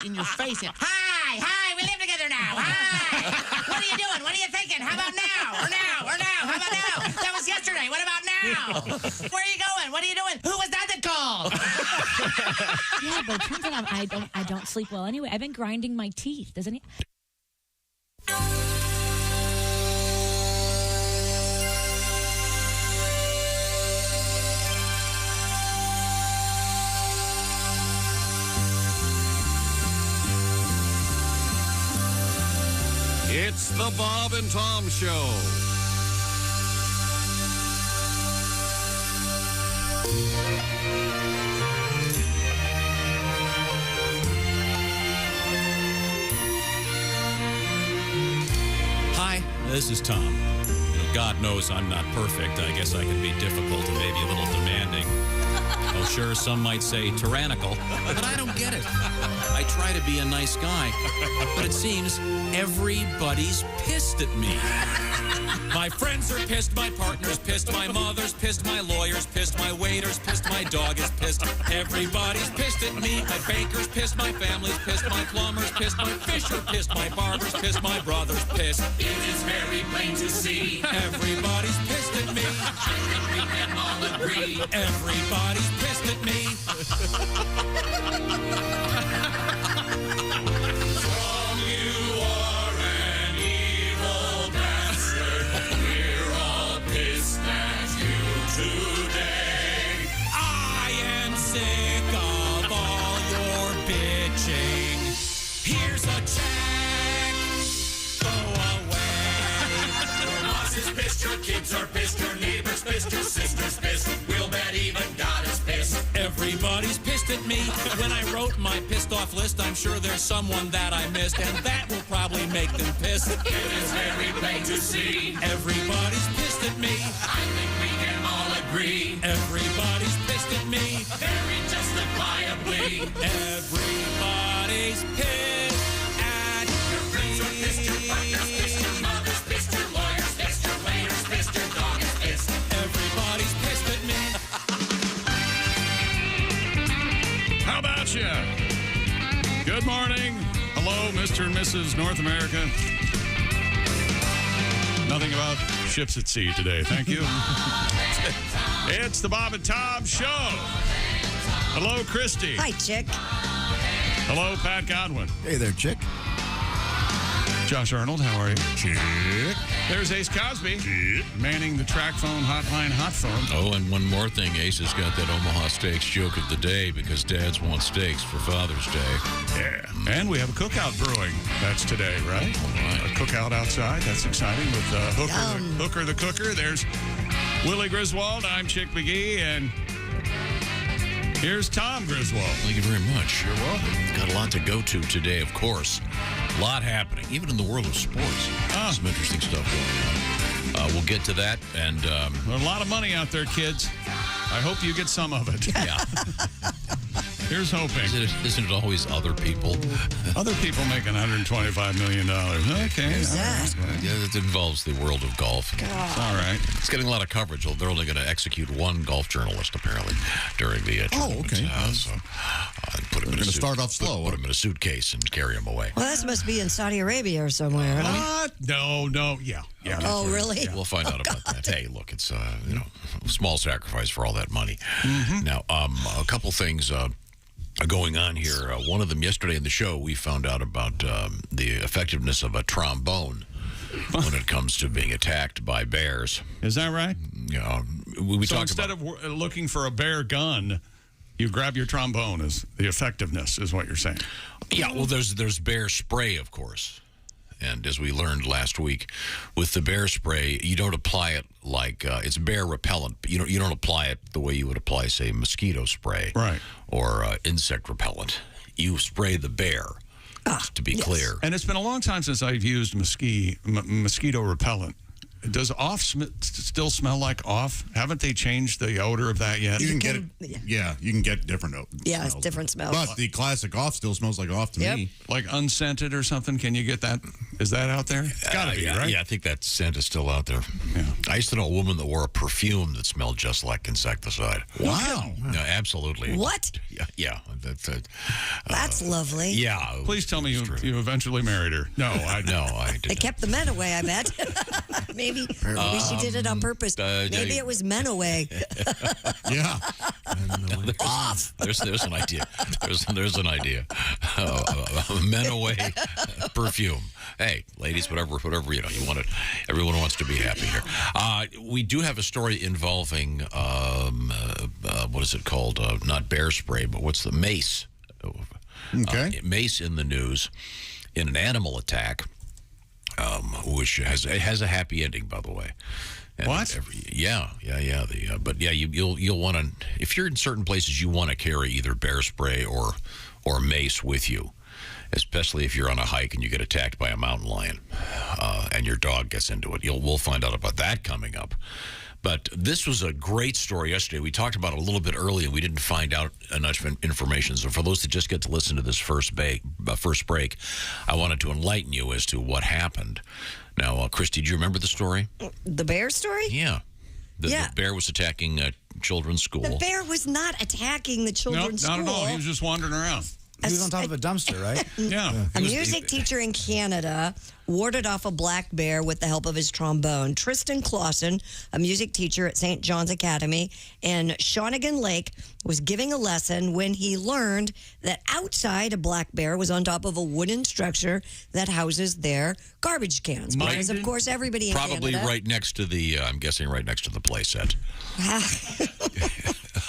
in your face. Hi, we live together now. Hi. What are you doing? What are you thinking? How about now? Or now? How about now? That was yesterday. What about now? Where are you going? What are you doing? Who was that called? Yeah, but it turns out I don't sleep well anyway. I've been grinding my teeth. Doesn't it? It's the Bob and Tom Show. Hi, this is Tom. God knows I'm not perfect. I guess I can be difficult and maybe a little demanding. Oh, sure, some might say tyrannical, but I don't get it. I try to be a nice guy, but it seems everybody's pissed at me. My friends are pissed, my partner's pissed, my mother's pissed, my lawyer's pissed, my waiter's pissed, my dog is pissed. Everybody's pissed at me. My baker's pissed, my family's pissed, my plumber's pissed, my fisher pissed, my barber's pissed, my brother's pissed. It is very plain to see. Everybody's pissed at me. I think we can all agree. Everybody's pissed at me. Tom, you are an evil bastard. We're all pissed at you today. I am sick of all your bitching. Here's a check. Go away. Your boss is pissed, your kids are pissed, your neighbor's pissed, your sister's pissed. We'll bet even God is pissed. Everybody's pissed at me. When I wrote my pissed off list, I'm sure there's someone that I missed, and that will probably make them pissed. It is very plain to see. Everybody's pissed at me. I think we can all agree. Everybody's pissed at me. Very justifiably. Everybody's pissed at Your friends are pissed, your partner's pissed, your mother's pissed, your lawyer's pissed, your waiter's pissed, your dog is pissed. Everybody's pissed at me. How about you? Good morning. Hello, Mr. and Mrs. North America. Nothing about ships at sea today. Thank you. It's the Bob and Tom Show. Hello, Christy. Hi, chick. Hello, Pat Godwin. Hey there, chick. Josh Arnold, how are you? Chick. There's Ace Cosby. Manning the track phone, hotline, hot phone. Oh, and one more thing. Ace has got that Omaha Steaks joke of the day because dads want steaks for Father's Day. Yeah. And we have a cookout brewing. That's today, right? All right. A cookout outside. That's exciting with Yum. Hooker the Cooker. There's Willie Griswold. I'm Chick McGee. And here's Tom Griswold. Thank you very much. You're welcome. Got a lot to go to today, of course. A lot happening, even in the world of sports. Some interesting stuff going on. We'll get to that. And There's a lot of money out there, kids. I hope you get some of it. yeah, Here's hoping. isn't it always other people? Other people making $125 million. Okay. Who's that? Yeah, it involves the world of golf. All right. It's getting a lot of coverage. They're only going to execute one golf journalist, apparently, during the tournament. okay. So put him in a They're gonna suit- start off slow. Put him in a suitcase and carry him away. Well, that must be in Saudi Arabia or somewhere. Huh? What? No. Yeah. Oh, really? We'll find out about that. Hey, look, it's small sacrifice for all that money. Now, a couple things going on here. One of them yesterday in the show, we found out about the effectiveness of a trombone when it comes to being attacked by bears. Is that right? We So talk instead about, of looking for a bear gun, you grab your trombone. Is the effectiveness is what you're saying? yeah. Well, there's bear spray, of course. And as we learned last week, with the bear spray, you don't apply it like it's bear repellent. But you don't apply it the way you would apply, say, mosquito spray, Right. or insect repellent. You spray the bear. To be clear, And it's been a long time since I've used mosquito repellent. Does off still smell like off? Haven't they changed the odor of that yet? You can get it. Yeah, you can get different. Yeah, it's smells. different smells. But the classic off still smells like off to me. Like unscented or something? Can you get that? Is that out there? It's got to be, right? Yeah, I think that scent is still out there. Yeah. I used to know a woman that wore a perfume that smelled just like insecticide. Wow. No, absolutely. What? Yeah. That's lovely. Yeah. Please tell me you eventually married her. No, I I They didn't. kept the men away, I bet. maybe she did it on purpose. Maybe it was men away. Yeah. Off. There's an idea. There's an idea. Men away perfume. Hey, ladies, whatever you want it. Everyone wants to be happy here. We do have a story involving what is it called? Not bear spray, but what's the mace? Okay. Mace in the news in an animal attack, which has a happy ending, by the way. And What? You'll want to, if you're in certain places, you want to carry either bear spray or mace with you, especially if you're on a hike and you get attacked by a mountain lion and your dog gets into it. We'll find out about that coming up. But this was a great story yesterday. We talked about it a little bit earlier. We didn't find out enough information. So for those that just get to listen to this first break, I wanted to enlighten you as to what happened. Now, Christy, do you remember the story? The bear story? Yeah. The bear was attacking a children's school. The bear was not attacking the Nope, children's not school. at all. He was just wandering around. He was on top of a dumpster, right? Yeah. A music teacher in Canada warded off a black bear with the help of his trombone. Tristan Clausen, a music teacher at St. John's Academy in Shawnigan Lake, was giving a lesson when he learned that outside a black bear was on top of a wooden structure that houses their garbage cans. Because, of course, everybody in Probably Canada... right next to the, I'm guessing right next to the play set.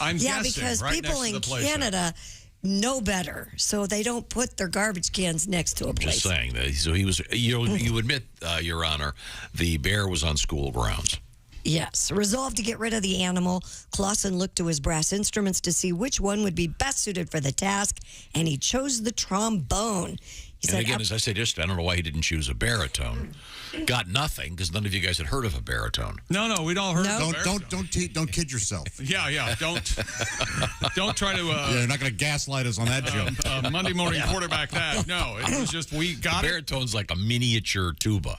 I'm Yeah, guessing, because right people next to in the place there. Canada know better, so they don't put their garbage cans next to a place. Just saying that. So he was, you admit, Your Honor, the bear was on school grounds. Yes. Resolved to get rid of the animal, Clausen looked to his brass instruments to see which one would be best suited for the task, and he chose the trombone. He And again, as I said, I don't know why he didn't choose a baritone. Got nothing, because none of you guys had heard of a baritone. No, we'd all heard. No. of Don't kid yourself. Yeah. Don't try to. You're not going to gaslight us on that joke. Monday morning quarterback that. No, it was just we got it. Baritone's like a miniature tuba.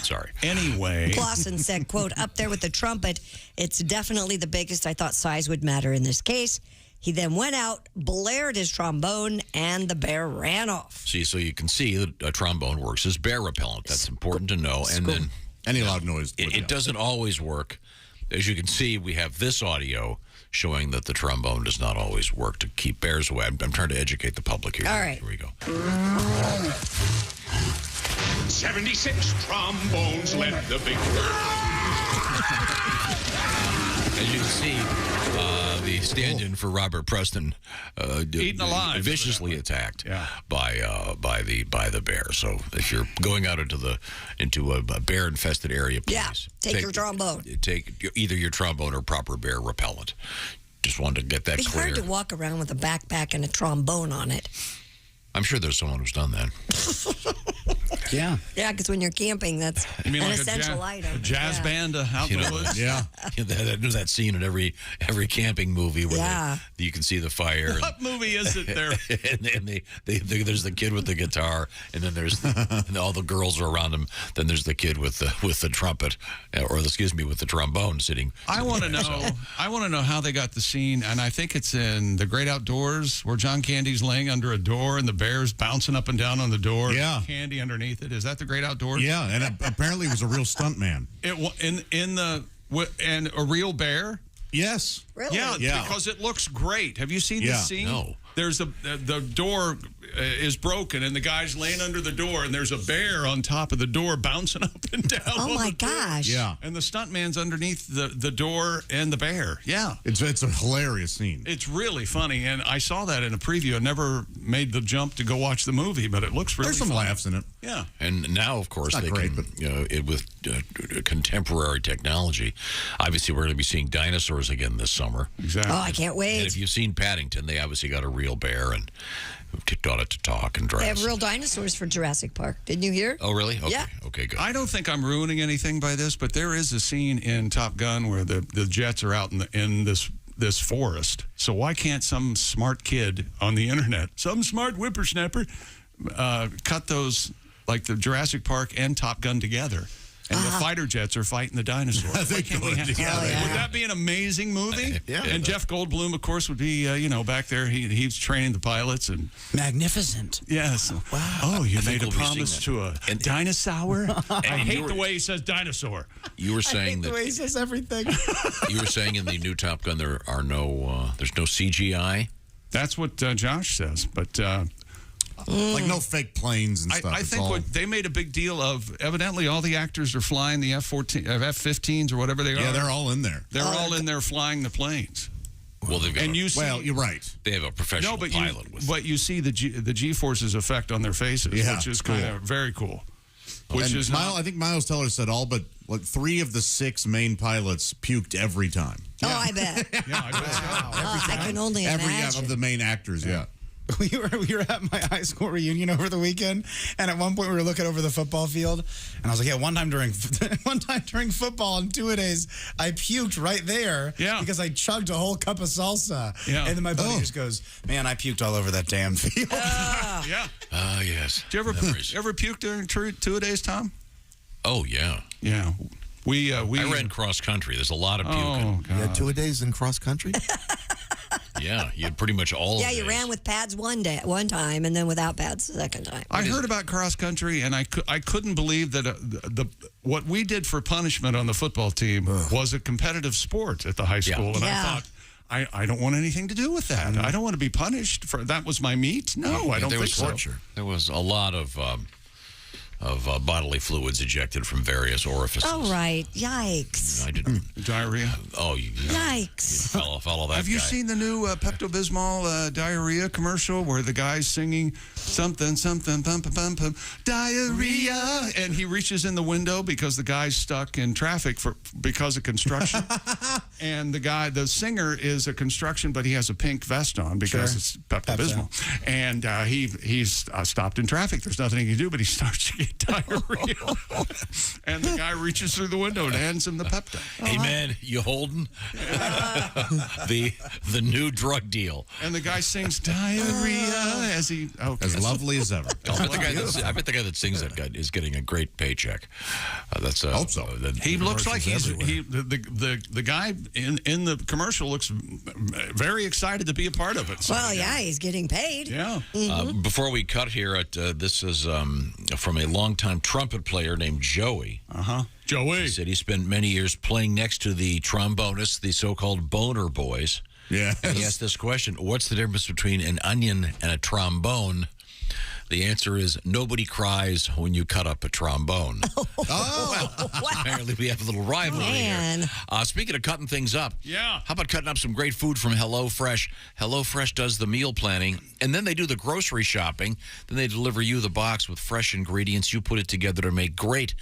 Sorry. Anyway. Clausen said, quote, up there with the trumpet, it's definitely the biggest. I thought size would matter in this case. He then went out, blared his trombone, and the bear ran off. See, so you can see that a trombone works as bear repellent. That's important to know. And then Any loud noise. it doesn't always work. As you can see, we have this audio showing that the trombone does not always work to keep bears away. I'm trying to educate the public here. All right. Here we go. 76 trombones led the big. As you can see, the stand-in for Robert Preston Eaten alive. viciously attacked Yeah. by the bear. So if you're going out into a bear-infested area, please Yeah, take your trombone. Take either your trombone or proper bear repellent. Just wanted to get that It'd be clear. hard to walk around with a backpack and a trombone on it. I'm sure there's someone who's done that. Yeah. Yeah, because when you're camping, that's You mean an like essential a item. jazz Yeah. band out You in the know, woods? Yeah. There's that scene in every camping movie where Yeah. you can see the fire. What movie is it there? And there's the kid with the guitar, and then there's and all the girls are around him. Then there's the kid with the trumpet, with the trombone sitting. I want to know. I want to know how they got the scene, and I think it's in The Great Outdoors where John Candy's laying under a door and the bear's bouncing up and down on the door. Yeah. Candy underneath it. Is that The Great Outdoors? Yeah, and apparently he was a real stunt man. And a real bear. Yes. Really? Yeah, because it looks great. Have you seen this scene? No. There's the door is broken, and the guy's laying under the door, and there's a bear on top of the door bouncing up and down. Oh, on my the door. gosh. Yeah. And the stuntman's underneath the door and the bear. Yeah. It's a hilarious scene. It's really funny, and I saw that in a preview. I never made the jump to go watch the movie, but it looks really There's some funny. laughs in it. Yeah. And now, of course, It's they not great, can, with contemporary technology, obviously we're going to be seeing dinosaurs again this summer. Exactly. Oh, I can't And wait. if you've seen Paddington, they obviously got a real bear and taught it to talk and dress. They have real dinosaurs for Jurassic Park. Didn't you hear? Oh, really? Okay. Yeah. Okay, good. I don't think I'm ruining anything by this, but there is a scene in Top Gun where the jets are out in this forest. So why can't some smart kid on the internet, some smart whippersnapper, cut those like the Jurassic Park and Top Gun together. And the fighter jets are fighting the dinosaurs. They Why can't we could, have- yeah. Would that be an amazing movie? Yeah. And Jeff Goldblum, of course, would be, back there. He's training the pilots. And Magnificent. yes. Wow. Oh, you made a we'll be seeing promise that. to a And- dinosaur? I And hate you the were- way he says dinosaur. You were saying that he says everything. you were saying in the new Top Gun there are there's no CGI. That's what Josh says. But Like no fake planes and stuff. I It's think all- what they made a big deal of, evidently all the actors are flying the F-15s or whatever they are. Yeah, they're all in there. They're all in there flying the planes. Well, they've got And you see, Well, you're right. they have a professional no, but pilot with. you see the G-forces effect on their faces, Yeah, which is it's kind cool. of very cool. Which And is I think Miles Teller said all but like 3 of the 6 main pilots puked every time. Oh, I bet. yeah, I guess so. I can only Every imagine. of the main actors, yeah. We were at my high school reunion over the weekend, and at one point we were looking over the football field, and I was like, "Yeah, one time during football on 2-a-days, I puked right there, because I chugged a whole cup of salsa." Yeah. And then my buddy just goes, "Man, I puked all over that damn field." Yeah. Ah, yes. Did you ever puke during 2-a-days, Tom? Oh yeah. Yeah. We I ran cross country. There's a lot of puking. Oh, God. You had 2-a-days in cross country? Yeah, you had pretty much all. Yeah, of you these. ran with pads one time, and then without pads the second time. I heard about cross country, and I couldn't believe that what we did for punishment on the football team was a competitive sport at the high school. And I thought, I don't want anything to do with that. I don't want to be punished for that. Was my meat? No, I don't there think was so. torture. There was a lot of bodily fluids ejected from various orifices. Oh, right. Yikes. I didn't. Diarrhea. Oh, you Yikes. follow that. Have you guy. seen the new Pepto-Bismol diarrhea commercial where the guy's singing something, something, pum, pum, pum, pum, diarrhea, and he reaches in the window because the guy's stuck in traffic because of construction, and the singer is a construction, but he has a pink vest on because it's Pepto-Bismol, and he's stopped in traffic. There's nothing he can do, but he starts to get diarrhea, and the guy reaches through the window and hands him the Pepto. Hey man, you holding? the new drug deal. And the guy sings diarrhea as he As lovely as ever. I bet the guy that sings that guy is getting a great paycheck. That's Hope so. He looks like the guy in the commercial looks very excited to be a part of it. So, Well, yeah, he's getting paid. Yeah. Before we cut here, this is from a longtime trumpet player named Joey. Joey. He said he spent many years playing next to the trombonists, the so-called boner boys. Yeah. And he asked this question: what's the difference between an onion and a trombone? The answer is nobody cries when you cut up a trombone. Apparently we have a little rivalry Man. here. Speaking of cutting things up, Yeah. how about cutting up some great food from HelloFresh? HelloFresh does the meal planning, and then they do the grocery shopping. Then they deliver you the box with fresh ingredients. You put it together to make great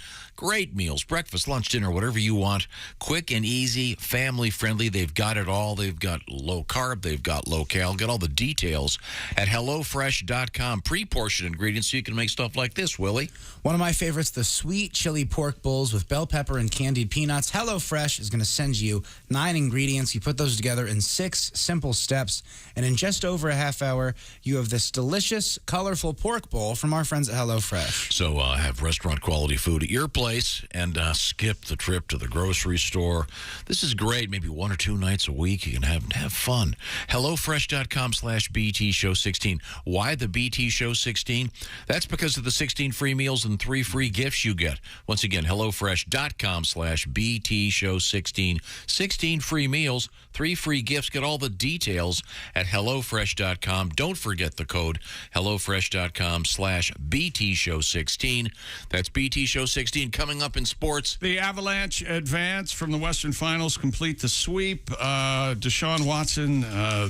meals, breakfast, lunch, dinner, whatever you want. Quick and easy, family-friendly. They've got it all. They've got low carb. They've got low cal. Get all the details at HelloFresh.com. Pre-portioned ingredients so you can make stuff like this, Willie. One of my favorites, the sweet chili pork bowls with bell pepper and candied peanuts. HelloFresh is going to send you 9 ingredients. You put those together in 6 simple steps, and in just over a half hour, you have this delicious, colorful pork bowl from our friends at HelloFresh. So have restaurant quality food at your place and skip the trip to the grocery store. This is great. Maybe 1 or 2 nights a week. You can have fun. HelloFresh.com/BT Show 16. Why the BT Show 16? That's because of the 16 free meals and 3 free gifts you get. Once again, HelloFresh.com/BT Show 16. 16 free meals, 3 free gifts. Get all the details at HelloFresh.com. Don't forget the code HelloFresh.com/BT Show 16. That's BT Show 16 coming up in sports. The Avalanche advance from the Western Finals, complete the sweep. Deshaun Watson,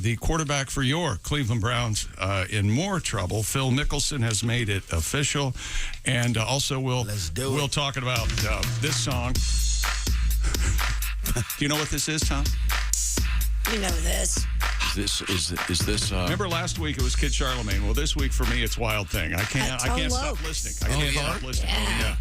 the quarterback for your Cleveland Browns, in more trouble. Phil Mickelson has made it official. And also we'll talk about this song. Do you know what this is, Tom? You know this. Is this? Remember last week it was Kid Charlemagne. Well, this week for me it's Wild Thing. I can't Tone stop Loc. listening. I can't stop listening. Yeah.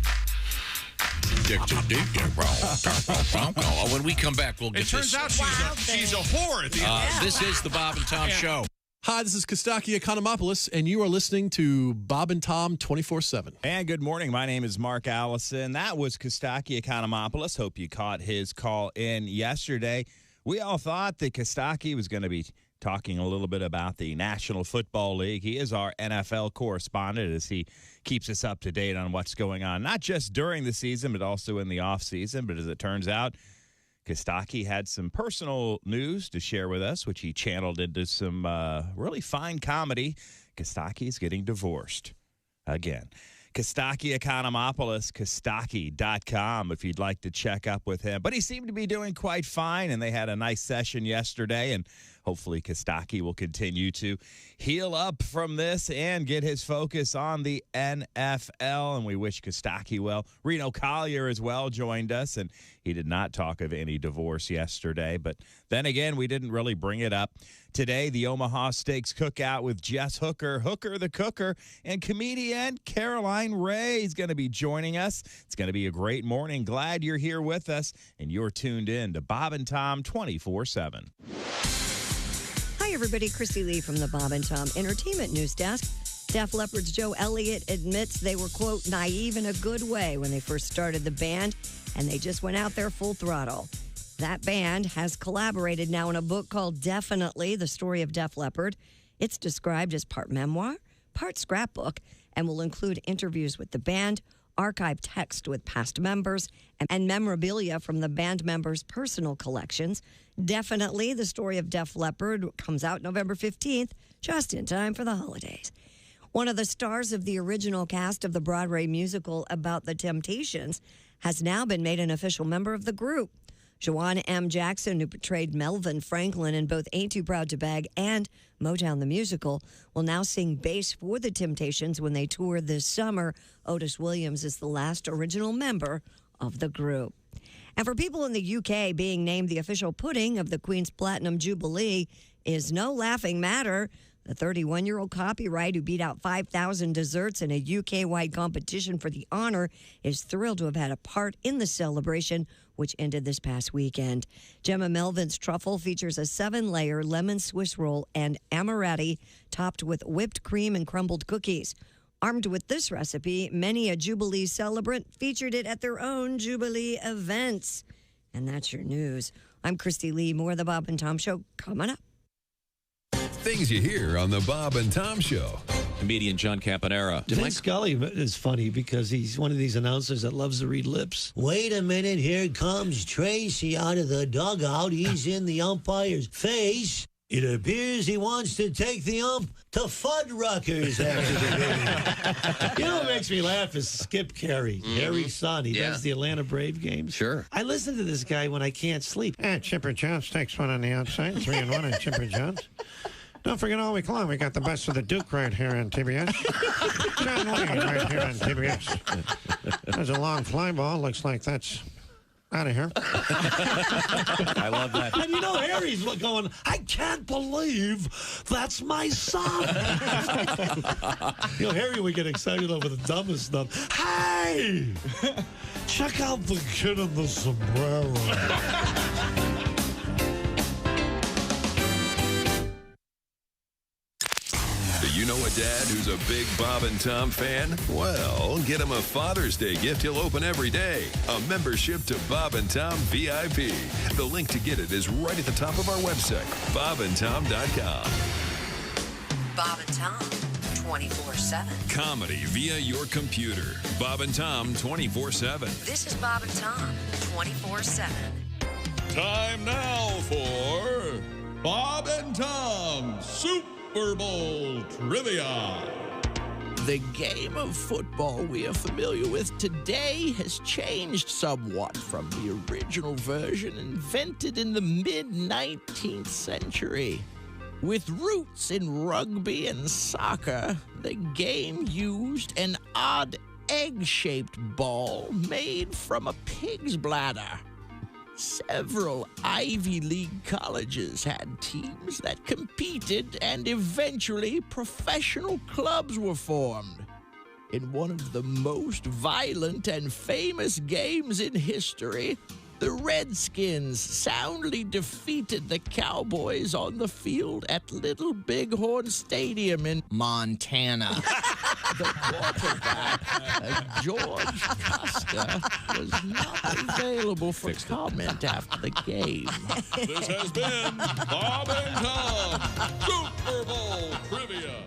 When we come back, we'll get It turns this. out she's a whore at the end. This is the Bob and Tom Show. Hi, this is Kostaki Economopoulos, and you are listening to Bob and Tom 24/7. And good morning. My name is Mark Allison. That was Kostaki Economopoulos. Hope you caught his call in yesterday. We all thought that Kostaki was going to be talking a little bit about the National Football League. He is our NFL correspondent as he keeps us up to date on what's going on, not just during the season, but also in the offseason. But as it turns out, Kostaki had some personal news to share with us, which he channeled into some really fine comedy. Kostaki is getting divorced again. Kostaki Economopoulos, Kostaki.com if you'd like to check up with him. But he seemed to be doing quite fine, and they had a nice session yesterday, and hopefully Kostaki will continue to heal up from this and get his focus on the NFL, and we wish Kostaki well. Reno Collier as well joined us, and he did not talk of any divorce yesterday, but then again, we didn't really bring it up. Today, the Omaha Steaks cookout with Jess Hooker, Hooker the Cooker, and comedian Caroline Ray is going to be joining us. It's going to be a great morning. Glad you're here with us, and you're tuned in to Bob and Tom 24/7. Hi, everybody. Christy Lee from the Bob and Tom Entertainment News Desk. Def Leppard's Joe Elliott admits they were, quote, naive in a good way when they first started the band, and they just went out there full throttle. That band has collaborated now in a book called Definitely, The Story of Def Leppard. It's described as part memoir, part scrapbook, and will include interviews with the band, archived text with past members, and memorabilia from the band members' personal collections. Definitely, The Story of Def Leppard comes out November 15th, just in time for the holidays. One of the stars of the original cast of the Broadway musical About the Temptations has now been made an official member of the group. Joanna M. Jackson, who portrayed Melvin Franklin in both Ain't Too Proud to Beg and Motown the Musical, will now sing bass for the Temptations when they tour this summer. Otis Williams is the last original member of the group. And for people in the UK, being named the official pudding of the Queen's Platinum Jubilee is no laughing matter. The 31-year-old copyright who beat out 5,000 desserts in a UK-wide competition for the honor is thrilled to have had a part in the celebration, which ended this past weekend. Gemma Melvin's truffle features a 7-layer lemon Swiss roll and amaretti topped with whipped cream and crumbled cookies. Armed with this recipe, many a Jubilee celebrant featured it at their own Jubilee events. And that's your news. I'm Christy Lee. More of the Bob and Tom Show coming up. Things you hear on the Bob and Tom Show. Comedian John Campanera. Vince Scully is funny because he's one of these announcers that loves to read lips. Wait a minute, here comes Tracy out of the dugout. He's in the umpire's face. It appears he wants to take the ump to Fuddruckers after the game. You know what makes me laugh is Skip Carey, Harry's son. He does the Atlanta Brave games. Sure. I listen to this guy when I can't sleep. Chipper Jones takes one on the outside, 3-1 on Chipper Jones. Don't forget all week long, we got the best of the Duke right here on TBS. John Wayne right here on TBS. There's a long fly ball. Looks like that's out of here. I love that. And you know, Harry's going, I can't believe that's my son. You know, Harry would get excited over the dumbest stuff. Hey! Check out the kid in the sombrero. You know a dad who's a big Bob and Tom fan? Well, get him a Father's Day gift he'll open every day. A membership to Bob and Tom VIP. The link to get it is right at the top of our website, bobandtom.com. Bob and Tom, 24/7. Comedy via your computer. Bob and Tom 24/7. This is Bob and Tom, 24/7. Time now for Bob and Tom Super Bowl Trivia. The game of football we are familiar with today has changed somewhat from the original version invented in the mid-19th century. With roots in rugby and soccer, the game used an odd egg-shaped ball made from a pig's bladder. Several Ivy League colleges had teams that competed, and eventually professional clubs were formed. In one of the most violent and famous games in history, The Redskins soundly defeated the Cowboys on the field at Little Bighorn Stadium in Montana. The quarterback, George Costa, was not available for comment after the game. This has been Bob and Tom Super Bowl Trivia.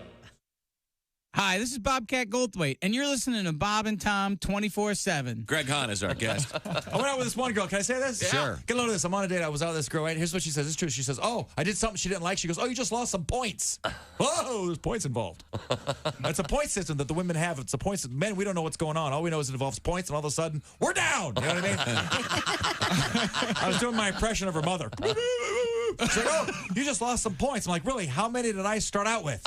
Hi, this is Bobcat Goldthwait, and you're listening to Bob and Tom 24/7. Greg Hahn is our guest. I went out with this one girl. Can I say this? Yeah. Sure. Get a load of this. I'm on a date. I was out with this girl, right? Here's what she says. It's true. She says, oh, I did something she didn't like. She goes, oh, you just lost some points. Whoa, there's points involved. It's a point system that the women have. It's a point system. Men, we don't know what's going on. All we know is it involves points, and all of a sudden, we're down. You know what I mean? I was doing my impression of her mother. She's like, oh, you just lost some points. I'm like, really? How many did I start out with?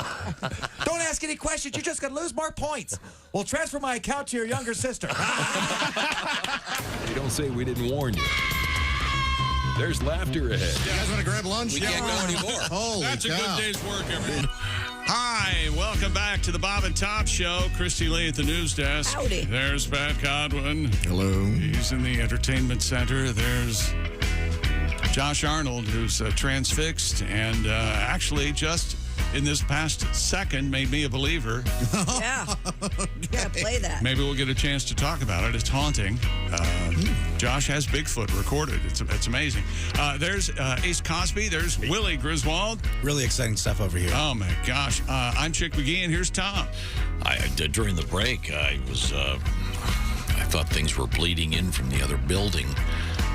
Don't ask any questions. You're just going to lose more points. Well, transfer my account to your younger sister. Hey, don't say we didn't warn you. There's laughter ahead. You guys want to grab lunch? We can't go anymore. Holy That's cow. a good day's work, everyone. Hi, welcome back to the Bob and Tom Show. Christy Lee at the news desk. Howdy. There's Pat Godwin. Hello. He's in the entertainment center. There's Josh Arnold, who's transfixed and actually just in this past second made me a believer. Yeah. Yeah, play that. Maybe we'll get a chance to talk about it. It's haunting. Josh has Bigfoot recorded. It's amazing. There's Ace Cosby. There's Willie Griswold. Really exciting stuff over here. Oh, my gosh. I'm Chick McGee, and here's Tom. During the break, I thought things were bleeding in from the other building.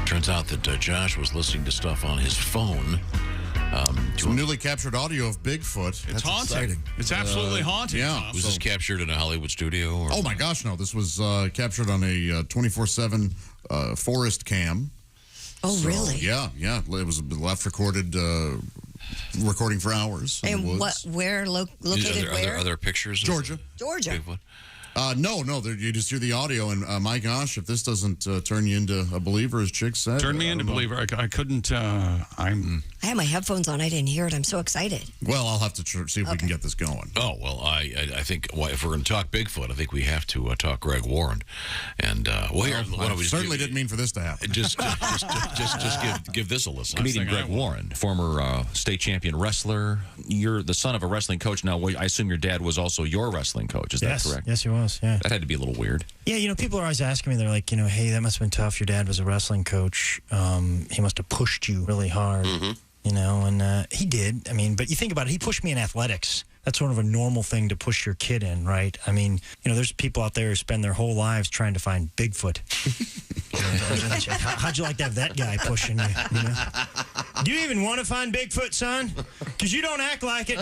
Turns out that Josh was listening to stuff on his phone. Some newly captured audio of Bigfoot. It's haunting. Exciting. It's absolutely haunting. Yeah. Was this captured in a Hollywood studio? Or? Oh, my gosh, no. This was captured on a 24/7 forest cam. Oh, So, really? Yeah. It was a left recorded recording for hours. in the And woods. located where? Are there pictures? Georgia. Georgia. Bigfoot? No, you just hear the audio, and my gosh, if this doesn't turn you into a believer, as Chick said. Turn me into a believer. I couldn't, I had my headphones on. I didn't hear it. I'm so excited. Well, I'll have to see if we can get this going. Oh, well, I think if we're going to talk Bigfoot, I think we have to talk Greg Warren. And, why don't we certainly didn't mean for this to happen. Just give this a listen. Comedian Greg Warren, former state champion wrestler. You're the son of a wrestling coach. Now, I assume your dad was also your wrestling coach. Is that correct? Yes, he was. Yeah. That had to be a little weird. Yeah, people are always asking me, they're like, hey, that must have been tough. Your dad was a wrestling coach. He must have pushed you really hard, and he did. But you think about it, he pushed me in athletics. That's sort of a normal thing to push your kid in, right? There's people out there who spend their whole lives trying to find Bigfoot. How'd you like to have that guy pushing you? Do you even want to find Bigfoot, son? Because you don't act like it.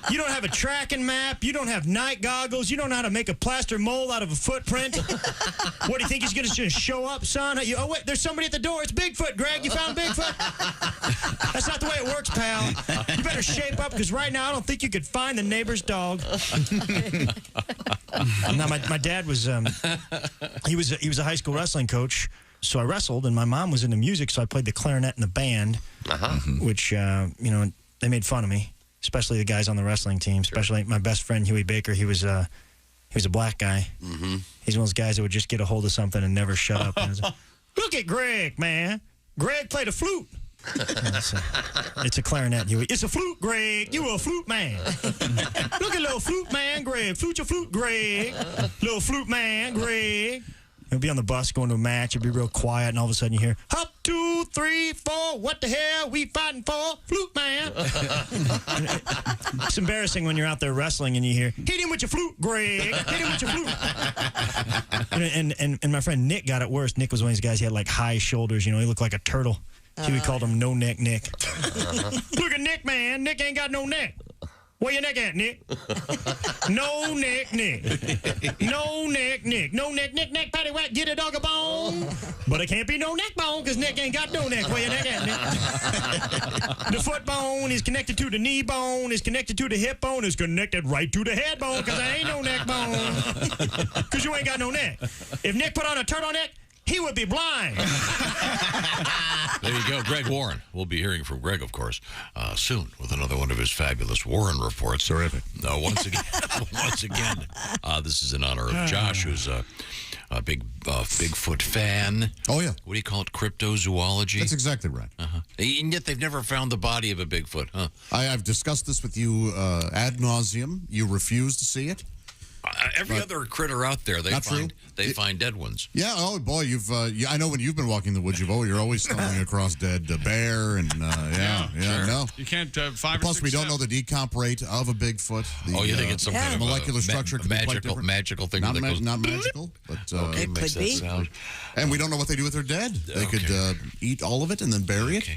You don't have a tracking map. You don't have night goggles. You don't know how to make a plaster mold out of a footprint. What do you think he's going to just show up, son? Oh, wait, there's somebody at the door. It's Bigfoot, Greg. You found Bigfoot? That's not the way it works, pal. You better shape up, because right now I don't think you could find the neighbor's dog. Now, my dad was he was a high school wrestling coach, so I wrestled, and my mom was into music, so I played the clarinet in the band, which they made fun of me, especially the guys on the wrestling team, especially my best friend Huey Baker. He was a black guy. He's one of those guys that would just get a hold of something and never shut up. And look at Greg, man. Greg played a flute. It's a clarinet, Huey. It's a flute, Greg. You a flute man. Look at little flute man, Greg. Flute your flute, Greg. Little flute man, Greg. He'll be on the bus going to a match. He'll be real quiet, and all of a sudden you hear, up, 2, 3, 4. What the hell we fighting for? Flute man. It's embarrassing when you're out there wrestling and you hear, hit him with your flute, Greg. Hit him with your flute. And my friend Nick got it worse. Nick was one of these guys. He had like high shoulders. He looked like a turtle. We called him No Neck Nick. Look at Nick, man. Nick ain't got no neck. Where your neck at, Nick? No neck, Nick. No neck, Nick. No neck, Nick, patty whack, get a dog a bone. But it can't be no neck bone, because Nick ain't got no neck. Where your neck at, Nick? The foot bone is connected to the knee bone, is connected to the hip bone, is connected right to the head bone, because there ain't no neck bone. Because you ain't got no neck. If Nick put on a turtleneck, he would be blind. There you go, Greg Warren. We'll be hearing from Greg, of course, soon with another one of his fabulous Warren reports. Terrific. Once again, this is in honor of Josh, who's a big Bigfoot fan. Oh, yeah. What do you call it? Cryptozoology? That's exactly right. Uh-huh. And yet they've never found the body of a Bigfoot, huh? I've discussed this with you ad nauseum. You refuse to see it. Every other critter out there, they Not find true. dead ones. Yeah. Oh boy, you've. I know when you've been walking the woods, you're always stumbling across dead bear and Sure. no. You can't 5 or Plus, 6 we don't know steps. the decomp rate of a Bigfoot. The, You think it's some kind of molecular structure? Could be quite different. magical thing? Not, that goes, not magical, but it could be. sound. And we don't know what they do with their dead. They could eat all of it and then bury it.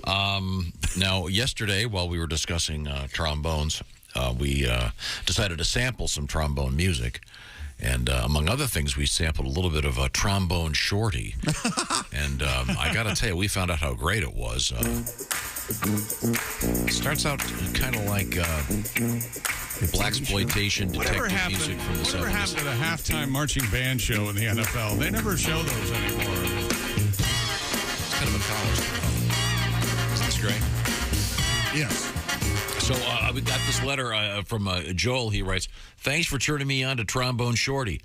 Now, yesterday, while we were discussing trombones, we decided to sample some trombone music. And among other things, we sampled a little bit of a trombone shorty. And I got to tell you, we found out how great it was. It starts out kind of like blaxploitation detective music from the 70s. Whatever happened to the halftime marching band show in the NFL? They never show those anymore. It's kind of a college thing. Isn't this great? Yes. So we got this letter from Joel. He writes, "Thanks for turning me on to Trombone Shorty.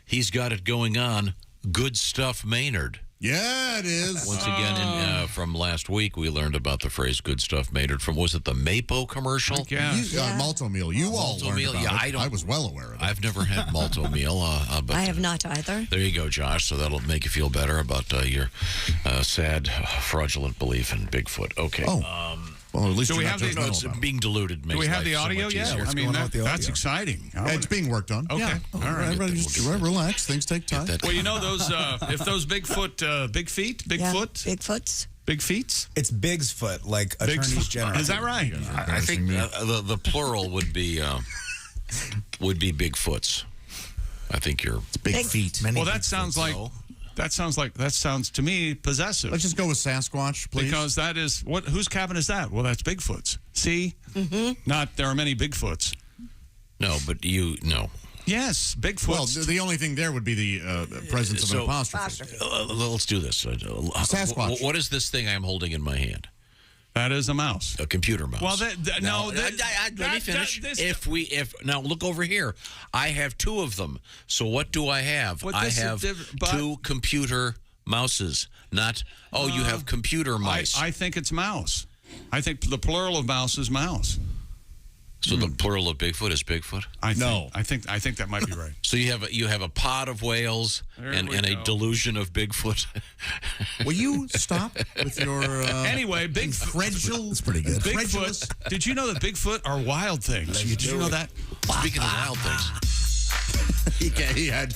He's got it going on. Good stuff, Maynard." Yeah, it is. Once again, from last week, we learned about the phrase "good stuff, Maynard" from, was it the Mapo commercial? Malto meal. You all Malto learned meal. about it. I I was well aware of it. I've never had malto meal. But I have not either. there you go, Josh. So that'll make you feel better about your sad, fraudulent belief in Bigfoot. Okay. Well, at least Do we you're have not the- judgmental It's about it. being diluted. Do Makes we have life the so audio much yet? easier. I mean, that's exciting. It's being worked on. Okay. Yeah. All right. Relax. Things take time. Well, you know those if those Bigfoot, big feet, Bigfoot, Bigfoots, big feet. It's Big's foot, like attorneys general. Is that right? I think the plural would be Bigfoots. I think you're big feet. Well, that sounds like that sounds to me possessive. Let's just go with Sasquatch, please. Because that is what? Whose cabin is that? Well, that's Bigfoot's. See, not there are many Bigfoots. No, but no. Yes, Bigfoot. Well, the only thing there would be the presence of an apostrophe. Let's do this. Sasquatch. What is this thing I'm holding in my hand? That is a mouse. A computer mouse. Well, let me finish. Now look over here, I have two of them. So what do I have? I have two computer mouses. Not you have computer mice. I think it's mouse. I think the plural of mouse is mouse. So the plural of Bigfoot is Bigfoot? I think that might be right. So you have a pod of whales and a delusion of Bigfoot. Will you stop with your anyway? Bigfoot. That's pretty good. Bigfoot. Did you know that Bigfoot are wild things? Did you know that? Speaking of wild things. He had.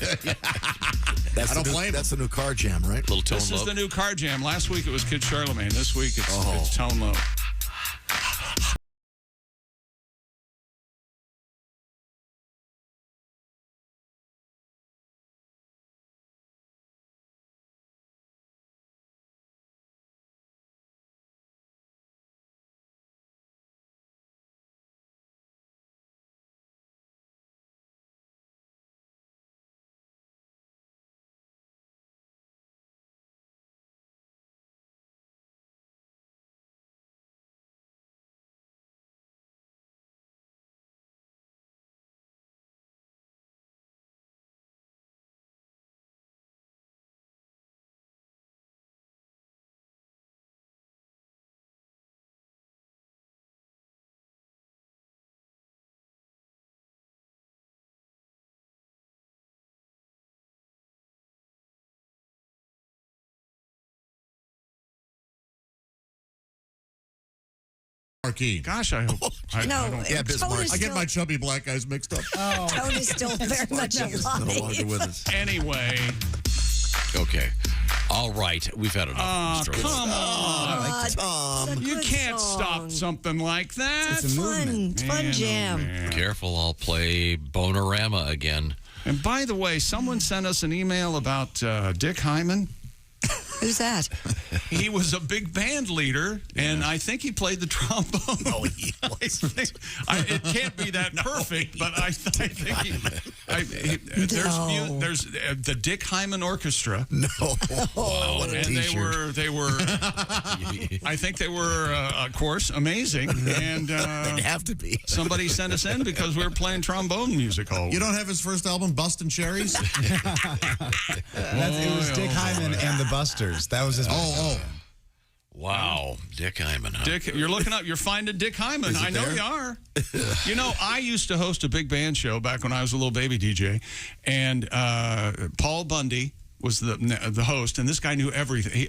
I don't blame him. That's the new car jam, right? Little tone This low. is the new car jam. Last week it was Kid Charlemagne. This week it's tone low. Marquee. Gosh, I hope. I don't. Yeah, I get my chubby black guys mixed up. Tone is still very much alive. Anyway. Okay. All right. We've had enough. Come on. Tom. You can't stop something like that. It's a movement. Fun jam. Careful, I'll play Bonorama again. And by the way, someone sent us an email about Dick Hyman. Who's that? He was a big band leader, and I think he played the trombone. No, he wasn't. It can't be that perfect, but I think there's the Dick Hyman Orchestra. No. Wow. What a And t-shirt. they were I think they were, of course, amazing. And they'd have to be. Somebody sent us in because we were playing trombone music all You don't have his first album, Bustin' Cherries? It was Dick Hyman and the Busters. That was his. Wow, Dick Hyman. Huh? Dick, you're finding Dick Hyman. Is it I know there? you are. You know, I used to host a big band show back when I was a little baby DJ, and Paul Bundy was the host, and this guy knew everything.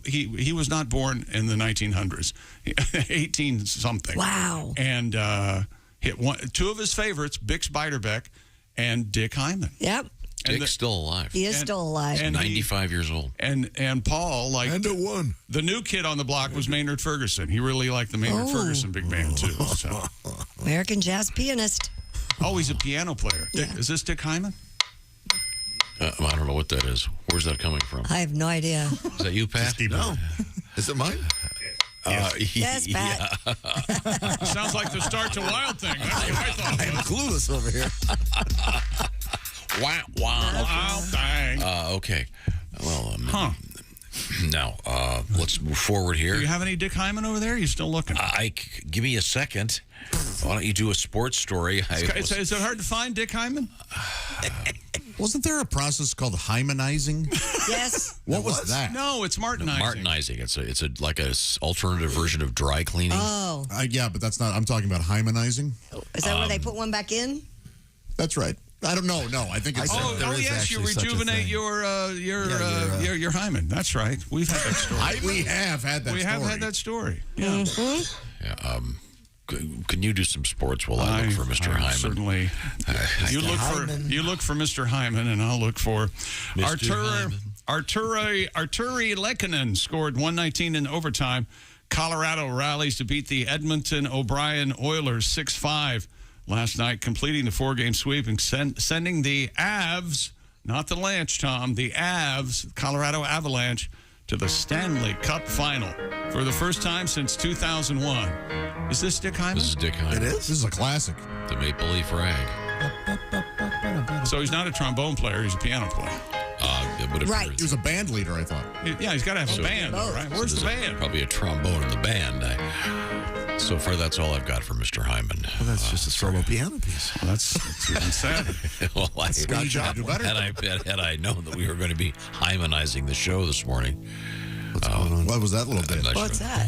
He was not born in the 1900s, 18 something. Wow. And hit two of his favorites, Bix Beiderbecke and Dick Hyman. Yep. Dick's still alive. He is still alive. And 95 years old. And Paul, like, the new kid on the block was Maynard Ferguson. He really liked the Maynard Ferguson big band, too. So. American jazz pianist. Oh, he's a piano player. Yeah. Is this Dick Hyman? I don't know what that is. Where's that coming from? I have no idea. Is that you, Pat? No. Is it mine? Yes, Pat. Sounds like the Start to Wild thing. That's what I thought. I am clueless over here. Wow. Wow. Dang. Okay. Well, now, let's move forward here. Do you have any Dick Hyman over there? Are you still looking? Give me a second. Why don't you do a sports story? Is it hard to find Dick Hyman? Wasn't there a process called hymanizing? Yes. What was that? No, it's Martinizing. Martinizing. It's like a alternative version of dry cleaning. Oh. Yeah, but that's not. I'm talking about hymanizing. Is that where they put one back in? That's right. I don't know. No, I think it's. Yes, you rejuvenate your hymen. That's right. We've had that story. We have had that story. We have had that story. Yeah. Yeah. Can you do some sports while I look for Mr. Hyman? Certainly. You look for Mr. Hyman, and I'll look for Arturi Lekkonen scored 119 in overtime. Colorado rallies to beat the Edmonton O'Brien Oilers 6-5 last night, completing the 4-game sweep and sending the Avs, not the Lanch, Tom, the Avs, Colorado Avalanche, to the Stanley Cup final for the first time since 2001. Is this Dick Hyman? This is Dick Hyman. It is? This is a classic. The Maple Leaf Rag. So he's not a trombone player, he's a piano player. Right. He was a band leader, I thought. Yeah, he's got to have a band, though, right? Where's the band? Probably a trombone in the band. So far, that's all I've got for Mr. Hyman. Well, that's just a solo piano piece. Well, that's even sadder. Well, had I known that we were going to be Hymanizing the show this morning. What's going on? What was that little bit? What's that?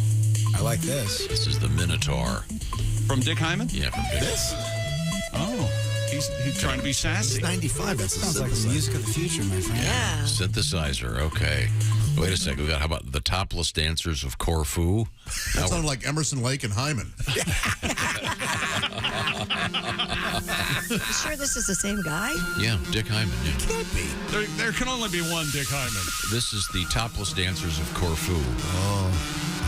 I like this. This is the Minotaur. From Dick Hyman? Yeah, from Dick. This? Oh, he's trying to be sassy. It's 95. That Sounds like the music of the future, my friend. Yeah. Synthesizer, okay. Wait a second. We got, how about the Topless Dancers of Corfu? That sounded like Emerson, Lake, and Hyman. You sure this is the same guy? Yeah, Dick Hyman. Yeah. Can't be. There can only be one Dick Hyman. This is the Topless Dancers of Corfu. Oh.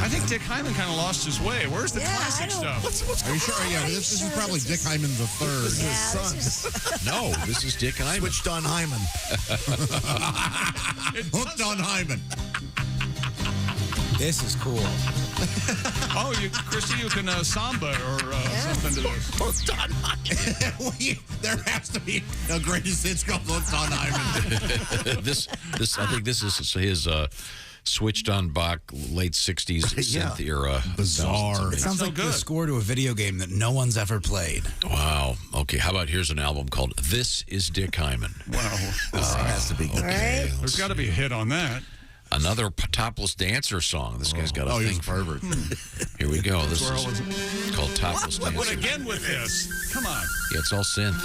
I think Dick Hyman kind of lost his way. Where's the classic stuff? Are you sure? Yeah, this is probably Dick Hyman the third. Yeah, His son. No, this is Dick Hyman. Switched on Hyman. Hooked on Hyman. This is cool. Oh, Christy, you can samba or something to this. Hooked on Hyman. There has to be a greatest hits called Hooked on Hyman. I think this is his switched on Bach late 60s synth era. Bizarre. It sounds like the score to a video game that no one's ever played. Wow. Okay, how about here's an album called This is Dick Hyman. Wow. This has to be good. Okay. There's got to be a hit on that. Another Topless Dancer song. This guy's got a thing he's a pervert. Here we go. This is called Topless Dancer. What again with this? Come on. Yeah, it's all synth.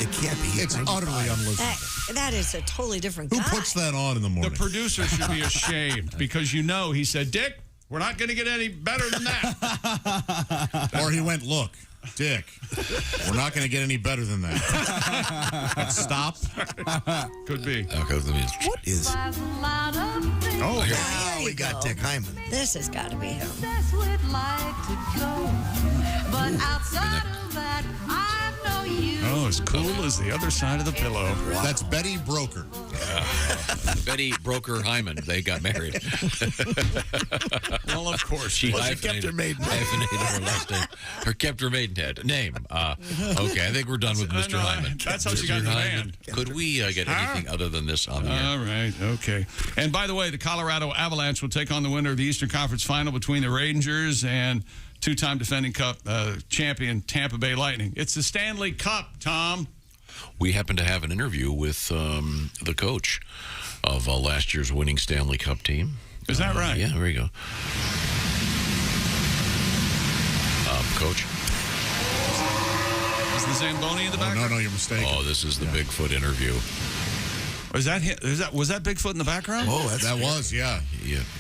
It can't be. It's utterly unlistenable. That is a totally different guy. Who puts that on in the morning? The producer should be ashamed because he said, Dick, we're not going to get any better than that. Or he went, look, Dick, we're not going to get any better than that. Stop. Could be. Okay, let me. What is? Oh, here we got Dick Hyman. This has got to be him. Oh, as cool as the other side of the pillow. Wow. That's Betty Broker. Betty broker Hyman. They got married. Well, of course. She kept her maiden hyphenated her last name. Or kept her maiden name. Okay, I think we're done with Mr. Hyman. That's how she got in the band. Could we get anything other than this on the air? All right, okay. And by the way, the Colorado Avalanche will take on the winner of the Eastern Conference Final between the Rangers and two-time defending Cup champion Tampa Bay Lightning. It's the Stanley Cup, Tom. We happen to have an interview with the coach of last year's winning Stanley Cup team. Is that right? Yeah, there you go. Coach. Is the Zamboni in the background? No, you're mistaken. Oh, this is the Bigfoot interview. Was that Bigfoot in the background? Oh, that was, yeah.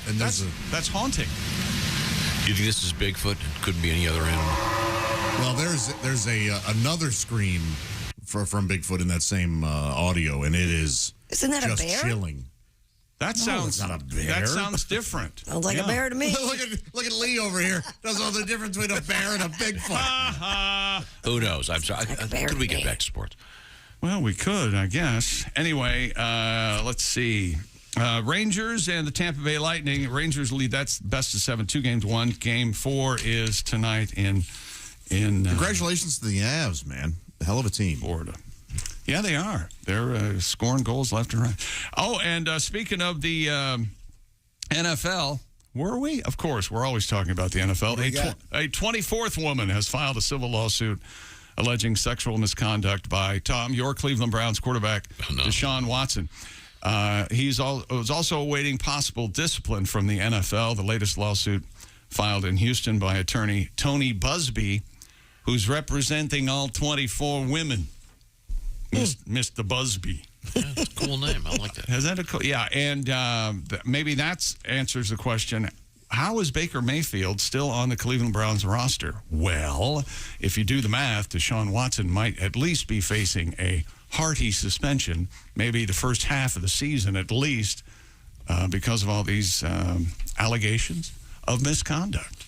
And that's haunting. Do you think this is Bigfoot? It couldn't be any other animal. Well, there's another scream from Bigfoot in that same audio, and it is Isn't that just a bear? chilling. That sounds it's not a bear. That sounds different. Sounds like a bear to me. look at Lee over here. Doesn't know the difference between a bear and a Bigfoot. Who knows? I'm sorry. Could we get back to sports? Well, we could, I guess. Anyway, let's see. Rangers and the Tampa Bay Lightning. Rangers lead. That's best of 7, 2 games, 1. Game 4 is tonight in Congratulations to the Avs, man. Hell of a team. Florida. Yeah, they are. They're scoring goals left and right. Oh, and speaking of the NFL, were we? Of course, we're always talking about the NFL. A 24th woman has filed a civil lawsuit alleging sexual misconduct by your Cleveland Browns quarterback, Deshaun Watson. He was also awaiting possible discipline from the NFL. The latest lawsuit filed in Houston by attorney Tony Busby, who's representing all 24 women. Mr. Busby. Yeah, that's a cool name. I like that. Is that a cool? Yeah, and maybe that answers the question, how is Baker Mayfield still on the Cleveland Browns roster? Well, if you do the math, Deshaun Watson might at least be facing a hearty suspension, maybe the first half of the season at least, because of all these allegations of misconduct.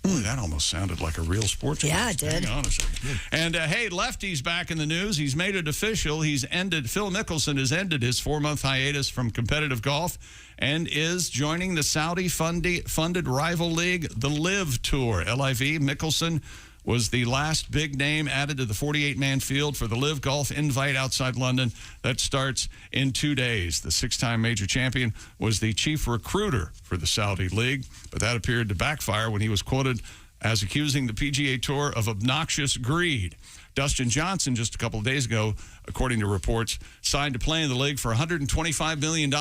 Boy, that almost sounded like a real sports. Yeah, it did. Hang on a second. And hey, Lefty's back in the news. He's made it official. Phil Mickelson has ended his 4-month hiatus from competitive golf and is joining the Saudi-funded rival league, the LIV Tour. LIV. Mickelson was the last big name added to the 48-man field for the LIV Golf Invite outside London that starts in 2 days. The 6-time major champion was the chief recruiter for the Saudi League, but that appeared to backfire when he was quoted as accusing the PGA Tour of obnoxious greed. Dustin Johnson, just a couple of days ago, according to reports, signed to play in the league for $125 million.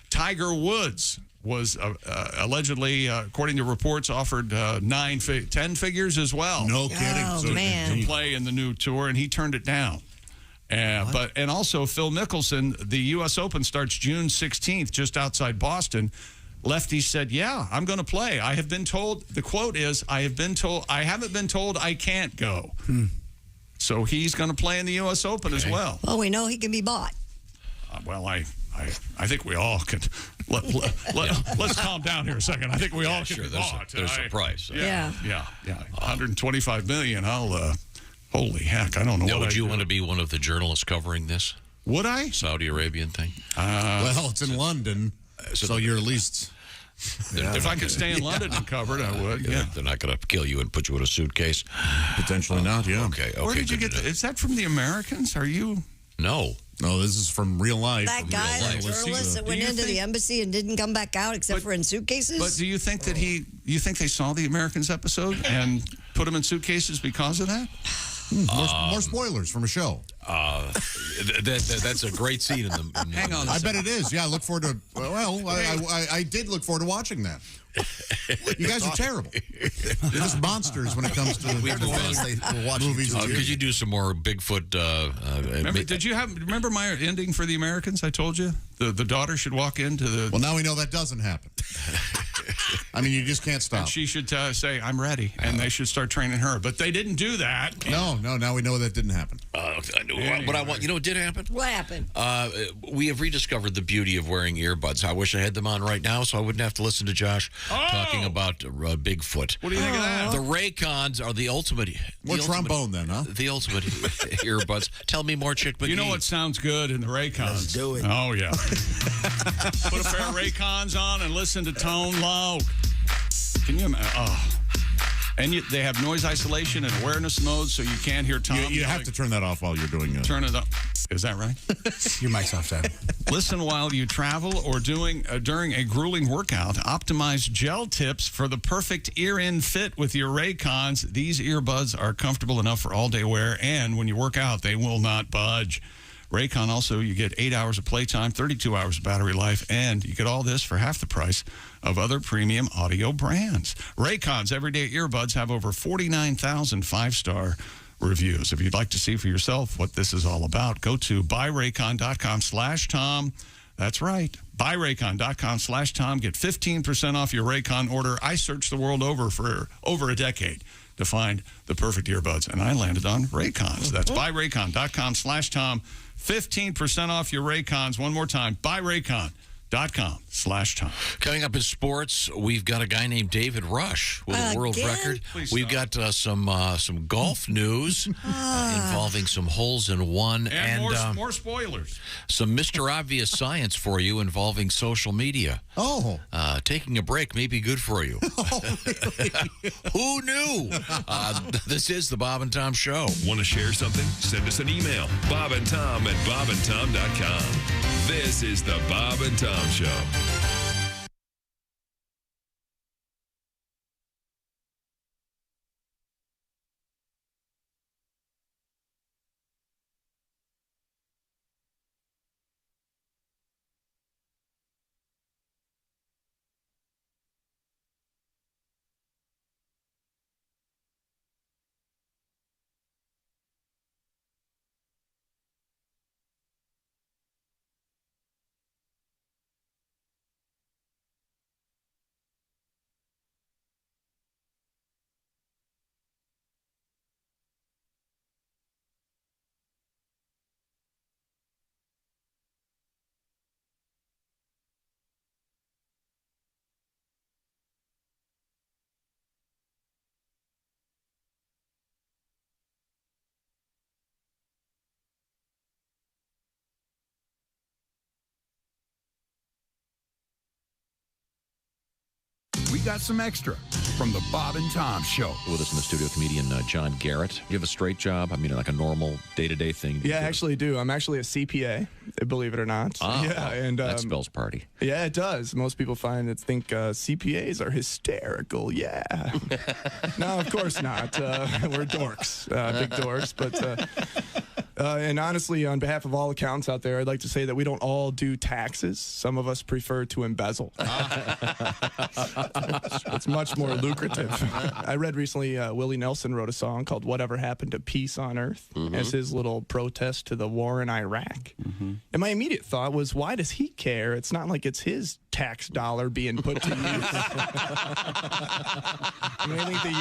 Tiger Woods was allegedly, according to reports, offered 10 figures as well. No kidding. Oh, man. To play in the new tour, and he turned it down. And also Phil Mickelson, the U.S. Open starts June 16th, just outside Boston. Lefty said, "Yeah, I'm going to play. I have been told." The quote is, "I haven't been told I can't go." So he's going to play in the U.S. Open as well. Well, we know he can be bought. Well, I think we all can. Let's calm down here a second. I think we all can be bought. There's a price. Yeah. 125 million. Holy heck! I don't know. Would you want to be one of the journalists covering this? Would I? Saudi Arabian thing. Well, it's in London, so you're at least. If I could stay in London and cover it, I would. Yeah. They're not going to kill you and put you in a suitcase. Potentially not. Yeah. Okay. Where did you get that? Is that from the Americans? Are you? No, this is from real life. That guy, the journalist that went into the embassy and didn't come back out except for in suitcases? But do you think that you think they saw the Americans episode and put them in suitcases because of that? More spoilers from a show. That's a great scene in the. Hang on. I bet it is. Yeah, I look forward to. Well, I did look forward to watching that. You guys are terrible. You're just monsters when it comes to movies. Could you do some more Bigfoot? Remember my ending for the Americans? I told you the daughter should walk into the. Well, now we know that doesn't happen. I mean, you just can't stop. And she should say, I'm ready, and they should start training her. But they didn't do that. No, now we know that didn't happen. What I want, what did happen? What happened? We have rediscovered the beauty of wearing earbuds. I wish I had them on right now so I wouldn't have to listen to Josh talking about Bigfoot. What do you think of that? The Raycons are the ultimate. More trombone then, huh? The ultimate earbuds. Tell me more, Chick McGee. You know what sounds good in the Raycons? Let's do it. Oh, yeah. Put a pair of Raycons on and listen to tone low. Can you imagine? Oh. And they have noise isolation and awareness mode, so you can't hear Tom. You have to turn that off while you're doing it. Turn it up. Is that right? Your mic's off, Dad. Listen while you travel or during a grueling workout. Optimize gel tips for the perfect ear-in fit with your Raycons. These earbuds are comfortable enough for all-day wear, and when you work out, they will not budge. Raycon also, you get 8 hours of playtime, 32 hours of battery life, and you get all this for half the price of other premium audio brands. Raycon's everyday earbuds have over 49,000 five-star reviews. If you'd like to see for yourself what this is all about, go to buyraycon.com/Tom. That's right. Buyraycon.com/Tom. Get 15% off your Raycon order. I searched the world over for over a decade to find the perfect earbuds, and I landed on Raycons. That's buyraycon.com/Tom. 15% off your Raycons. One more time, buyraycon.com/Tom. Coming up in sports, we've got a guy named David Rush with a world record. We've got some golf news involving some holes in one. And more spoilers. Some Mr. Obvious science for you involving social media. Oh. Taking a break may be good for you. Who knew? This is the Bob and Tom Show. Want to share something? Send us an email. BobandTom@bobandtom.com. This is the Bob and Tom Show. We got some extra from the Bob and Tom Show. With us in the studio, comedian John Garrett. You have a straight job? I mean, like a normal day-to-day thing? Yeah, I actually do. I'm actually a CPA, believe it or not. Yeah, and that spells party. Yeah, it does. Most people think CPAs are hysterical. Yeah. No, of course not. We're dorks, big dorks. But and honestly, on behalf of all accountants out there, I'd like to say that we don't all do taxes. Some of us prefer to embezzle. It's much more lucrative. I read recently Willie Nelson wrote a song called Whatever Happened to Peace on Earth as his little protest to the war in Iraq. And my immediate thought was, why does he care? It's not like it's his tax dollar being put to use. I mean, I think the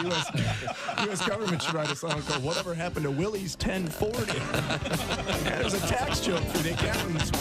U.S. government should write a song called Whatever Happened to Willie's 1040. Yeah, there's a tax joke for the accountants.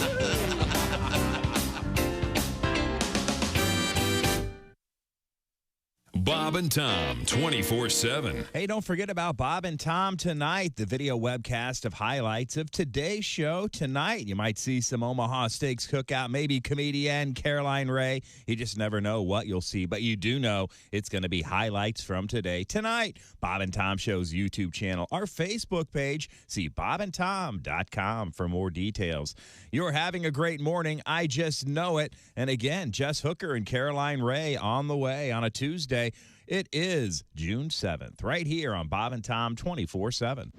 Bob and Tom, 24/7. Hey, don't forget about Bob and Tom Tonight, the video webcast of highlights of today's show. Tonight, you might see some Omaha Steaks cookout, maybe comedian Caroline Ray. You just never know what you'll see, but you do know it's going to be highlights from today. Tonight, Bob and Tom Show's YouTube channel, our Facebook page. See bobandtom.com for more details. You're having a great morning. I just know it. And again, Jess Hooker and Caroline Ray on the way on a Tuesday. It is June 7th, right here on Bob and Tom 24/7.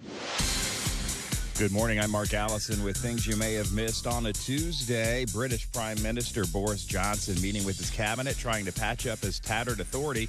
Good morning. I'm Mark Allison with things you may have missed on a Tuesday. British Prime Minister Boris Johnson meeting with his cabinet, trying to patch up his tattered authority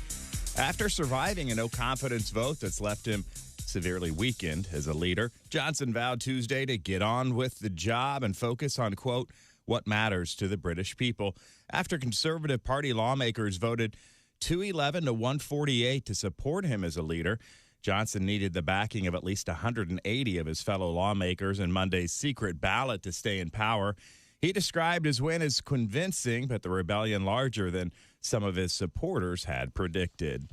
after surviving a no-confidence vote that's left him severely weakened as a leader. Johnson vowed Tuesday to get on with the job and focus on, quote, what matters to the British people after Conservative Party lawmakers voted 211 to 148 to support him as a leader. Johnson needed the backing of at least 180 of his fellow lawmakers in Monday's secret ballot to stay in power. He described his win as convincing, but the rebellion larger than some of his supporters had predicted.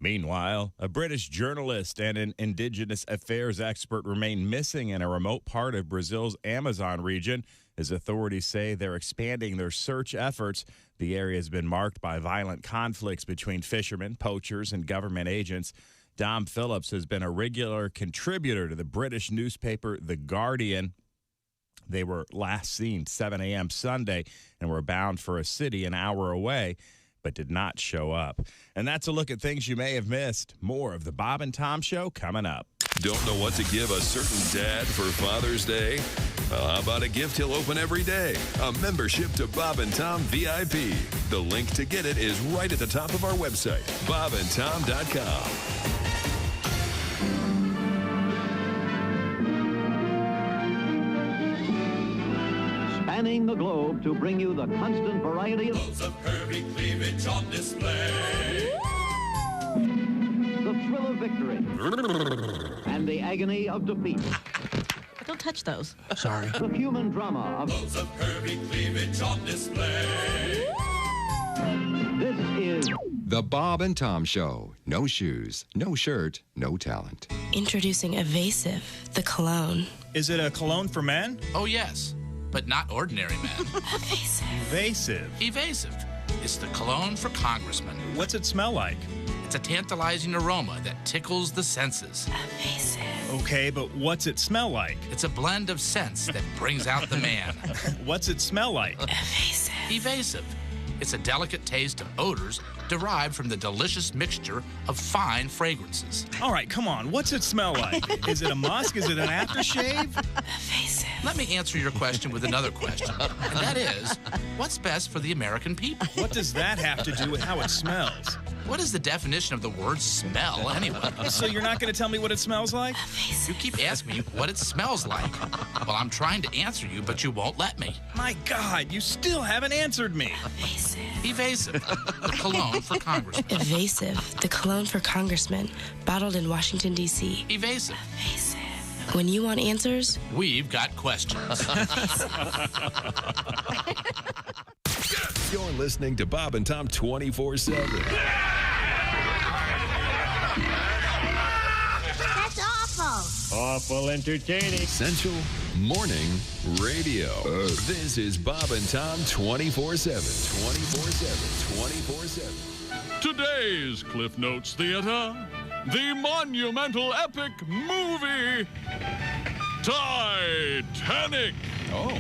Meanwhile, a British journalist and an indigenous affairs expert remain missing in a remote part of Brazil's Amazon region. As authorities say they're expanding their search efforts, the area has been marked by violent conflicts between fishermen, poachers, and government agents. Dom Phillips has been a regular contributor to the British newspaper The Guardian. They were last seen 7 a.m. Sunday and were bound for a city an hour away, but did not show up. And that's a look at things you may have missed. More of the Bob and Tom Show coming up. Don't know what to give a certain dad for Father's Day? Well, how about a gift he'll open every day? A membership to Bob and Tom VIP. The link to get it is right at the top of our website, bobandtom.com. Spanning the globe to bring you the constant variety of Loads of curvy cleavage on display. the thrill of victory and the agony of defeat. Don't touch those. Sorry. The human drama of Loads of curvy cleavage on display. this is The Bob and Tom Show. No shoes, no shirt, no talent. Introducing Evasive, the cologne. Is it a cologne for men? Oh, yes, but not ordinary men. Evasive. Evasive. It's the cologne for congressmen. What's it smell like? It's a tantalizing aroma that tickles the senses. Evasive. Okay, but what's it smell like? It's a blend of scents that brings out the man. What's it smell like? Evasive. Evasive. It's a delicate taste of odors derived from the delicious mixture of fine fragrances. All right, come on. What's it smell like? Is it a musk? Is it an aftershave? Evasive. Let me answer your question with another question, and that is, what's best for the American people? What does that have to do with how it smells? What is the definition of the word smell, anyway? So you're not going to tell me what it smells like? You keep asking me what it smells like. Well, I'm trying to answer you, but you won't let me. My God, you still haven't answered me. Evasive. Evasive, the cologne for congressmen. Evasive, the cologne for congressmen, bottled in Washington, D.C. Evasive. Evasive. When you want answers, we've got questions. You're listening to Bob and Tom 24/7. That's awful. Awful entertaining. Essential Morning Radio. This is Bob and Tom 24/7. 24/7. 24/7. Today's Cliff Notes Theater, the monumental epic movie Titanic. Oh.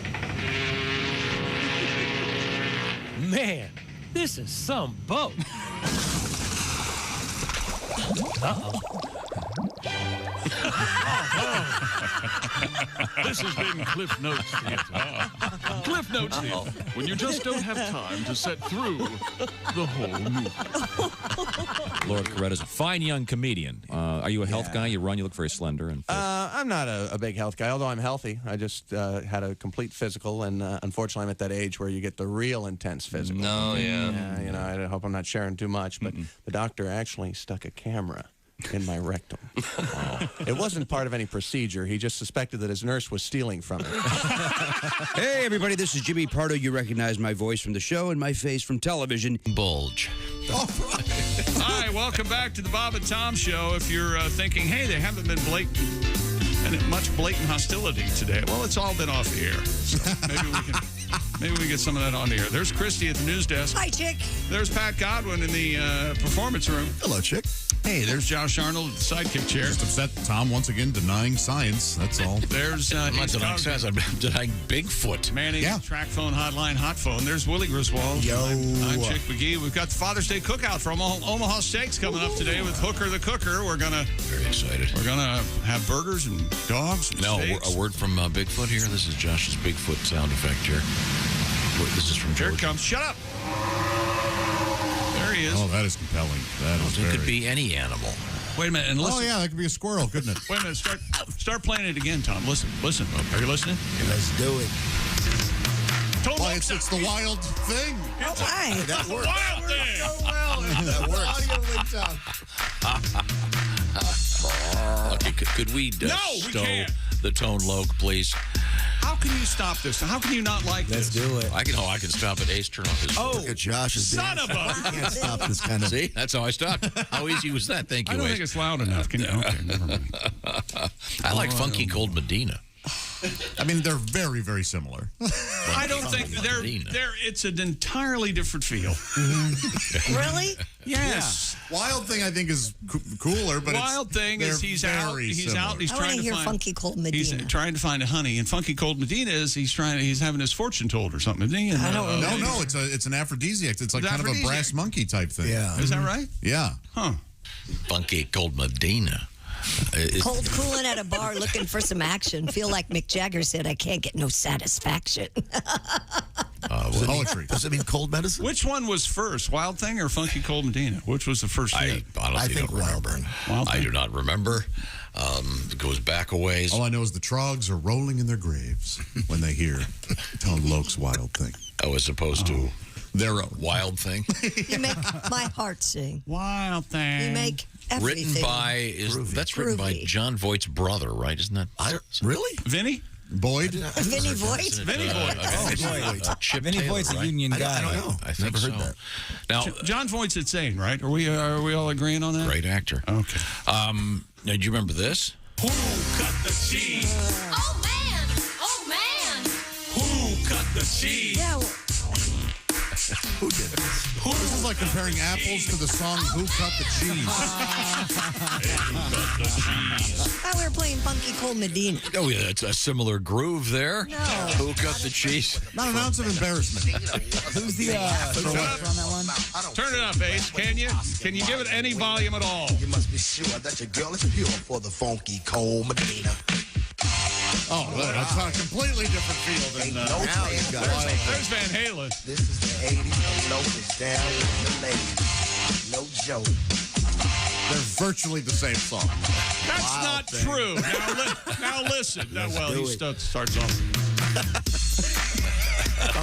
Man, this is some boat. Uh-oh. This has been Cliff Notes Theater. Cliff Notes Theater, when you just don't have time to set through the whole movie. Lord Coretta's a fine young comedian. Are you a health guy? You run, you look very slender. And I'm not a big health guy, although I'm healthy. I just had a complete physical, and unfortunately I'm at that age where you get the real intense physical. No, yeah. You know, I hope I'm not sharing too much, but the doctor actually stuck a camera in my rectum. It wasn't part of any procedure. He just suspected that his nurse was stealing from him. Hey, everybody, this is Jimmy Pardo. You recognize my voice from the show and my face from television. Bulge. Hi, welcome back to the Bob and Tom Show. If you're thinking, hey, they haven't been much blatant hostility today. Well, it's all been off the air. So maybe we get some of that on the air. There's Christy at the news desk. Hi, Chick. There's Pat Godwin in the performance room. Hello, Chick. Hey, there's Josh Arnold at the sidekick chair. Just upset Tom once again denying science. That's all. There's I'm not denying science. I'm denying Bigfoot. Manny's track phone hotline, hot phone. There's Willie Griswold. Yo. I'm Chick McGee. We've got the Father's Day cookout from Omaha Steaks coming up today with Hooker the Cooker. We're very excited. We're gonna have burgers and dogs. And steaks. A word from Bigfoot here. This is Josh's Bigfoot sound effect here. This is from George. Here it comes. Shut up. There he is. Oh, that is compelling. That is it could be any animal. Wait a minute, and listen. Oh, yeah, that could be a squirrel, couldn't it? Wait a minute, start playing it again, Tom. Listen. Are you listening? Let's do it. Total It's the wild thing. Why? That works. Wild thing. So well. That works. Okay, could we we stow can't. the tone loc, please? How can you stop this? How can you not like Let's this? do it. I can stop it. Ace, turn off his. Look at Josh's Son of a... You can't stop this kind of. See, that's how I stopped. How easy was that? Thank you. I don't Ace. think it's loud enough. Can you? Okay, never mind. I like Funky Cold Medina. I mean, they're very, very similar. I don't think they're. It's an entirely different feel. Really? Yes. Yeah. Wild Thing, I think, is cooler, but Wild Thing is he's out. He's out. He's I want trying to to hear find. Funky Cold Medina. He's trying to find a honey, and Funky Cold Medina is he's having his fortune told or something. Isn't he? And, I don't know. No, it's an aphrodisiac. It's like It's kind of a aphrodisiac. brass monkey type thing. Yeah. Is that right? Yeah. Huh. Funky Cold Medina. Cold cooling at a bar looking for some action. Feel like Mick Jagger said, I can't get no satisfaction. Poetry. Does it mean cold medicine? Which one was first, Wild Thing or Funky Cold Medina? Which was the first I hit? honestly think don't remember. Wild I Thing? do not remember. It goes back a ways. All I know is the Trogs are rolling in their graves when they hear Tone Loc's Wild Thing. Oh, as opposed to their own Wild Thing. You make my heart sing. Wild Thing. You make everything. Written by written by John Voight's brother, right? Isn't that Really? Vinny? Boyd? Vinny Voight? Vinny Voight. Chip Vinny Taylor, Voight's a right? union guy. I don't know. I think Never so. heard that. Now, John Voight's insane, right? Are we all agreeing on that? great actor. Okay. Now, do you remember this? Who cut the cheese? Oh man! Oh man! Who cut the cheese? Yeah, Who did this? This is like comparing apples to the song Who Cut the Cheese. I thought we were playing Funky Cold Medina. Oh, yeah, it's a similar groove there. No. Who cut the cheese? Not an ounce of embarrassment. Who's the director on that one? Turn it up, Ace. Can you? Can you give it any volume at all? You must be sure that your girl is pure for the Funky Cold Medina. Oh, that's a completely different feel than No playing There's Van Halen. This is the 80s. The low is down with the ladies. No joke. They're virtually the same song. That's not true. Now listen. Well, he starts off.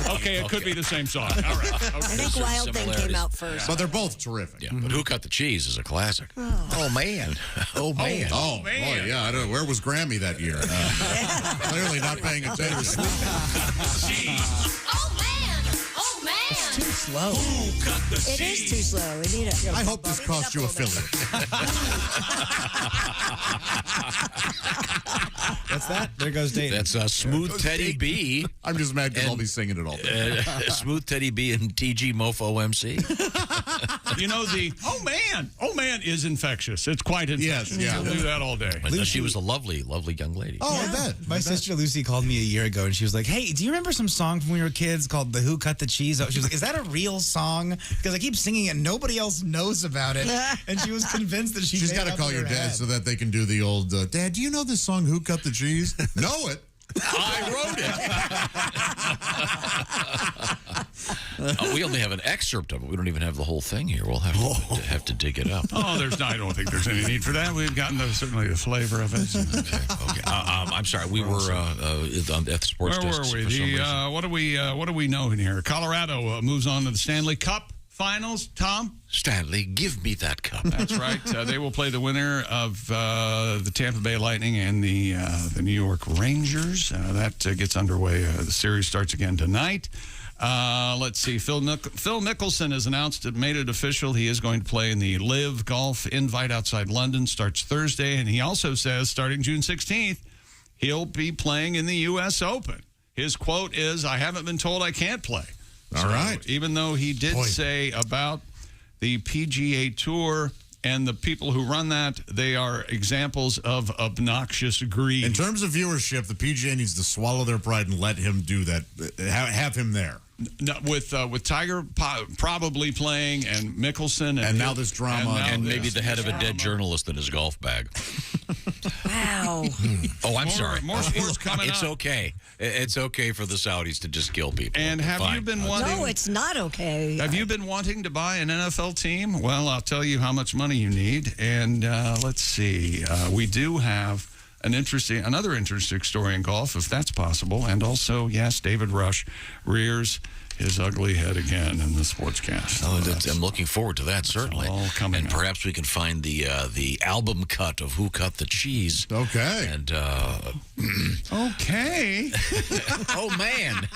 Okay, it could be the same song. All right. Okay. I think Wild Thing came out first. But they're both terrific. Yeah, but Who Cut the Cheese is a classic. Oh, man. Oh, man. Oh, man. boy, yeah. I don't know. Where was Grammy that year? Clearly not paying attention. Oh man! Oh man! It's too slow. Who cut the It is too slow. We need it. I hope this cost you affiliate. What's that? There goes Dave. That's Smooth Teddy B. I'm just mad because I'll be singing it all day. Smooth Teddy B and TG Mofo MC. You know, the oh man is infectious. It's quite infectious. Yes, yeah. We'll do that all day. And she was a lovely, lovely young lady. Oh, I bet. My sister Lucy called me a year ago, and she was like, "Hey, do you remember some song from when we were kids called the Who Cut the Cheese?" She was like, "Is that a real song? Because I keep singing it, and nobody else knows about it." And she was convinced that She's got to call your dad so that they can do the old, Dad, do you know this song, Who Cut the Cheese? Know it. I wrote it. We only have an excerpt of it. We don't even have the whole thing here. We'll have to dig it up. Oh, I don't think there's any need for that. We've gotten certainly the flavor of it. Okay. I'm sorry. We were at the sports Where desk were we? for some reason. What do we know in here? Colorado moves on to the Stanley Cup Finals. Tom? Stanley, give me that cup. That's right. They will play the winner of the Tampa Bay Lightning and the New York Rangers. That gets underway. The series starts again tonight. Let's see. Phil Mickelson has made it official. He is going to play in the Live Golf Invite outside London. Starts Thursday. And he also says, starting June 16th, he'll be playing in the U.S. Open. His quote is, "I haven't been told I can't play." All right. Even though he did say about the PGA Tour and the people who run that, they are examples of obnoxious greed. In terms of viewership, the PGA needs to swallow their pride and let him do that. Have him there. No, with Tiger probably playing and Mickelson. And now this drama. And maybe the head of a dead journalist in his golf bag. Wow. Oh, I'm sorry. More sports coming It's up. okay. It's okay for the Saudis to just kill people. And have you been wanting... No, it's not okay. Have you been wanting to buy an NFL team? Well, I'll tell you how much money you need. And let's see. We do have another interesting story in golf, if that's possible. And also, yes, David Rush rears his ugly head again in the Sportscast. I'm looking forward to that, certainly. All coming and perhaps we can find the album cut of Who Cut the Cheese. Okay. And okay. Oh man.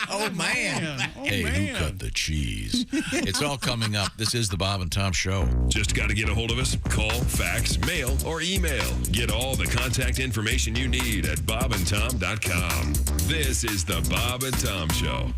Hey, man. Who Cut the Cheese? It's all coming up. This is the Bob and Tom Show. Just got to get a hold of us. Call, fax, mail, or email. Get all the contact information you need at bobandtom.com. This is the Bob and Tom Show.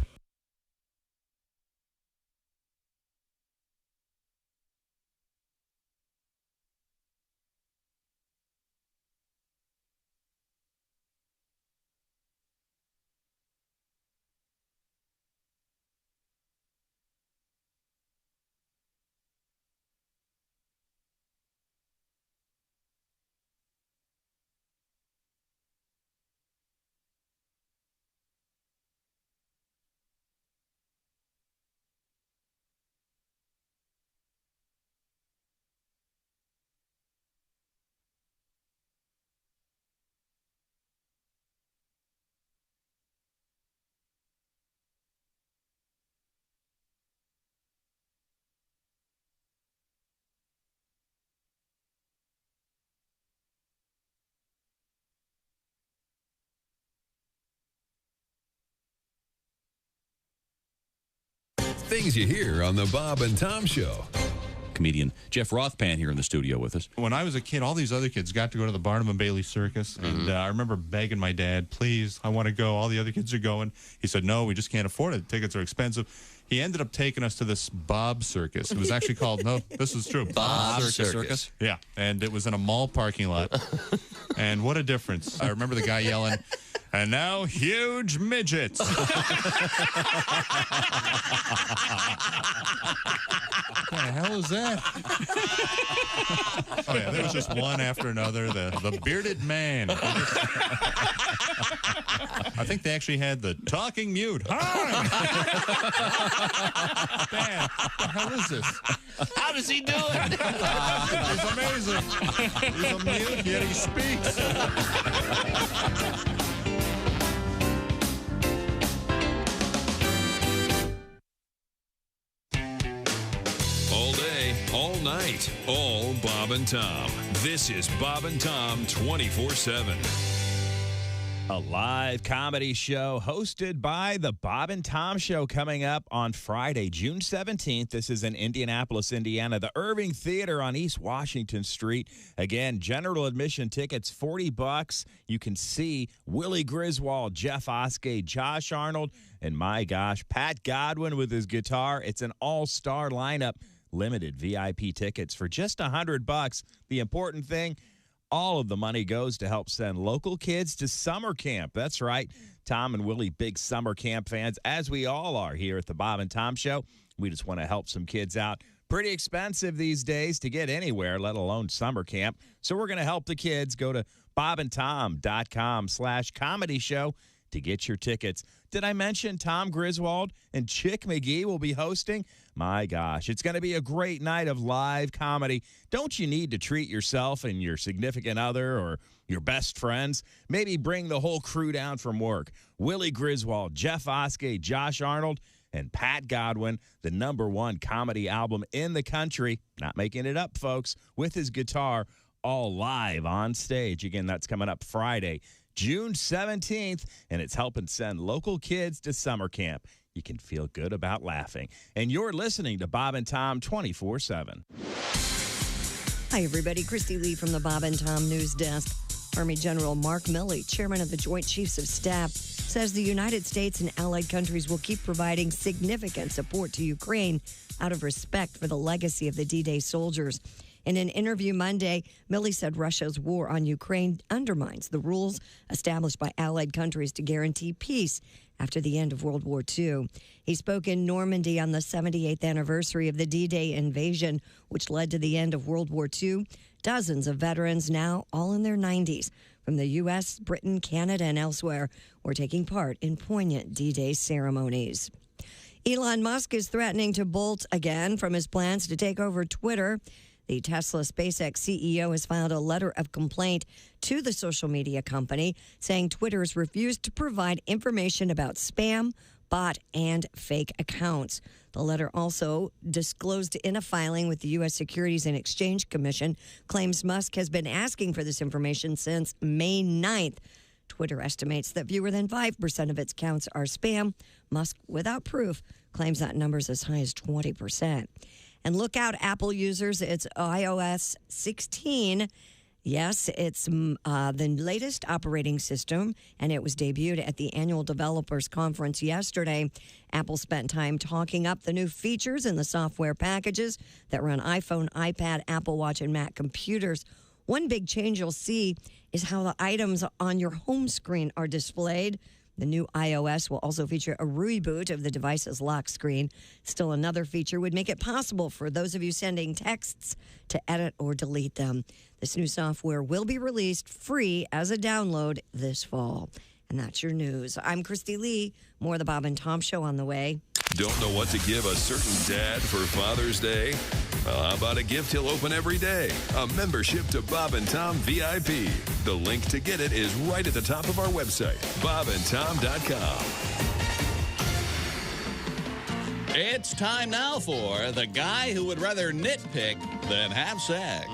Things you hear on the Bob and Tom Show. Comedian Jeff Rothpan here in the studio with us. When I was a kid, all these other kids got to go to the Barnum and Bailey Circus, and I remember begging my dad, please, I want to go. All the other kids are going. He said, no, we just can't afford it. Tickets are expensive. He ended up taking us to this Bob Circus. It was actually called, no, this is true. Bob Circus. Yeah, and it was in a mall parking lot. And what a difference. I remember the guy yelling, and now huge midgets. What the hell is that? Oh, yeah, there was just one after another. The bearded man. I think they actually had the talking mute. Hi! Man, what the hell is this? How does he do it? He's amazing. He's a mute, yet he speaks. All day, all night, all Bob and Tom. This is Bob and Tom 24/7. A live comedy show hosted by the Bob and Tom Show coming up on Friday, June 17th. This is in Indianapolis, Indiana, the Irving Theater on East Washington Street. Again, general admission tickets, $40. You can see Willie Griswold, Jeff Oskey, Josh Arnold, and my gosh, Pat Godwin with his guitar. It's an all-star lineup. Limited VIP tickets for just $100. The important thing, all of the money goes to help send local kids to summer camp. That's right. Tom and Willie, big summer camp fans, as we all are here at the Bob and Tom Show. We just want to help some kids out. Pretty expensive these days to get anywhere, let alone summer camp. So we're going to help the kids. Go to bobandtom.com/comedy show to get your tickets. Did I mention Tom Griswold and Chick McGee will be hosting? My gosh, it's going to be a great night of live comedy. Don't you need to treat yourself and your significant other or your best friends? Maybe bring the whole crew down from work. Willie Griswold, Jeff Oskey, Josh Arnold, and Pat Godwin, the #1 comedy album in the country. Not making it up, folks, with his guitar, all live on stage. Again, that's coming up Friday, June 17th, and it's helping send local kids to summer camp. You can feel good about laughing. And you're listening to Bob and Tom 24/7. Hi, everybody. Christy Lee from the Bob and Tom News Desk. Army General Mark Milley, chairman of the Joint Chiefs of Staff, says the United States and allied countries will keep providing significant support to Ukraine out of respect for the legacy of the D-Day soldiers. In an interview Monday, Milley said Russia's war on Ukraine undermines the rules established by allied countries to guarantee peace after the end of World War II. He spoke in Normandy on the 78th anniversary of the D-Day invasion, which led to the end of World War II. Dozens of veterans, now all in their 90s, from the U.S., Britain, Canada, and elsewhere, were taking part in poignant D-Day ceremonies. Elon Musk is threatening to bolt again from his plans to take over Twitter. The Tesla SpaceX CEO has filed a letter of complaint to the social media company, saying Twitter has refused to provide information about spam, bot, and fake accounts. The letter, also disclosed in a filing with the U.S. Securities and Exchange Commission, claims Musk has been asking for this information since May 9th. Twitter estimates that fewer than 5% of its accounts are spam. Musk, without proof, claims that number is as high as 20%. And look out, Apple users, it's iOS 16. Yes, it's the latest operating system, and it was debuted at the annual developers conference yesterday. Apple spent time talking up the new features in the software packages that run iPhone, iPad, Apple Watch, and Mac computers. One big change you'll see is how the items on your home screen are displayed. The new iOS will also feature a reboot of the device's lock screen. Still, another feature would make it possible for those of you sending texts to edit or delete them. This new software will be released free as a download this fall. And that's your news. I'm Christy Lee. More of the Bob and Tom Show on the way. Don't know what to give a certain dad for Father's Day? Well, how about a gift he'll open every day? A membership to Bob and Tom VIP. The link to get it is right at the top of our website, bobandtom.com. It's time now for the guy who would rather nitpick than have sex.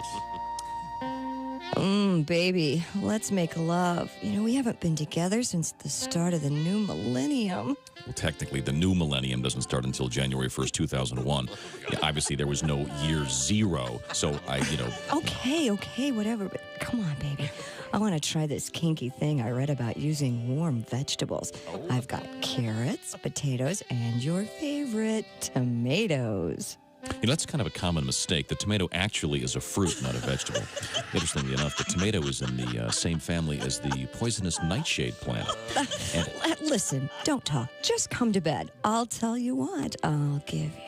Baby, let's make love. You know, we haven't been together since the start of the new millennium. Well, technically, the new millennium doesn't start until January 1st, 2001. Yeah, obviously, there was no year zero, so Okay, whatever, but come on, baby. I want to try this kinky thing I read about using warm vegetables. I've got carrots, potatoes, and your favorite, tomatoes. You know, that's kind of a common mistake. The tomato actually is a fruit, not a vegetable. Interestingly enough, the tomato is in the same family as the poisonous nightshade plant. Listen, don't talk. Just come to bed. I'll tell you what, I'll give you.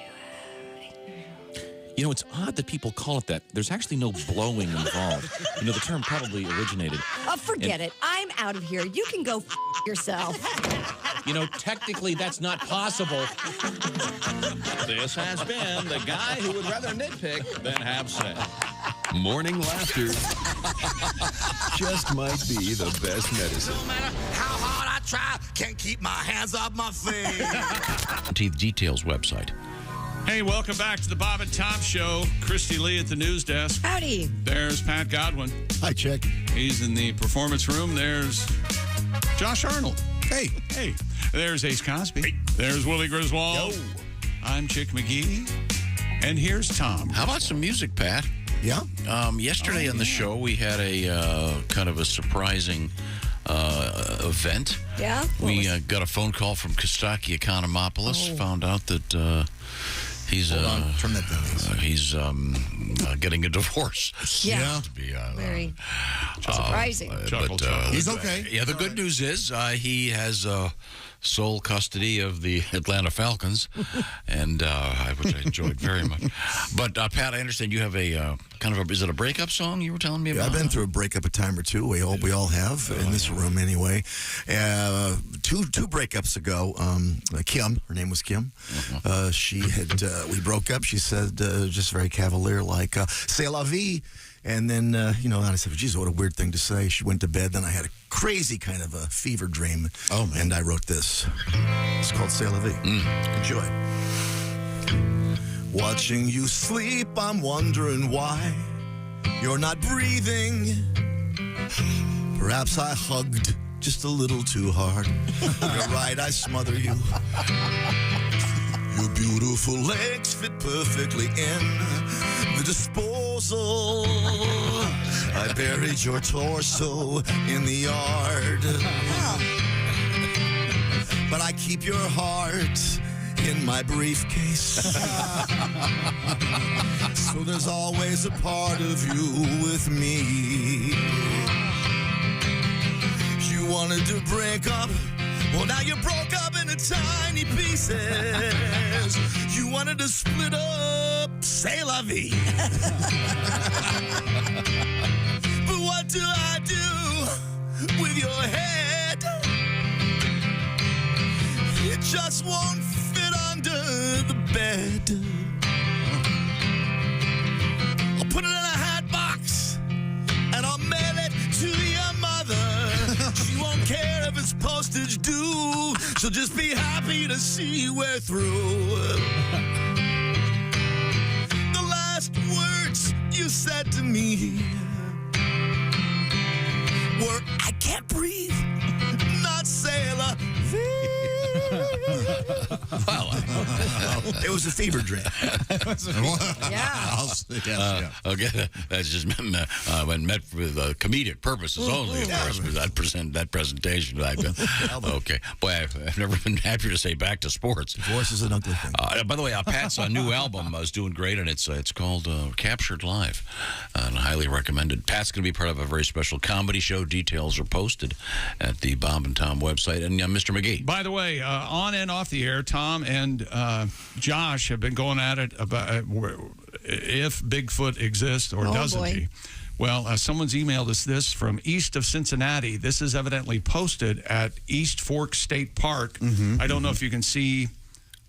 You know, it's odd that people call it that. There's actually no blowing involved. You know, the term probably originated. Forget it. I'm out of here. You can go yourself. You know, technically, that's not possible. This has been the guy who would rather nitpick than have sex. Morning laughter just might be the best medicine. No matter how hard I try, can't keep my hands off my face. Teeth Details website. Hey, welcome back to the Bob and Tom Show. Christy Lee at the news desk. Howdy. There's Pat Godwin. Hi, Chick. He's in the performance room. There's Josh Arnold. Hey. Hey. There's Ace Cosby. Hey. There's Willie Griswold. Yo. I'm Chick McGee. And here's Tom. How about some music, Pat? Yeah? Yesterday on the show, we had a kind of a surprising event. Yeah? We got a phone call from Kostaki Economopoulos. Found out that he's turn that down. He's getting a divorce. Yeah. To be, very surprising. He's okay. Yeah, the good news is he has sole custody of the Atlanta Falcons, and which I enjoyed very much. But Pat, I understand you have a kind of is it a breakup song you were telling me about? Yeah, I've been through a breakup a time or two. We all have in this room anyway. Two breakups ago, Kim, her name was Kim. She had we broke up. She said just very cavalier, like "C'est la vie." And then, and I said, geez, what a weird thing to say. She went to bed. Then I had a crazy kind of a fever dream. Oh, man. And I wrote this. It's called C'est la vie. Enjoy. Watching you sleep, I'm wondering why you're not breathing. Perhaps I hugged just a little too hard. You're right, I smother you. Your beautiful legs fit perfectly in the disposal. I buried your torso in the yard. But I keep your heart in my briefcase. So there's always a part of you with me. You wanted to break up. Well, now you broke up into tiny pieces. You wanted to split up, c'est la vie. But what do I do with your head? It just won't fit under the bed. I'll put So just be happy to see we're through. The last words you said to me were, I can't breathe, not sailor. Well, it was a fever dream. Okay, that's just when met with comedic purposes only. Of course, with that presentation. Okay, boy, I've never been happier to say back to sports. Divorce is an ugly thing. By the way, Pat's new album is doing great, and it's called Captured Live, and I highly recommended. Pat's going to be part of a very special comedy show. Details are posted at the Bob and Tom website. And Mr. McGee. By the way, on and off the air, Tom and Josh have been going at it about if Bigfoot exists or doesn't he. Well, someone's emailed us this from east of Cincinnati. This is evidently posted at East Fork State Park. I don't know if you can see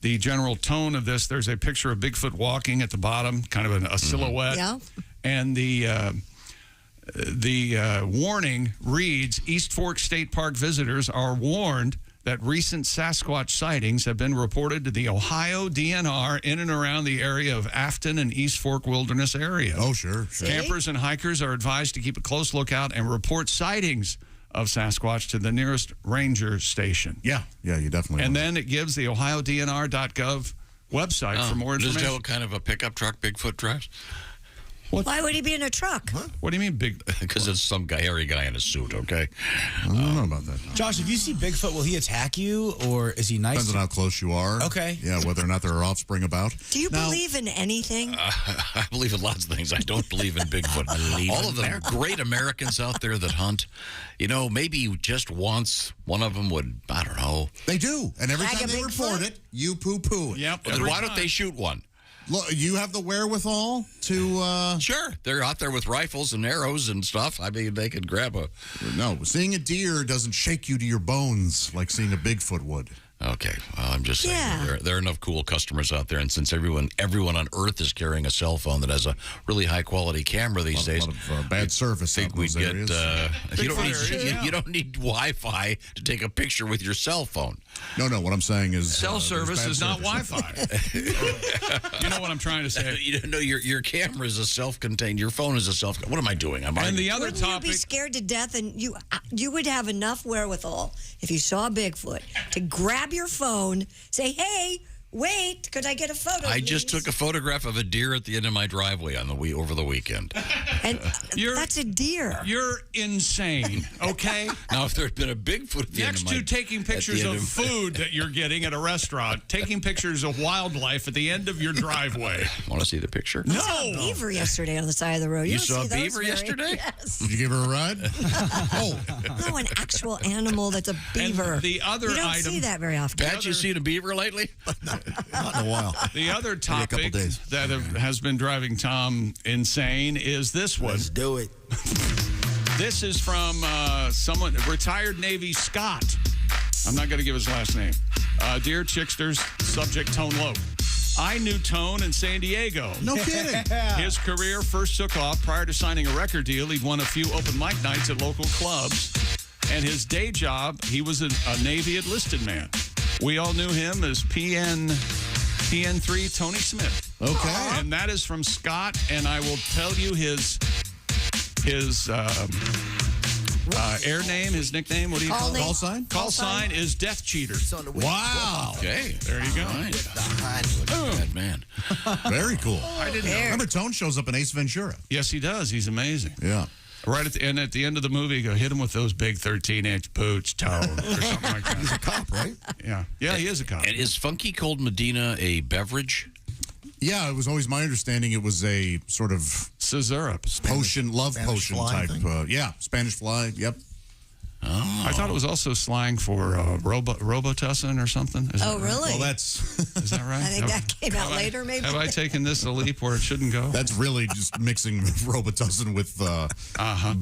the general tone of this. There's a picture of Bigfoot walking at the bottom, kind of a silhouette. Yeah. And the warning reads, East Fork State Park visitors are warned that recent Sasquatch sightings have been reported to the Ohio DNR in and around the area of Afton and East Fork Wilderness area. Oh, sure. Campers and hikers are advised to keep a close lookout and report sightings of Sasquatch to the nearest ranger station. Yeah, you definitely And then it gives the ohiodnr.gov website for more information. Does it tell what kind of a pickup truck Bigfoot drives? Why would he be in a truck? What do you mean big? Because it's some hairy guy in a suit, okay? I don't know about that. Josh, if you see Bigfoot, will he attack you, or is he nice? Depends on how close you are. Okay. Yeah, whether or not there are offspring about. Do you believe in anything? I believe in lots of things. I don't believe in Bigfoot. All of the great Americans out there that hunt, maybe just once one of them would, I don't know. They do. And every time they report it, you poo-poo it. Yep. Well, why don't they shoot one? Look, you have the wherewithal to... Sure. They're out there with rifles and arrows and stuff. I mean, they could grab a... No, seeing a deer doesn't shake you to your bones like seeing a Bigfoot would. Okay, well, I'm just saying there are enough cool customers out there, and since everyone on Earth is carrying a cell phone that has a really high quality camera these days, a lot of bad service. I think we get you don't need Wi-Fi to take a picture with your cell phone. No. What I'm saying is cell service is not Wi-Fi. You know what I'm trying to say? Your camera is a self-contained. Your phone is a self. What am I doing? And the other Wouldn't you be scared to death, and you would have enough wherewithal if you saw Bigfoot to grab your phone, say, hey, wait, could I get a photo? I just took a photograph of a deer at the end of my driveway over the weekend. And that's a deer. You're insane, okay? Now, if there had been a Bigfoot at the end of my... Next to taking pictures of food that you're getting at a restaurant, taking pictures of wildlife at the end of your driveway. Want to see the picture? I saw a beaver yesterday on the side of the road. You saw a beaver yesterday? Yes. Did you give her a ride? No, an actual animal that's a beaver. And the other you don't item... see that very often. Pat, you seen a beaver lately? Not in a while. The other Maybe a topic couple days. that has been driving Tom insane is this one. Let's do it. This is from someone, retired Navy Scott. I'm not going to give his last name. Dear Chicksters, subject Tone Loc. I knew Tone in San Diego. No kidding. His career first took off prior to signing a record deal. He'd won a few open mic nights at local clubs. And his day job, he was a Navy enlisted man. We all knew him as PN3 Tony Smith. Okay. And that is from Scott, and I will tell you his air name, his nickname. What do you call it? Call sign? Call sign is Death Cheater. Wow. Okay. There you go. Bad man. Very cool. I didn't know. Remember, Tone shows up in Ace Ventura. Yes, he does. He's amazing. Yeah. Right at the end of the movie, go hit him with those big 13-inch boots, Tone, or something like that. He's a cop, right? Yeah, he is a cop. And is Funky Cold Medina a beverage? Yeah, it was always my understanding it was a sort of syrup, potion, love Spanish potion fly type. Spanish fly. Yep. Oh. I thought it was also slang for Robitussin or something. Is that right? Really? Well, that's... Is that right? I think that came out later, maybe. Have I taken this a leap where it shouldn't go? That's really just mixing Robitussin with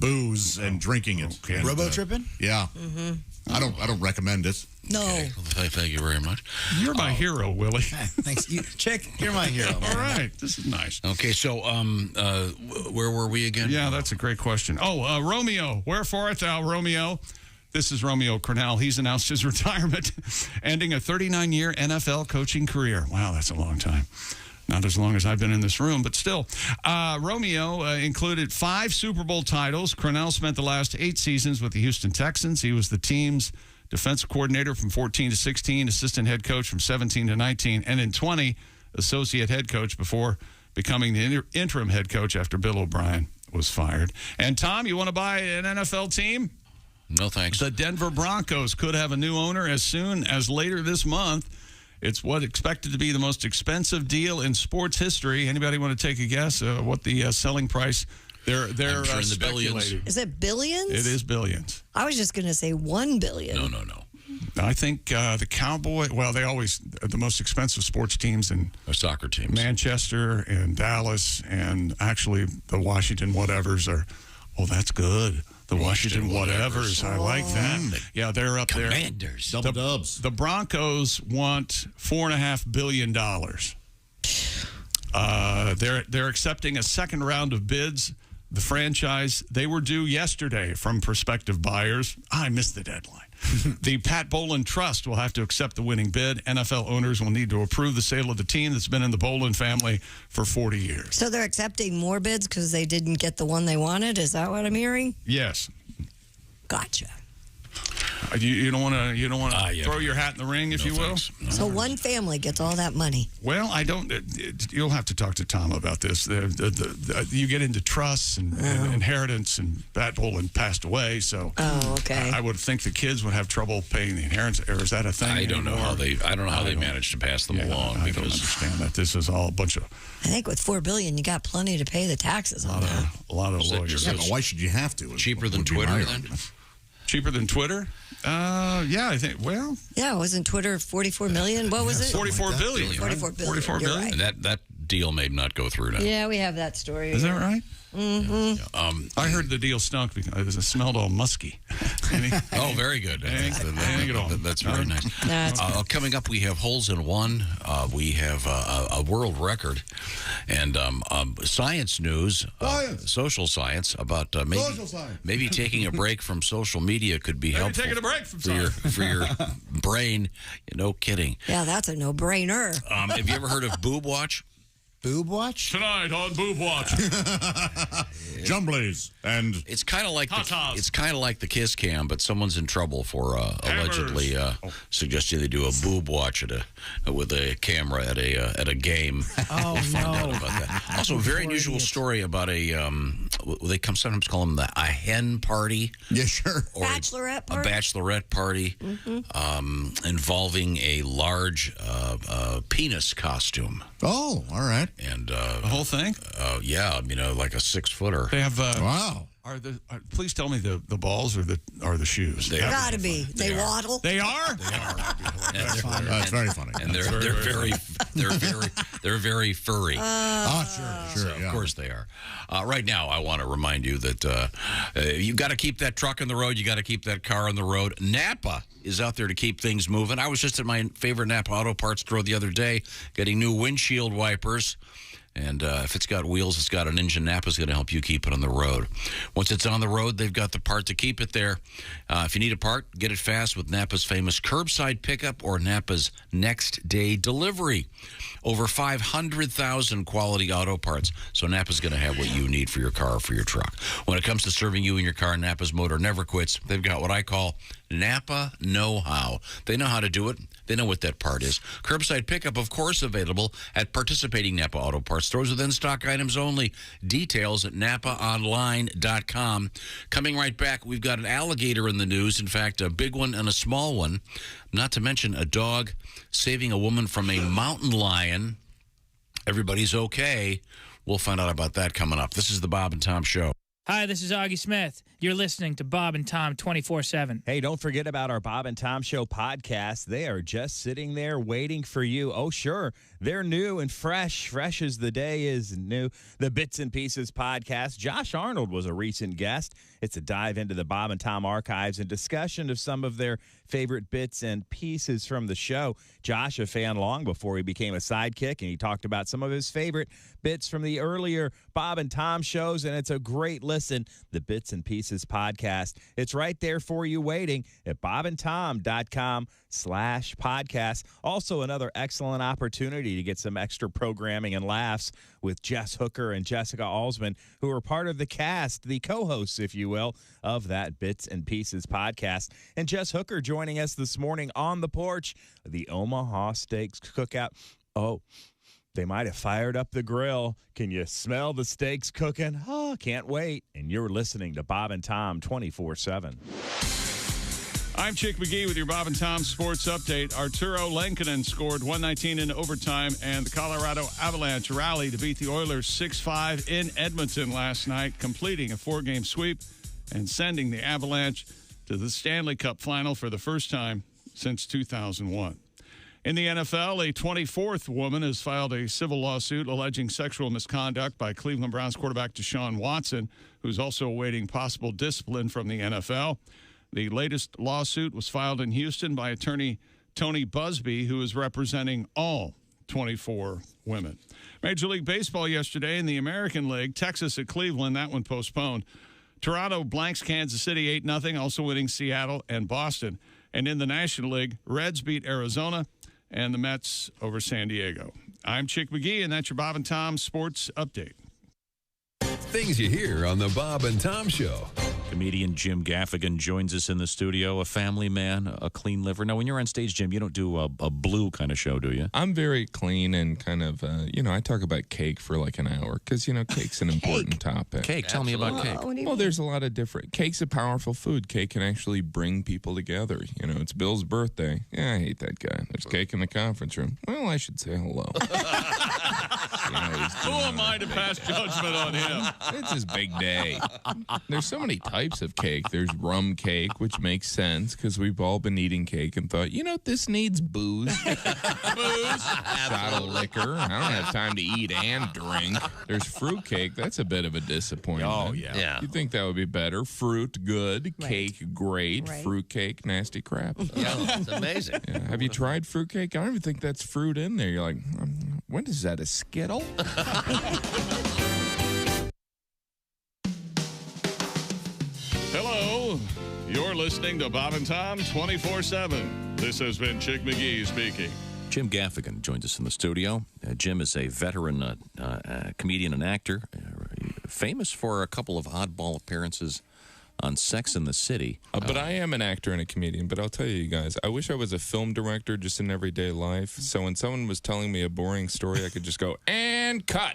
booze and drinking it. Okay. Robo-tripping? Yeah. Mm-hmm. I don't recommend it. No. Okay. Well, thank you very much. You're my hero, Willie. Thanks. Chick, you're my hero. All right. This is nice. Okay, so where were we again? Yeah, that's a great question. Oh, Romeo. Wherefore art thou, Romeo? This is Romeo Crennel. He's announced his retirement, ending a 39-year NFL coaching career. Wow, that's a long time. Not as long as I've been in this room, but still. Romeo included 5 Super Bowl titles. Crennel spent the last 8 seasons with the Houston Texans. He was the team's defensive coordinator from 14 to 16, assistant head coach from 17 to 19, and in 20, associate head coach before becoming the interim head coach after Bill O'Brien was fired. And, Tom, you want to buy an NFL team? No, thanks. The Denver Broncos could have a new owner as soon as later this month. It's what expected to be the most expensive deal in sports history. Anybody want to take a guess what the selling price? They're I'm sure in the billions. Is it billions? It is billions. I was just going to say $1 billion. No. I think the Cowboys, well, they always the most expensive sports teams in soccer teams. Manchester and Dallas and actually the Washington whatevers are, oh, that's good. The Washington whatevers. I like that. Yeah, they're up there. Commanders. Double dubs. The Broncos want $4.5 billion. They're accepting a second round of bids. The franchise, they were due yesterday from prospective buyers. I missed the deadline. The Pat Bowlen Trust will have to accept the winning bid. NFL owners will need to approve the sale of the team that's been in the Bowlen family for 40 years. So they're accepting more bids because they didn't get the one they wanted? Is that what I'm hearing? Yes. Gotcha. You don't want to throw your hat in the ring, if you will. So one family gets all that money. Well, I don't. You'll have to talk to Tom about this. You get into trusts and inheritance, and Pat Bowlen passed away, so. Oh, okay. I would think the kids would have trouble paying the inheritance. Or is that a thing? I don't know how they managed to pass them along. I don't understand that. This is all a bunch of. I think with $4 billion, you got plenty to pay the taxes on that. A lot of lawyers. Yeah, but why should you have to? Cheaper than Twitter, then? Cheaper than Twitter? Yeah, I think. Well, yeah, wasn't Twitter 44 million? What was it? 44 billion. 44 billion. 44 billion. Right. And that deal may not go through now. Yeah, we have that story. Is that right? Mm-hmm. I heard the deal stunk because it smelled all musky. Oh, very good. That's very nice. Coming up, we have holes in one. We have a world record and science news, social science about maybe taking a break from social media could be helpful. Taking a break from for your brain. No kidding. Yeah, that's a no-brainer. Have you ever heard of Boob Watch? Boob Watch? Tonight on Boob Watch. Jumblies and it's kind of like the Kiss Cam, but someone's in trouble for allegedly suggesting they do a boob watch with a camera at a game. Oh, we'll find out no. about that. Also, a very unusual story about they sometimes call them a hen party. Yeah, sure. Or bachelorette party. A bachelorette party involving a large penis costume. Oh, all right. And the whole thing? Yeah, like a 6-footer. They have wow. Please tell me the balls or the shoes. They gotta be. They waddle. They are. That's very funny. And they're very furry. Sure. Of course they are. Right now, I want to remind you that you've got to keep that truck on the road. You got to keep that car on the road. NAPA is out there to keep things moving. I was just at my favorite NAPA Auto Parts store the other day, getting new windshield wipers. And if it's got wheels, it's got an engine. NAPA's going to help you keep it on the road. Once it's on the road, they've got the part to keep it there. If you need a part, get it fast with NAPA's famous curbside pickup or NAPA's next day delivery. Over 500,000 quality auto parts. So NAPA's going to have what you need for your car or for your truck. When it comes to serving you and your car, NAPA's motor never quits. They've got what I call NAPA know-how. They know how to do it. They know what that part is. Curbside pickup, of course, available at participating NAPA Auto Parts stores with in-stock items only. Details at NAPAonline.com. Coming right back, we've got an alligator in the news. In fact, a big one and a small one. Not to mention a dog saving a woman from a mountain lion. Everybody's okay. We'll find out about that coming up. This is the Bob and Tom Show. Hi, this is Augie Smith. You're listening to Bob and Tom 24/7. Hey, don't forget about our Bob and Tom Show podcast. They are just sitting there waiting for you. Oh, sure. They're new and fresh. Fresh as the day is new. The Bits and Pieces podcast. Josh Arnold was a recent guest. It's a dive into the Bob and Tom archives and discussion of some of their favorite bits and pieces from the show. Josh, a fan long before he became a sidekick, and he talked about some of his favorite bits from the earlier Bob and Tom shows, and it's a great listen, the Bits and Pieces podcast. It's right there for you waiting at bobandtom.com/podcast. Also, another excellent opportunity to get some extra programming and laughs with Jess Hooker and Jessica Alsman, who are part of the cast, the co-hosts, if you will, of that Bits and Pieces podcast. And Jess Hooker joining us this morning on the porch, the Omaha Steaks cookout. Oh, they might have fired up the grill. Can you smell the steaks cooking? Oh, can't wait. And you're listening to Bob and Tom 24/7. I'm Chick McGee with your Bob and Tom Sports Update. Arturo Lenkinen scored 119 in overtime, and the Colorado Avalanche rallied to beat the Oilers 6-5 in Edmonton last night, completing a 4-game sweep and sending the Avalanche to the Stanley Cup final for the first time since 2001. In the NFL, a 24th woman has filed a civil lawsuit alleging sexual misconduct by Cleveland Browns quarterback Deshaun Watson, who's also awaiting possible discipline from the NFL. The latest lawsuit was filed in Houston by attorney Tony Busby, who is representing all 24 women. Major League Baseball yesterday in the American League, Texas at Cleveland, that one postponed. Toronto blanks Kansas City 8-0, also winning Seattle and Boston. And in the National League, Reds beat Arizona and the Mets over San Diego. I'm Chick McGee, and that's your Bob and Tom Sports Update. Things you hear on the Bob and Tom Show. Comedian Jim Gaffigan joins us in the studio, a family man, a clean liver. Now, when you're on stage, Jim, you don't do a blue kind of show, do you? I'm very clean and kind of, I talk about cake for like an hour because, cake's an important topic. Cake, tell me about cake. Well, there's a lot of different. Cake's a powerful food. Cake can actually bring people together. It's Bill's birthday. Yeah, I hate that guy. There's cake in the conference room. Well, I should say hello. Who am I to pass judgment on him? It's his big day. There's so many types of cake. There's rum cake, which makes sense because we've all been eating cake and thought, this needs booze. Shot of liquor. I don't have time to eat and drink. There's fruit cake. That's a bit of a disappointment. Oh, yeah. You'd think that would be better. Fruit, good. Right. Cake, great. Right. Fruit cake, nasty crap. Yeah, it's amazing. Yeah. Have you tried fruit cake? I don't even think that's fruit in there. You're like, when is that, a Skittle? Hello. You're listening to Bob and Tom 24/7. This has been Chick McGee speaking. Jim Gaffigan joins us in the studio. Jim is a veteran comedian and actor, famous for a couple of oddball appearances on Sex and the City. But I am an actor and a comedian. But I'll tell you guys, I wish I was a film director just in everyday life. So when someone was telling me a boring story, I could just go, and cut.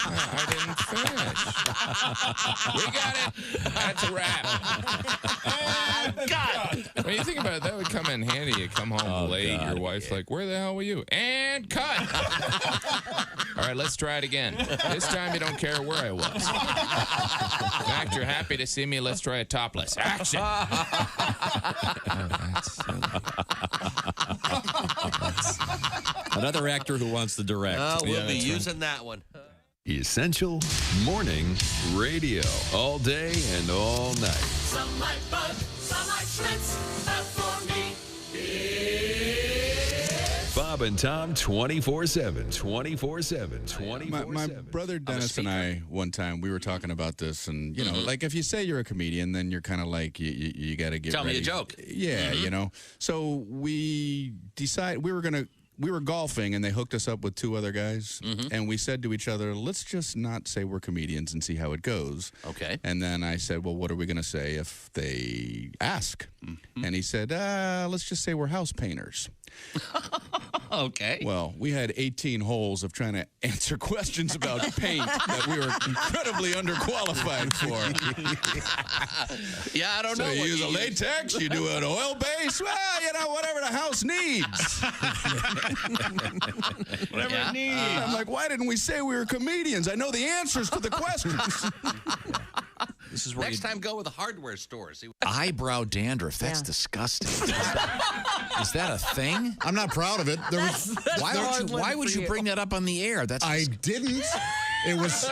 I didn't finish. We got it. That's a wrap. And cut. When you think about it, that would come in handy. You come home late, your wife's like, where the hell were you? And cut. All right, let's try it again. This time you don't care where I was. In fact, you're happy to see me. Let's try a topless. Action. Another actor who wants to direct. We'll be using that one. Essential Morning Radio. All day and all night. Some like Bud, some like Schmitz, but for me, it's Bob and Tom 24/7. 24/7. 24/7. My brother Dennis and I, one time, we were talking about this, and, like if you say you're a comedian, then you're kind of like, you got to get Tell ready. me a joke. Yeah, So we decided we were golfing, and they hooked us up with two other guys, and we said to each other, let's just not say we're comedians and see how it goes. Okay. And then I said, well, what are we going to say if they ask? And he said, let's just say we're house painters. Okay. Well, we had 18 holes of trying to answer questions about paint that we were incredibly underqualified for. Yeah, I don't know. So you use a latex, you do an oil base, well, whatever the house needs. Whatever it needs. I'm like, why didn't we say we were comedians? I know the answers to the questions. This is where Next time, go with a hardware store. See eyebrow dandruff. That's disgusting. Is that a thing? I'm not proud of it. Why would you bring that up on the air? I didn't. It was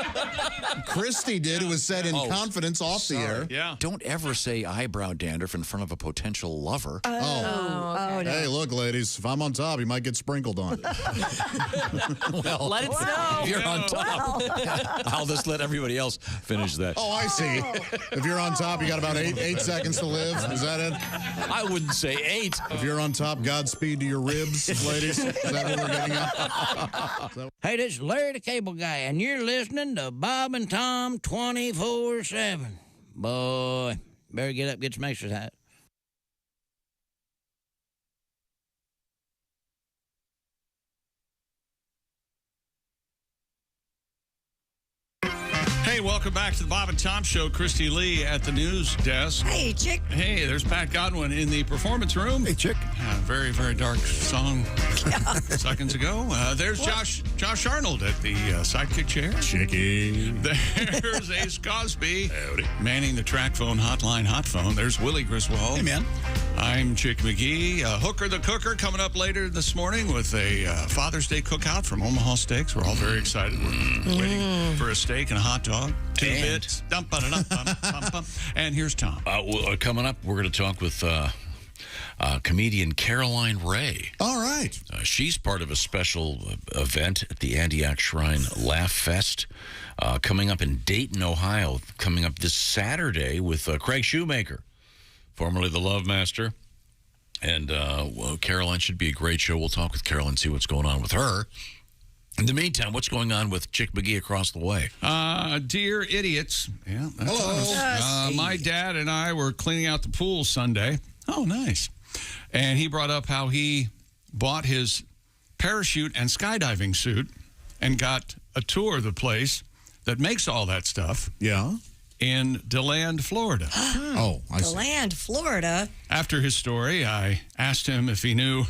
Christy did. It was said in confidence off the air. Yeah. Don't ever say eyebrow dandruff in front of a potential lover. Oh, no. Hey, look, ladies, if I'm on top, you might get sprinkled on. Well, Let it snow. if you're on top, I'll just let everybody else finish that. Oh, I see. If you're on top, you got about eight seconds to live. Is that it? I wouldn't say 8. If you're on top, Godspeed to your ribs, ladies. Is that what we're getting at? Hey, this is Larry the Cable Guy, and you're listening to Bob and Tom 24/7. Boy, better get up, get some exercise. Hey, welcome back to the Bob and Tom Show. Christy Lee at the news desk. Hey, Chick. Hey, there's Pat Godwin in the performance room. Hey, Chick. Very, very dark song seconds ago. There's Josh Arnold at the sidekick chair. Chicky. There's Ace Cosby. Howdy. Manning the track phone hotline hot phone. There's Willie Griswold. Hey, man. I'm Chick McGee. Hooker the Cooker coming up later this morning with a Father's Day cookout from Omaha Steaks. We're all very excited. We're waiting for a steak and a hot dog. 2 bits. And here's Tom. Coming up, we're going to talk with comedian Caroline Ray. All right. She's part of a special event at the Antioch Shrine Laugh Fest coming up in Dayton, Ohio, coming up this Saturday with Craig Shoemaker, formerly the Love Master. And Caroline should be a great show. We'll talk with Caroline, see what's going on with her. In the meantime, what's going on with Chick McGee across the way? Dear idiots. Yeah. Hello. Us. My dad and I were cleaning out the pool Sunday. Oh, nice. And he brought up how he bought his parachute and skydiving suit and got a tour of the place that makes all that stuff. Yeah. In DeLand, Florida. Oh, I see. DeLand, Florida. After his story, I asked him if he knew,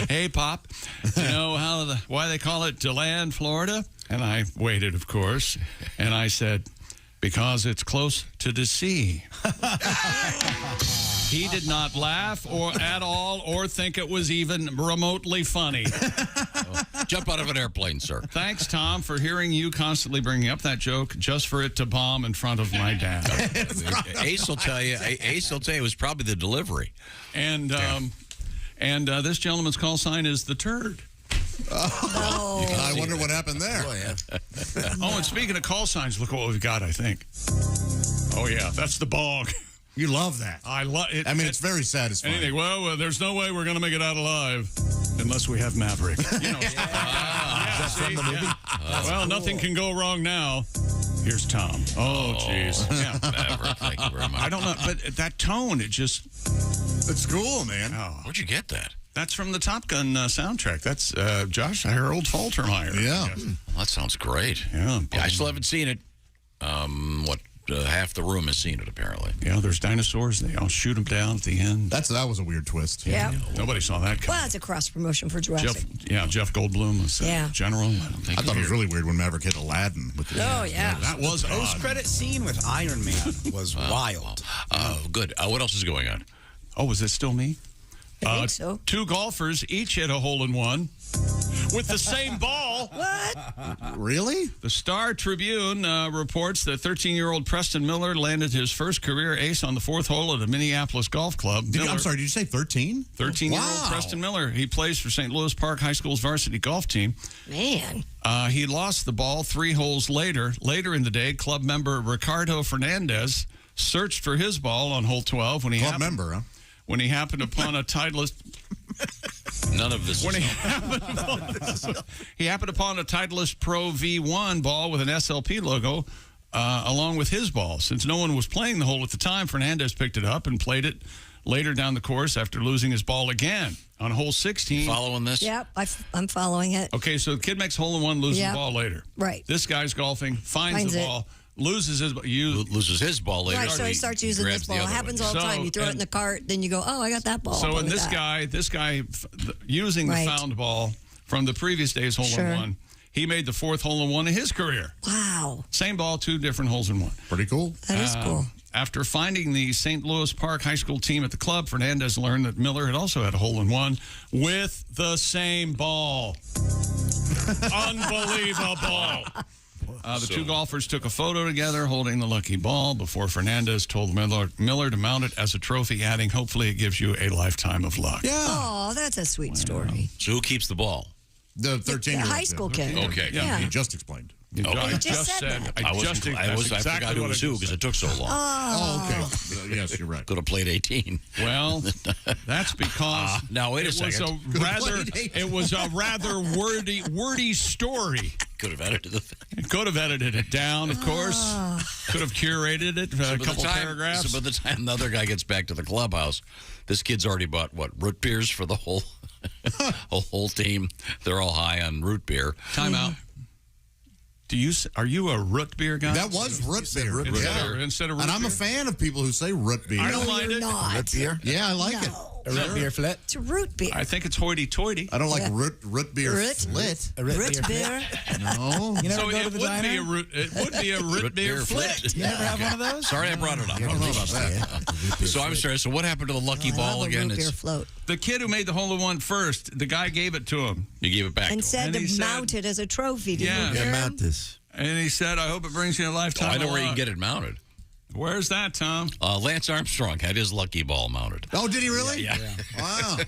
hey, Pop, do you know why they call it DeLand, Florida? And I waited, of course, and I said, because it's close to the sea. He did not laugh at all or think it was even remotely funny. Jump out of an airplane, sir. Thanks, Tom, for hearing you constantly bringing up that joke just for it to bomb in front of my dad. Ace will tell you it was probably the delivery. And this gentleman's call sign is the turd. Oh. I wonder what happened there. Oh, and speaking of call signs, look what we've got, I think. Oh, yeah, that's the bog. You love that. I love it. I mean, it's very satisfying. Anything, well, there's no way we're going to make it out alive unless we have Maverick. You know, from the movie? Well, nothing can go wrong now. Here's Tom. Oh, jeez. Yeah. Maverick, thank you very much. I don't know, but that tone, it's cool, man. Oh. Where'd you get that? That's from the Top Gun soundtrack. That's Josh Harold Faltermeyer. Yeah. Well, that sounds great. Yeah. I still haven't seen it. Half the room has seen it, apparently. Yeah, there's dinosaurs. They all shoot them down at the end. That was a weird twist. Yeah. Nobody saw that coming. Well, it's a cross promotion for Jurassic. Jeff Goldblum was general. I thought it was really weird when Maverick hit Aladdin. With the, that was odd. Post-credit scene with Iron Man was wild. Good. What else is going on? Oh, is it still me? I think so. 2 golfers each hit a hole-in-one with the same ball. What? Really? The Star Tribune reports that 13-year-old Preston Miller landed his first career ace on the 4th hole at a Minneapolis golf club. I'm sorry, did you say 13? 13-year-old Preston Miller. He plays for St. Louis Park High School's varsity golf team. Man. He lost the ball 3 holes later. Later in the day, club member Ricardo Fernandez searched for his ball on hole 12 when he when he happened upon a Titleist. None of this. He happened upon a Titleist Pro V1 ball with an SLP logo, along with his ball. Since no one was playing the hole at the time, Fernandez picked it up and played it later down the course after losing his ball again on hole 16. Following this? Yep, I'm following it. Okay, so the kid makes hole-in-one, loses the ball later. Right. This guy's golfing, finds the ball. Loses his ball later. Right, so he starts using this ball. It happens all the time. You throw it in the cart, then you go, oh, I got that ball. So, and this guy using the found ball from the previous day's hole-in-one, he made the 4th hole-in-one in his career. Wow. Same ball, 2 different holes-in-one. Pretty cool. That is cool. After finding the St. Louis Park High School team at the club, Fernandez learned that Miller had also had a hole-in-one with the same ball. Unbelievable. The two golfers took a photo together holding the lucky ball before Fernandez told Miller to mount it as a trophy, adding, hopefully it gives you a lifetime of luck. Yeah. Oh, that's a sweet story. So who keeps the ball? The 13-year-old. high school kid. Okay. Yeah. He just explained. I just said that. I forgot it was who because it took so long. Oh, okay. Yes, you're right. Could have played 18. Well, that's because now wait a second. It was a rather wordy story. Could have edited the thing. Could have edited it down, of course. Could have curated it for a couple paragraphs. So by the time the other guy gets back to the clubhouse, this kid's already bought root beers for the whole team. They're all high on root beer. Time out. Are you a root beer guy? That was root beer. Instead of root and I'm beer? a fan of people who say root beer. I don't mind it. Not. Root beer? Yeah, I like it. A root beer flit? It's root beer. I think it's hoity-toity. I don't like root beer flit. A root beer? No. You never So go to the diner? it would be a root beer flit. You never have one of those? Sorry I brought it up. I don't know about that. So I'm sorry. So what happened to the lucky ball again? Root beer float. The kid who made the hole-in-one first, the guy gave it to him. You gave it back And to him. said And he to said- mount it as a trophy. Did Yeah. you hear him? Mount this. And he said, I hope it brings you a lifetime I know of where you luck. can get it mounted. Where's that, Tom? Lance Armstrong had his lucky ball mounted. Oh, did he really? Yeah. Wow.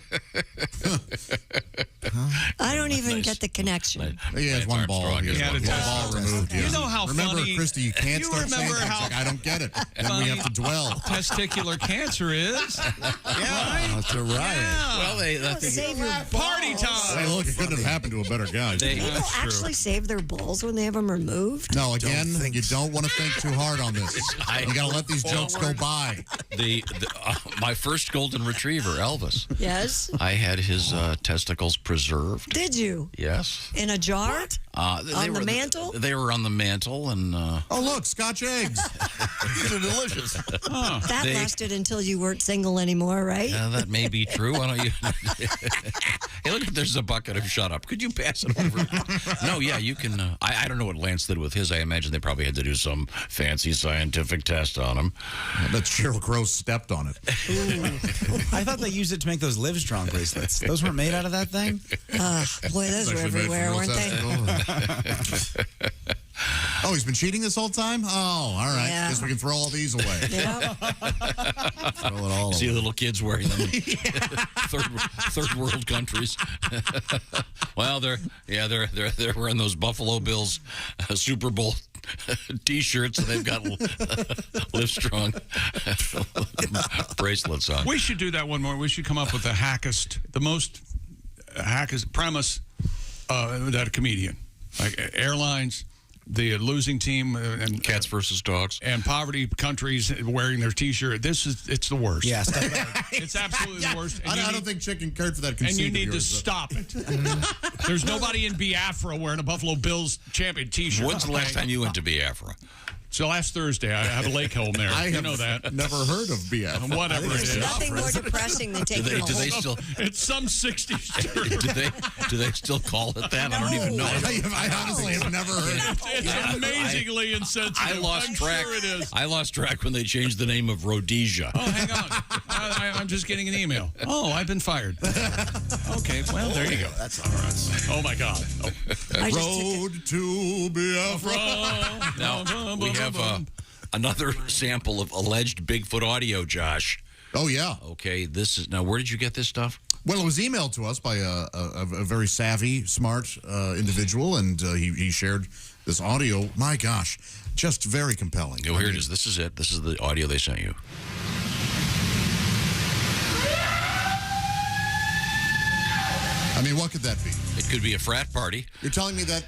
I don't even Nice. get the connection. He has one ball. He has one ball removed. You know how Remember, funny... Christy, you can't you start saying remember things how like, I don't get it. And then we have to dwell. testicular cancer is? Yeah. That's a riot. Yeah. Well, Save your Party balls. time. Hey, look, it couldn't have happened to a better guy. People actually save their balls when they have them removed? No, again, you don't want to think too hard on this. You got to let these jokes go by. My first golden retriever, Elvis. Yes. I had his testicles preserved. Did you? Yes. In a jar? On the mantle? They were on the mantle, and Oh, look, Scotch eggs. these are delicious. That lasted until you weren't single anymore, right? Yeah, that may be true. Why don't you? Hey, look, there's a bucket of shut up. Could you pass it over? No, yeah, you can. I don't know what Lance did with his. I imagine they probably had to do some fancy scientific test on him. That Sheryl Crow stepped on it. I thought they used it to make those Livestrong bracelets. Those weren't made out of that thing? Boy, those were everywhere, weren't they? Oh, he's been cheating this whole time? Oh, all right. Yeah. Guess we can throw all these away. Yeah. Throw it all See away. little kids wearing them in third world countries. Well, they're wearing those Buffalo Bills Super Bowl T-shirts, and they've got Livestrong bracelets on. We should do that one more. We should come up with the most hackest premise that a comedian, like airlines, the losing team, and cats versus dogs, and poverty countries wearing their T-shirt. It's the worst. Yeah, it's absolutely the worst. And I don't think Chicken cared for that and conceit. you of need to yours, stop it. There's nobody in Biafra wearing a Buffalo Bills champion T-shirt. When's the last time you went to Biafra? So last Thursday, I have a lake home there. I you have know that. never heard of BF. Whatever it There's is. nothing more depressing than taking do they home. still? It's some 60s. Do they still call it that? I don't even know. I honestly have never heard it. It's amazingly insensitive. I lost I'm track. Sure it is. I lost track when they changed the name of Rhodesia. Oh, hang on. I'm just getting an email. Oh, I've been fired. Okay, well, there you go. That's all right. Oh, my God. Road to Biafra. Now, we have another sample of alleged Bigfoot audio, Josh. Oh, yeah. Okay, now, where did you get this stuff? Well, it was emailed to us by a very savvy, smart individual, and he shared this audio. My gosh, just very compelling. Oh, here it is. This is it. This is the audio they sent you. I mean, what could that be? It could be a frat party. You're telling me that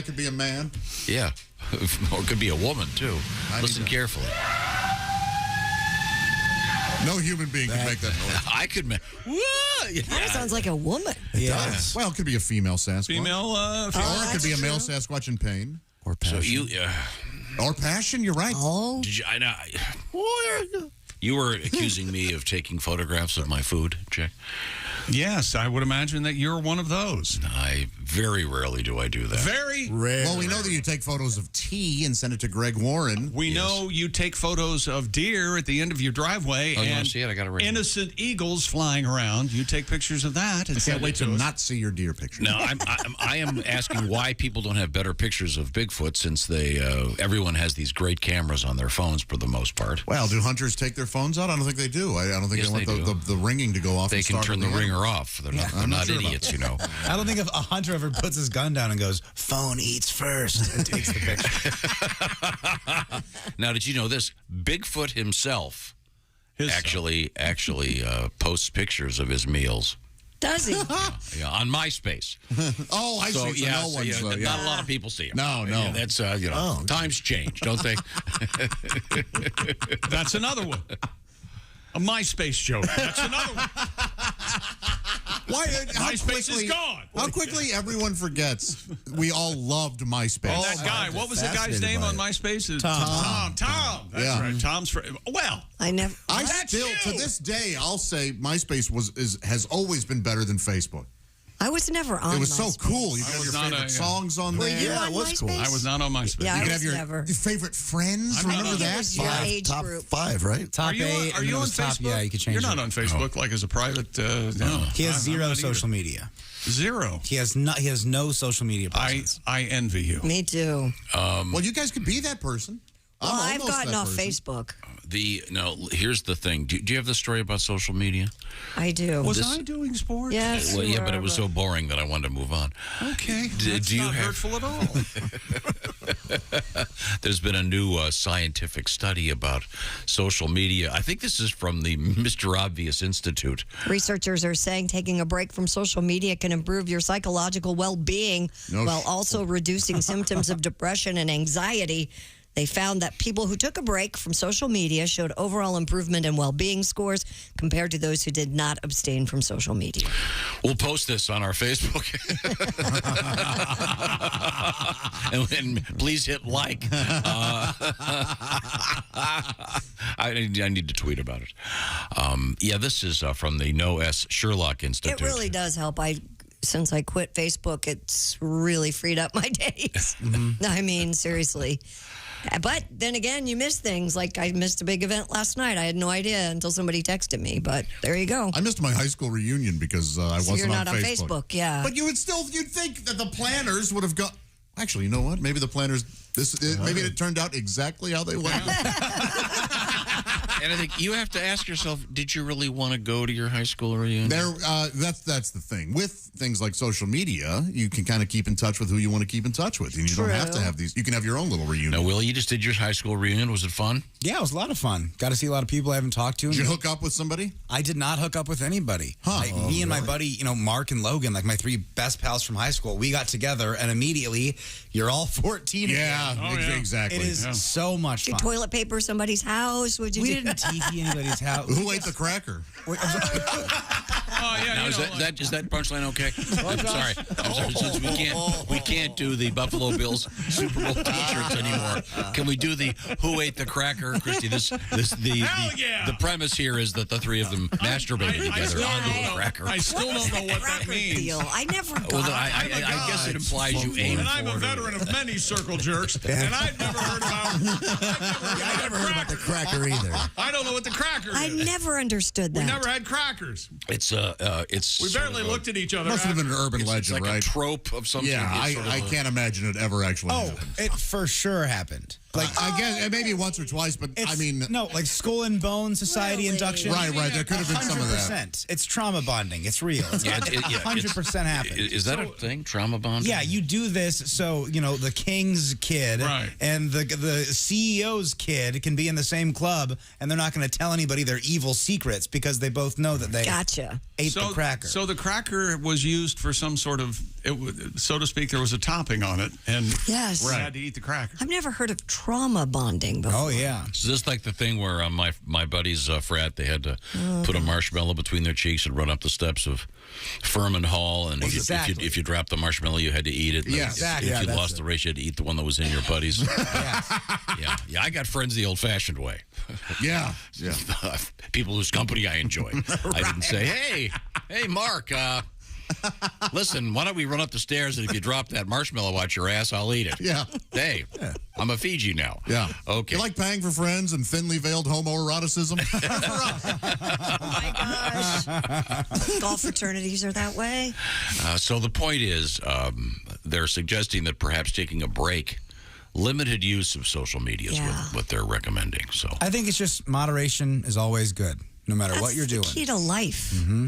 could be a man? Yeah. Or it could be a woman, too. Listen carefully. No human being can make that noise. I could make... That sounds like a woman. It does. Well, it could be a female Sasquatch. Female, or it could be a male Sasquatch in pain. Or passion. So or passion, you're right. Oh. Did you... I know... You were accusing me of taking photographs of my food, Jack? Yes, I would imagine that you're one of those. Very rarely do I do that. Very rare. Well, we know that you take photos of tea and send it to Greg Warren. We know you take photos of deer at the end of your driveway Oh, you and wanna see it? I got it right here. innocent eagles flying around. You take pictures of that. And I send can't it wait to us. not see your deer pictures. No, I am asking why people don't have better pictures of Bigfoot since everyone has these great cameras on their phones for the most part. Well, do hunters take their phones out? I don't think they do. I don't think Yes, they want they the ringing to go off. They and can start turn the ringing. ringer off. They're not, they're I'm not sure about idiots, that. you know. I don't think if a hunter ever puts his gun down and goes, phone eats first, and takes the picture. Now, did you know this? Bigfoot himself actually posts pictures of his meals. Does he? Yeah, on MySpace. Oh, I see. So no one's, not a lot of people see him. No. Yeah, that's times change, don't they? That's another one. A MySpace joke. That's another one. Why? MySpace is gone. How quickly everyone forgets we all loved MySpace. Oh, that guy. What was the guy's name on MySpace? Tom. That's Yeah. right. Tom's. Well, I still, to this day, I'll say MySpace has always been better than Facebook. I was never on It was MySpace. so cool. You could have your favorite songs on there. you on it was cool. MySpace? I was not on MySpace. Yeah, you I could was have never. your favorite friends. I'm not Remember on that? It was your age top group. 5, right? Top 8. Are and you it on was top, Facebook? Yeah, you could change You're not it. on Facebook, like as a private. No. He has I'm zero not social either. media. Zero. He has no social media presence. I envy you. Me too. Well, you guys could be that person. Well, I've almost gotten that off person. Facebook. Here's the thing. Do you have the story about social media? I do. Was I doing sports? Yes. Well, you yeah, but were, it was so boring that I wanted to move on. Okay. That's Do you not have- hurtful at all. There's been a new scientific study about social media. I think this is from the Mr. Obvious Institute. Researchers are saying taking a break from social media can improve your psychological well-being while also reducing symptoms of depression and anxiety. They found that people who took a break from social media showed overall improvement in well-being scores compared to those who did not abstain from social media. We'll post this on our Facebook. and please hit like. I need to tweet about it. This is from the No S Sherlock Institute. It really does help. Since I quit Facebook, it's really freed up my days. I mean, seriously. But then again, you miss things. Like I missed a big event last night. I had no idea until somebody texted me. But there you go. I missed my high school reunion because I wasn't you're not on on Facebook. Facebook, yeah. But you'd think that the planners would have got. Actually, you know what? Maybe the planners. Maybe it turned out exactly how they went. And I think you have to ask yourself, did you really want to go to your high school reunion? That's the thing. With things like social media, you can kind of keep in touch with who you want to keep in touch with. And you don't have to have these. You can have your own little reunion. Now, Will, you just did your high school reunion. Was it fun? Yeah, it was a lot of fun. Got to see a lot of people I haven't talked to. Did you hook up with somebody? I did not hook up with anybody. Me and my buddy, Mark and Logan, like my 3 best pals from high school, we got together and immediately you're all 14 Yeah, again. exactly. It is so much Did you fun. toilet paper somebody's house? What'd you We do? didn't tiki anybody's house. Who ate the cracker? Yeah, now, is that punchline okay? I'm sorry. Since we can't do the Buffalo Bills Super Bowl T-shirts anymore. Can we do the Who Ate the Cracker, Christy? The premise here is that the 3 of them masturbated together onto the cracker. I still don't know what that means. Deal. I never got Well, I guess it implies you aimed And I'm a for it. veteran of many circle jerks, and I've never heard about. I never heard about the cracker either. I don't know what the cracker I is. never understood that. We never had crackers. It's We barely looked at each other. Must have been an urban it's legend, like right? a trope of some Yeah, sort. It's sort of I can't imagine it ever actually Oh, happened. it for sure happened. Like I guess maybe once or twice, but I mean, no, like Skull and Bone Society induction. Right. There could have been some of that. 100%. It's trauma bonding. It's real. It's 100% happened. Is that a thing? Trauma bonding? Yeah, you do this so the king's kid and the CEO's kid can be in the same club, and they're not going to tell anybody their evil secrets because they both know that they ate the cracker. So the cracker was used for some sort of, so to speak, there was a topping on it, and Yes. you had to eat the cracker. I've never heard of trauma bonding before. Oh, yeah. Is this like the thing where my buddy's frat, they had to put a marshmallow between their cheeks and run up the steps of Furman Hall, and if you dropped the marshmallow, you had to eat it. Yeah, exactly. If you lost the race, you had to eat the one that was in your buddy's. Yeah. I got friends the old-fashioned way. Yeah. People whose company I enjoy. I didn't say, hey, Mark, listen, why don't we run up the stairs, and if you drop that marshmallow out your ass, I'll eat it. Yeah. Hey, I'm a Fiji now. Yeah. Okay. You like paying for friends and thinly veiled homoeroticism? Golf fraternities are that way. So the point is, they're suggesting that perhaps taking a break, limited use of social media is what they're recommending. So I think it's just moderation is always good, no matter what you're doing. Key to life. Mm-hmm.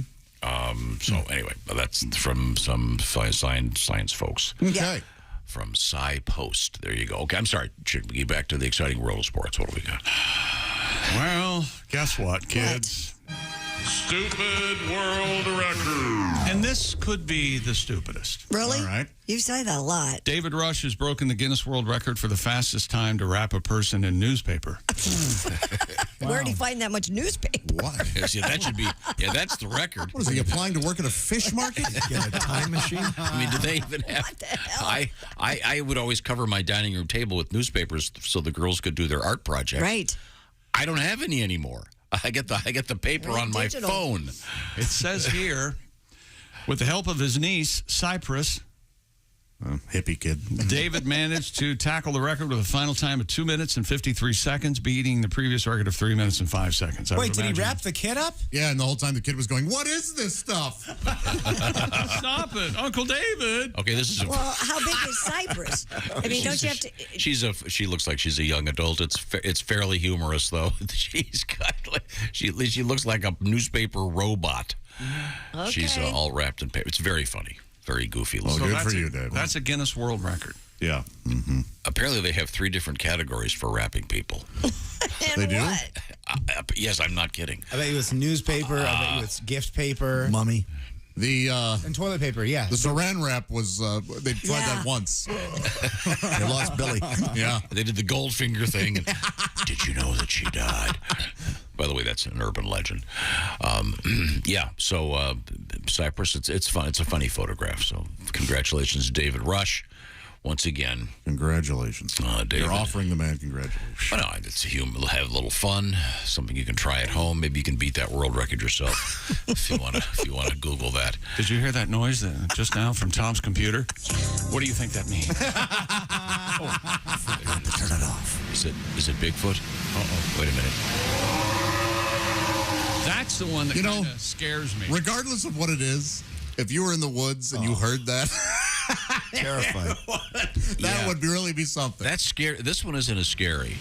So anyway, that's from some science folks. Okay. From Sci Post. There you go. Okay, I'm sorry. Should we get back to the exciting world of sports? What do we got? Well, guess what, kids? Stupid world record. And this could be the stupidest. Really? All right. You say that a lot. David Rush has broken the Guinness World Record for the fastest time to wrap a person in newspaper. Where did he find that much newspaper? What? See, that should be, that's the record. What is he applying to work at a fish market? Get a time machine? I mean, do they even have? What the hell? I would always cover my dining room table with newspapers so the girls could do their art projects. Right. I don't have any anymore. I get the paper on my phone. It says here, with the help of his niece, Cypress, hippie kid, David managed to tackle the record with a final time of 2 minutes and 53 seconds, beating the previous record of 3 minutes and 5 seconds. Wait, did he wrap the kid up? Yeah, and the whole time the kid was going, "What is this stuff?" Stop it, Uncle David. Okay, this is. Well, how big is Cypress? I mean, don't you have to? She looks like she's a young adult. It's fairly humorous though. She's got she looks like a newspaper robot. Okay. She's all wrapped in paper. It's very funny. Very goofy. Well, looking. good for you, Dave. That's a Guinness World Record. Yeah. Mm-hmm. Apparently, they have 3 different categories for wrapping people. They do? What? Yes, I'm not kidding. I bet you it's newspaper. I bet you it's gift paper. Mummy. And toilet paper, yeah. The saran wrap was, they tried that once. They lost Billy. Yeah. They did the Goldfinger thing. And, did you know that she died? By the way, that's an urban legend. So Cypress, it's fun. It's a funny photograph. So congratulations, David Rush. Once again. Congratulations. David. You're offering the man congratulations. Well, no, it's human. Have a little fun. Something you can try at home. Maybe you can beat that world record yourself if you want to Google that. Did you hear that noise just now from Tom's computer? What do you think that means? Turn it off. Is it Bigfoot? Wait a minute. That's the one that kind of scares me. Regardless of what it is, if you were in the woods and you heard that, terrifying. That would really be something. That's scary. This one isn't as scary.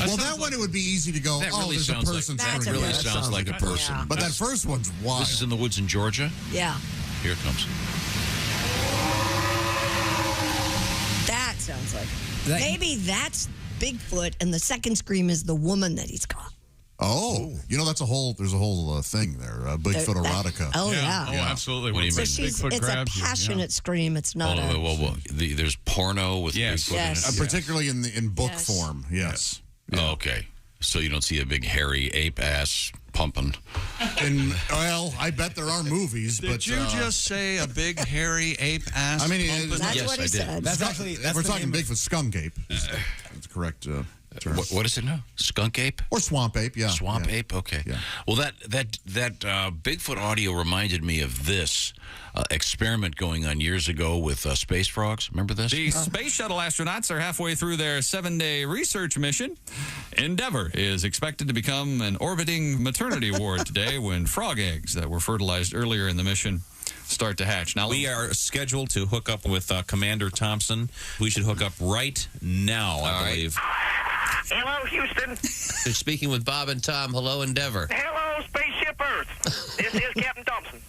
Well, that one it would be easy to go. That really there's a person. That really sounds like a person. But that first one's wild. This is in the woods in Georgia. Yeah. Here it comes. That sounds like. Maybe that's Bigfoot, and the second scream is the woman that he's got. Oh, there's a whole thing there. Bigfoot erotica. Yeah. Oh, absolutely. What do you mean? It's a passionate scream. It's not there's porno with Bigfoot in it. Particularly in book form, yes. Oh, okay. So you don't see a big hairy ape ass pumping. And I bet there are movies. Did you just say a big hairy ape ass? I mean, that's what he said. That's actually we're talking Bigfoot, skunk ape. That's correct. Term. What is it now? Skunk ape or swamp ape? Yeah, swamp ape. Okay. Yeah. Well, that Bigfoot audio reminded me of this experiment going on years ago with space frogs. Remember this? The space shuttle astronauts are halfway through their 7-day research mission. Endeavour is expected to become an orbiting maternity ward today when frog eggs that were fertilized earlier in the mission start to hatch. Now we are scheduled to hook up with Commander Thompson. We should hook up right now, I believe. Hello, Houston. They're speaking with Bob and Tom. Hello, Endeavor. Hello, Spaceship Earth. This is Captain Thompson.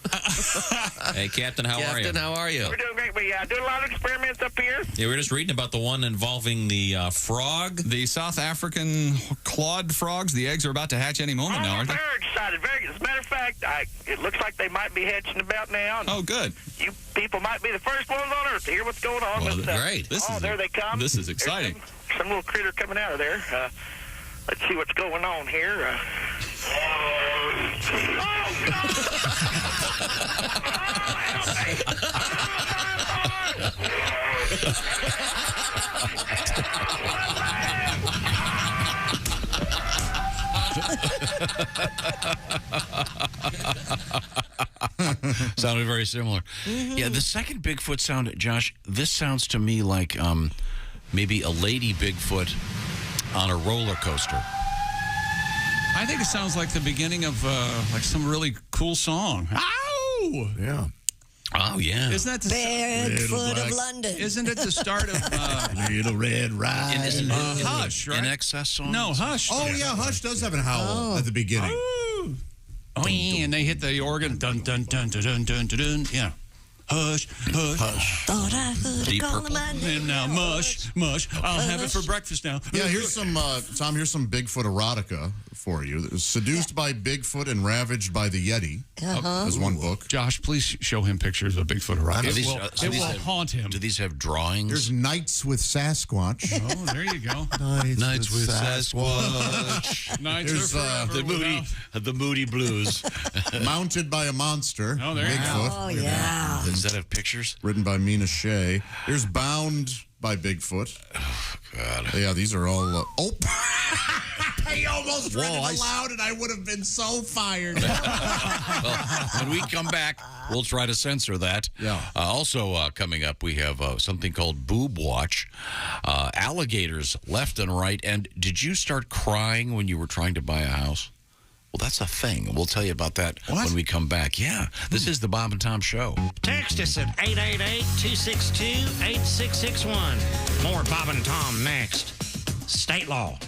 Hey, Captain, how are you? Captain, how are you? We're doing great. We do a lot of experiments up here. Yeah, we're just reading about the one involving the frog. The South African clawed frogs. The eggs are about to hatch any moment now, aren't they? Very excited. As a matter of fact, it looks like they might be hatching about now. Oh, good. You people might be the first ones on Earth to hear what's going on. Well, but, great. There they come. This is exciting. Some little critter coming out of there. Let's see what's going on here. Sounded very similar. Yeah, the second Bigfoot sound, Josh, this sounds to me like maybe a lady Bigfoot on a roller coaster. I think it sounds like the beginning of like some really cool song. Ow! Yeah. Oh, yeah. Isn't that the Bigfoot of London? Isn't it the start of Little Red Riding Hood? Hush, right? In excess song? No, Hush. Oh, yeah, Hush does have a howl at the beginning. Oh, and they hit the organ. Dun, dun, dun, dun, dun, dun, dun, dun. Yeah. Hush, hush. Hush. Thought I heard Deep a call Purple. my name. And now, mush, mush. I'll have it for breakfast now. Yeah, here's some, Tom, here's some Bigfoot erotica for you. Seduced by Bigfoot and Ravaged by the Yeti. There's one book. Josh, please show him pictures of Bigfoot erotica. It will haunt him. Do these have drawings? There's Nights with Sasquatch. Oh, there you go. Nights with Sasquatch. Nights are forever the moody blues. Mounted by a Monster. Oh, there you go. Bigfoot. Oh, yeah. Does that have pictures? Written by Mina Shea. Here's Bound by Bigfoot. Oh, God. Yeah, these are all... I almost read it aloud, and I would have been so fired. Well, when we come back, we'll try to censor that. Yeah. Also coming up, we have something called Boob Watch. Alligators left and right. And did you start crying when you were trying to buy a house? Well, that's a thing. We'll tell you about that when we come back. Yeah, this is the Bob and Tom Show. Text us at 888-262-8661. More Bob and Tom next. State law.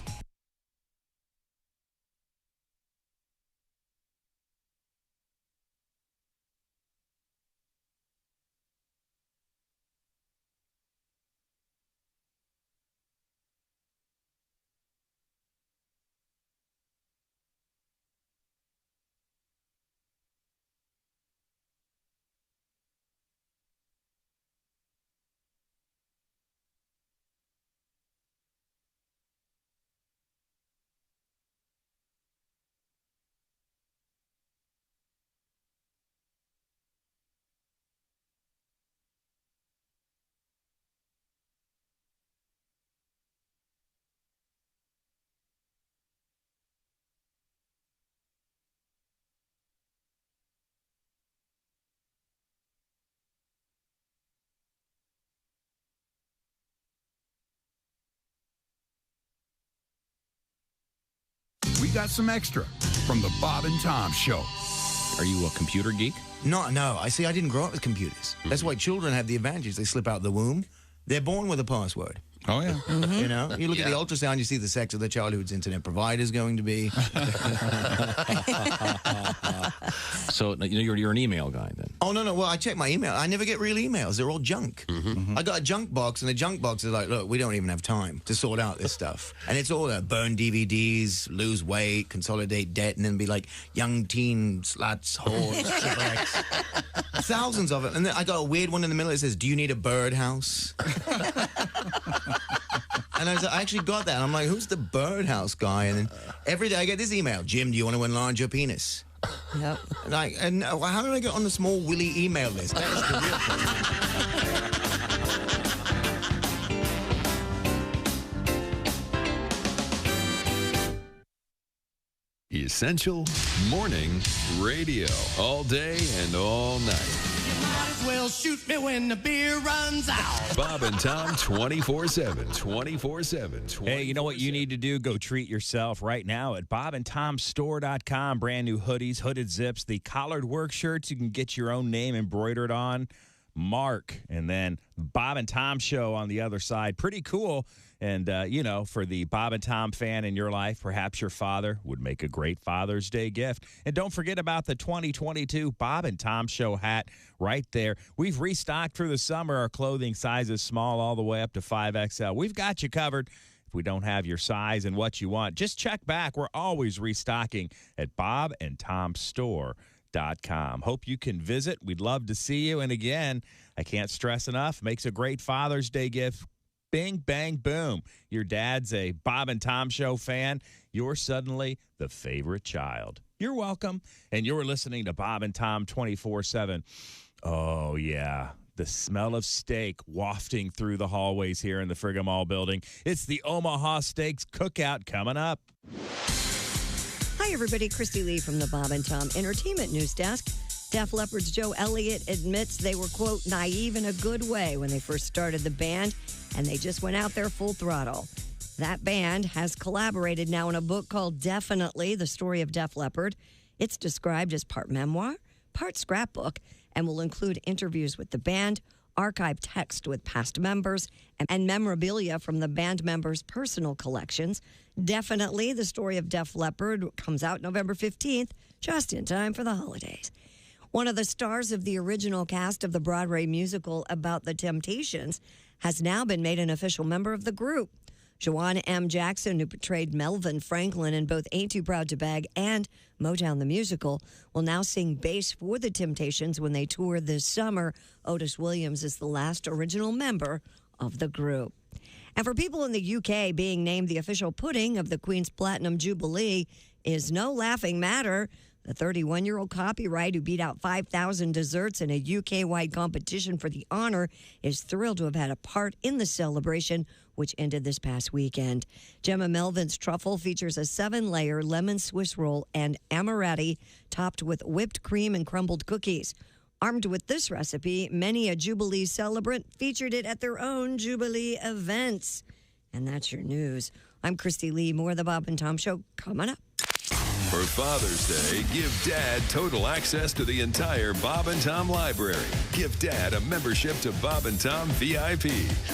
We got some extra from the Bob and Tom Show. Are you a computer geek? No. I see. I didn't grow up with computers. That's why children have the advantage. They slip out the womb. They're born with a password. Oh, yeah. You know, you look at the ultrasound, you see the sex of the child whose internet provider is going to be. So you're an email guy then? Oh, no. Well, I check my email. I never get real emails. They're all junk. I got a junk box, and the junk box is like, look, we don't even have time to sort out this stuff. And it's all burn DVDs, lose weight, consolidate debt, and then be like, young teen, sluts, whores, triple X. Thousands of it. And then I got a weird one in the middle that says, do you need a birdhouse? And I actually got that. I'm like, who's the birdhouse guy? And then every day I get this email, Jim, do you want to enlarge your penis? Yep. And how did I get on the small Willy email list? That is the real question. Essential Morning Radio. All day and all night. Well, shoot me when the beer runs out. Bob and Tom 24/7. 24/7. Hey, you know what you need to do? Go treat yourself right now at bobandtomstore.com. Brand new hoodies, hooded zips, the collared work shirts. You can get your own name embroidered on. Mark. And then Bob and Tom Show on the other side. Pretty cool. And, you know, for the Bob and Tom fan in your life, perhaps your father would make a great Father's Day gift. And don't forget about the 2022 Bob and Tom Show hat right there. We've restocked for the summer. Our clothing sizes small all the way up to 5XL. We've got you covered. If we don't have your size and what you want, just check back. We're always restocking at bobandtomstore.com. Hope you can visit. We'd love to see you. And again, I can't stress enough, makes a great Father's Day gift. Bing, bang, boom. Your dad's a Bob and Tom Show fan. You're suddenly the favorite child. You're welcome. And you're listening to Bob and Tom 24/7. Oh, yeah. The smell of steak wafting through the hallways here in the Friga Mall building. It's the Omaha Steaks cookout coming up. Hi, everybody. Christy Lee from the Bob and Tom Entertainment News Desk. Def Leppard's Joe Elliott admits they were, quote, naive in a good way when they first started the band, and they just went out there full throttle. That band has collaborated now in a book called Definitely, The Story of Def Leppard. It's described as part memoir, part scrapbook, and will include interviews with the band, archived text with past members, and memorabilia from the band members' personal collections. Definitely, The Story of Def Leppard comes out November 15th, just in time for the holidays. One of the stars of the original cast of the Broadway musical About the Temptations has now been made an official member of the group. Joanna M. Jackson, who portrayed Melvin Franklin in both Ain't Too Proud to Beg and Motown the Musical, will now sing bass for the Temptations when they tour this summer. Otis Williams is the last original member of the group. And for people in the UK, being named the official pudding of the Queen's Platinum Jubilee is no laughing matter. The 31-year-old copyright who beat out 5,000 desserts in a UK-wide competition for the honor is thrilled to have had a part in the celebration, which ended this past weekend. Gemma Melvin's truffle features a 7-layer lemon Swiss roll and amaretti topped with whipped cream and crumbled cookies. Armed with this recipe, many a Jubilee celebrant featured it at their own Jubilee events. And that's your news. I'm Christy Lee. More of the Bob and Tom Show coming up. For Father's Day, give Dad total access to the entire Bob and Tom library. Give Dad a membership to Bob and Tom VIP.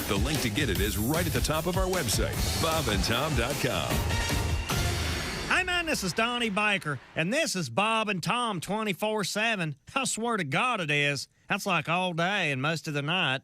The link to get it is right at the top of our website, bobandtom.com. Hey man, this is Donnie Baker, and this is Bob and Tom 24/7. I swear to God it is. That's like all day and most of the night.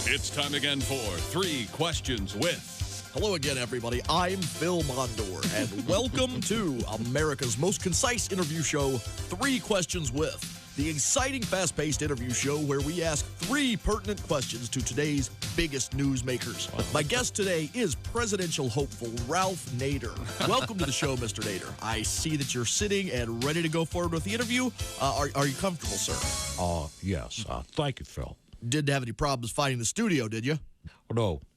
It's time again for 3 Questions With. Hello again, everybody. I'm Phil Mondor, and welcome to America's most concise interview show, 3 Questions With, the exciting, fast-paced interview show where we ask 3 pertinent questions to today's biggest newsmakers. Wow. My guest today is presidential hopeful Ralph Nader. Welcome to the show, Mr. Nader. I see that you're sitting and ready to go forward with the interview. Are you comfortable, sir? Yes. Thank you, Phil. Didn't have any problems finding the studio, did you?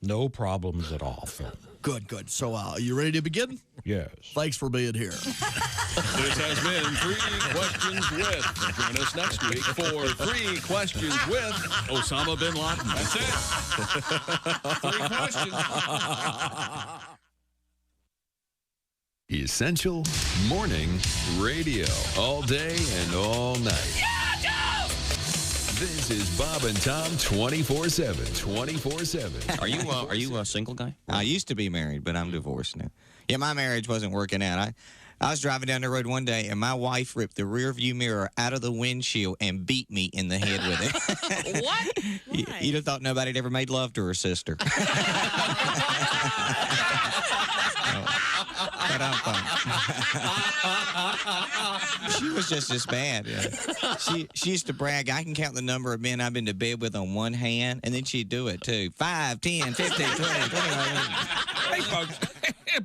No problems at all, Phil. Good. So, are you ready to begin? Yes. Thanks for being here. This has been 3 Questions With. Join us next week for 3 Questions with Osama bin Laden. That's it. 3 questions. Essential Morning Radio. All day and all night. This is Bob and Tom 24/7. 24/7. Are you a single guy? I used to be married, but I'm divorced now. Yeah, my marriage wasn't working out. I was driving down the road one day, and my wife ripped the rear view mirror out of the windshield and beat me in the head with it. What? You'd have thought nobody had ever made love to her sister. She was just as bad. Yeah. She used to brag, I can count the number of men I've been to bed with on one hand, and then she'd do it too. 5, 10, 15, 20, 21. Hey, folks.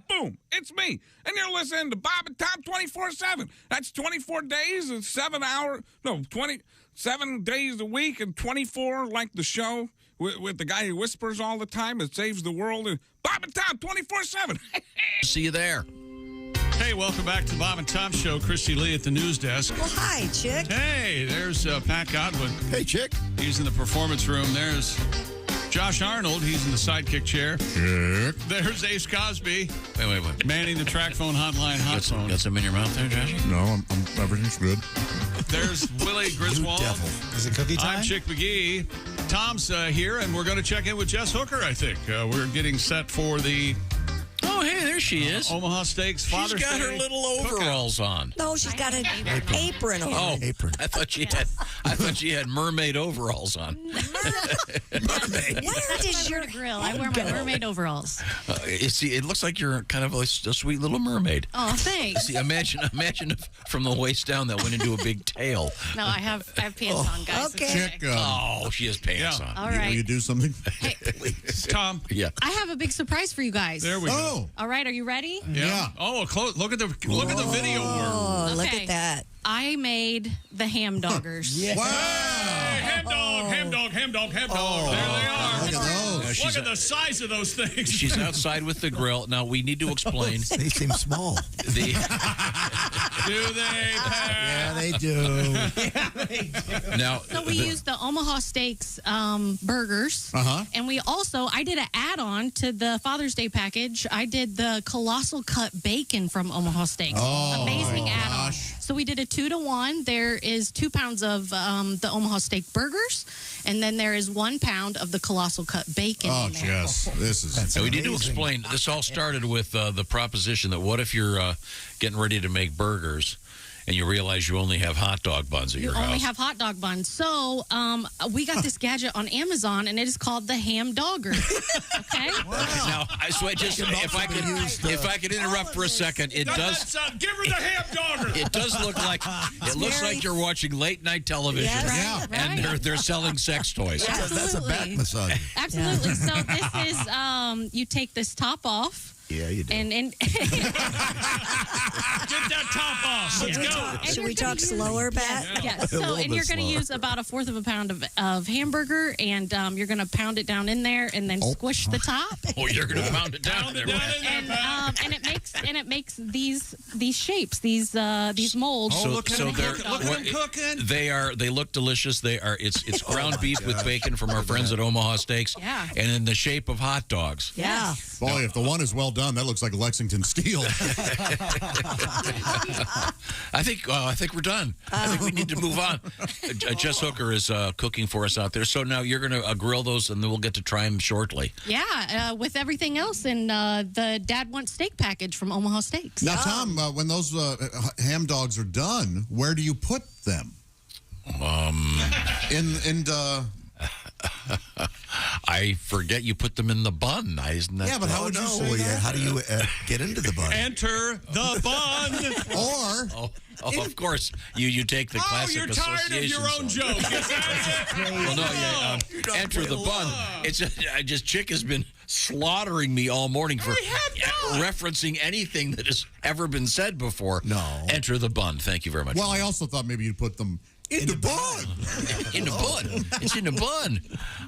Boom. It's me. And you're listening to Bob and Tom 24/7. That's 24 days and 7 days a week and 24 like the show with the guy who whispers all the time. It saves the world. And Bob and Tom 24/7. See you there. Hey, welcome back to the Bob and Tom Show. Christy Lee at the news desk. Well, hi, Chick. Hey, there's Pat Godwin. Hey, Chick. He's in the performance room. There's Josh Arnold. He's in the sidekick chair. There's Ace Cosby. Wait. Manning the track phone hotline. Got some in your mouth there, Josh? No, everything's good. There's Willie Griswold. Is it cookie time? I'm Chick McGee. Tom's here, and we're going to check in with Jess Hooker, I think. We're getting set for the... Oh, hey, there she is. Omaha Steaks Father's Day. She's got her little overalls on. No, she's got an apron on. Oh, apron. I thought she had mermaid overalls on. Mermaid. Where did your grill? I wear my mermaid overalls. It looks like you're kind of a sweet little mermaid. Oh, thanks. See, imagine if from the waist down that went into a big tail. No, I have pants on, guys. Okay. She has pants on. All right. Will you do something? Hey, Tom. Yeah. I have a big surprise for you guys. There we go. All right, are you ready? Yeah. Oh, look at the video. Oh, look Okay. at that. I made the ham doggers. Yeah. Wow. Ham dog. There they are. Look at those. Look at the size of those things. She's outside with the grill. Now, we need to explain. They seem small. Do they, Pat? Yeah, they do. Now, So we used the Omaha Steaks burgers. And I did an add-on to the Father's Day package. I did the colossal cut bacon from Omaha Steaks. Oh, amazing my add-on. gosh. So we did a 2-to-1. There is 2 pounds of the Omaha Steak burgers, and then there is 1 pound of the colossal cut bacon. Oh, in there. Jess, this is. we need to explain. This all started with the proposition that what if you're getting ready to make burgers and you realize you only have hot dog buns at your house? You only have hot dog buns. So we got this gadget on Amazon, and it is called the ham dogger. Okay? Now, if I could interrupt for a second, it does. Give her the ham dogger. It does look like looks like you're watching late night television, Yes, and they're selling sex toys. That's a back massage. Absolutely. So this is you take this top off. Yeah, you do. And Get that top off. Let's go. Should we talk slower, Pat? Yes. So, and you're going to use about 1/4 of a pound of hamburger, and you're going to pound it down in there, and then squish the top. Oh, you're going to pound it down there. And it makes these shapes, these molds. Oh, look at them cooking. They look delicious. It's ground beef with bacon from our friends at Omaha Steaks. Yeah. And in the shape of hot dogs. Yeah. Boy, if the one is well done, that looks like Lexington steel. I think we're done. I think we need to move on. Jess Hooker is cooking for us out there. So now you're going to grill those, and then we'll get to try them shortly. Yeah, with everything else in the Dad Wants Steak package from Omaha Steaks. Now, Tom, when those ham dogs are done, where do you put them? I forget you put them in the bun. Isn't that? Yeah, but how would you say that? How do you get into the bun? Enter the bun. Of course, you take the classic you're tired of association your own song. joke. Is that it? Well, no, enter the bun. It's Chick has been slaughtering me all morning for referencing anything that has ever been said before. No. Enter the bun. Thank you very much. Well, I also thought maybe you'd put them in the bun. In the bun. It's in the bun.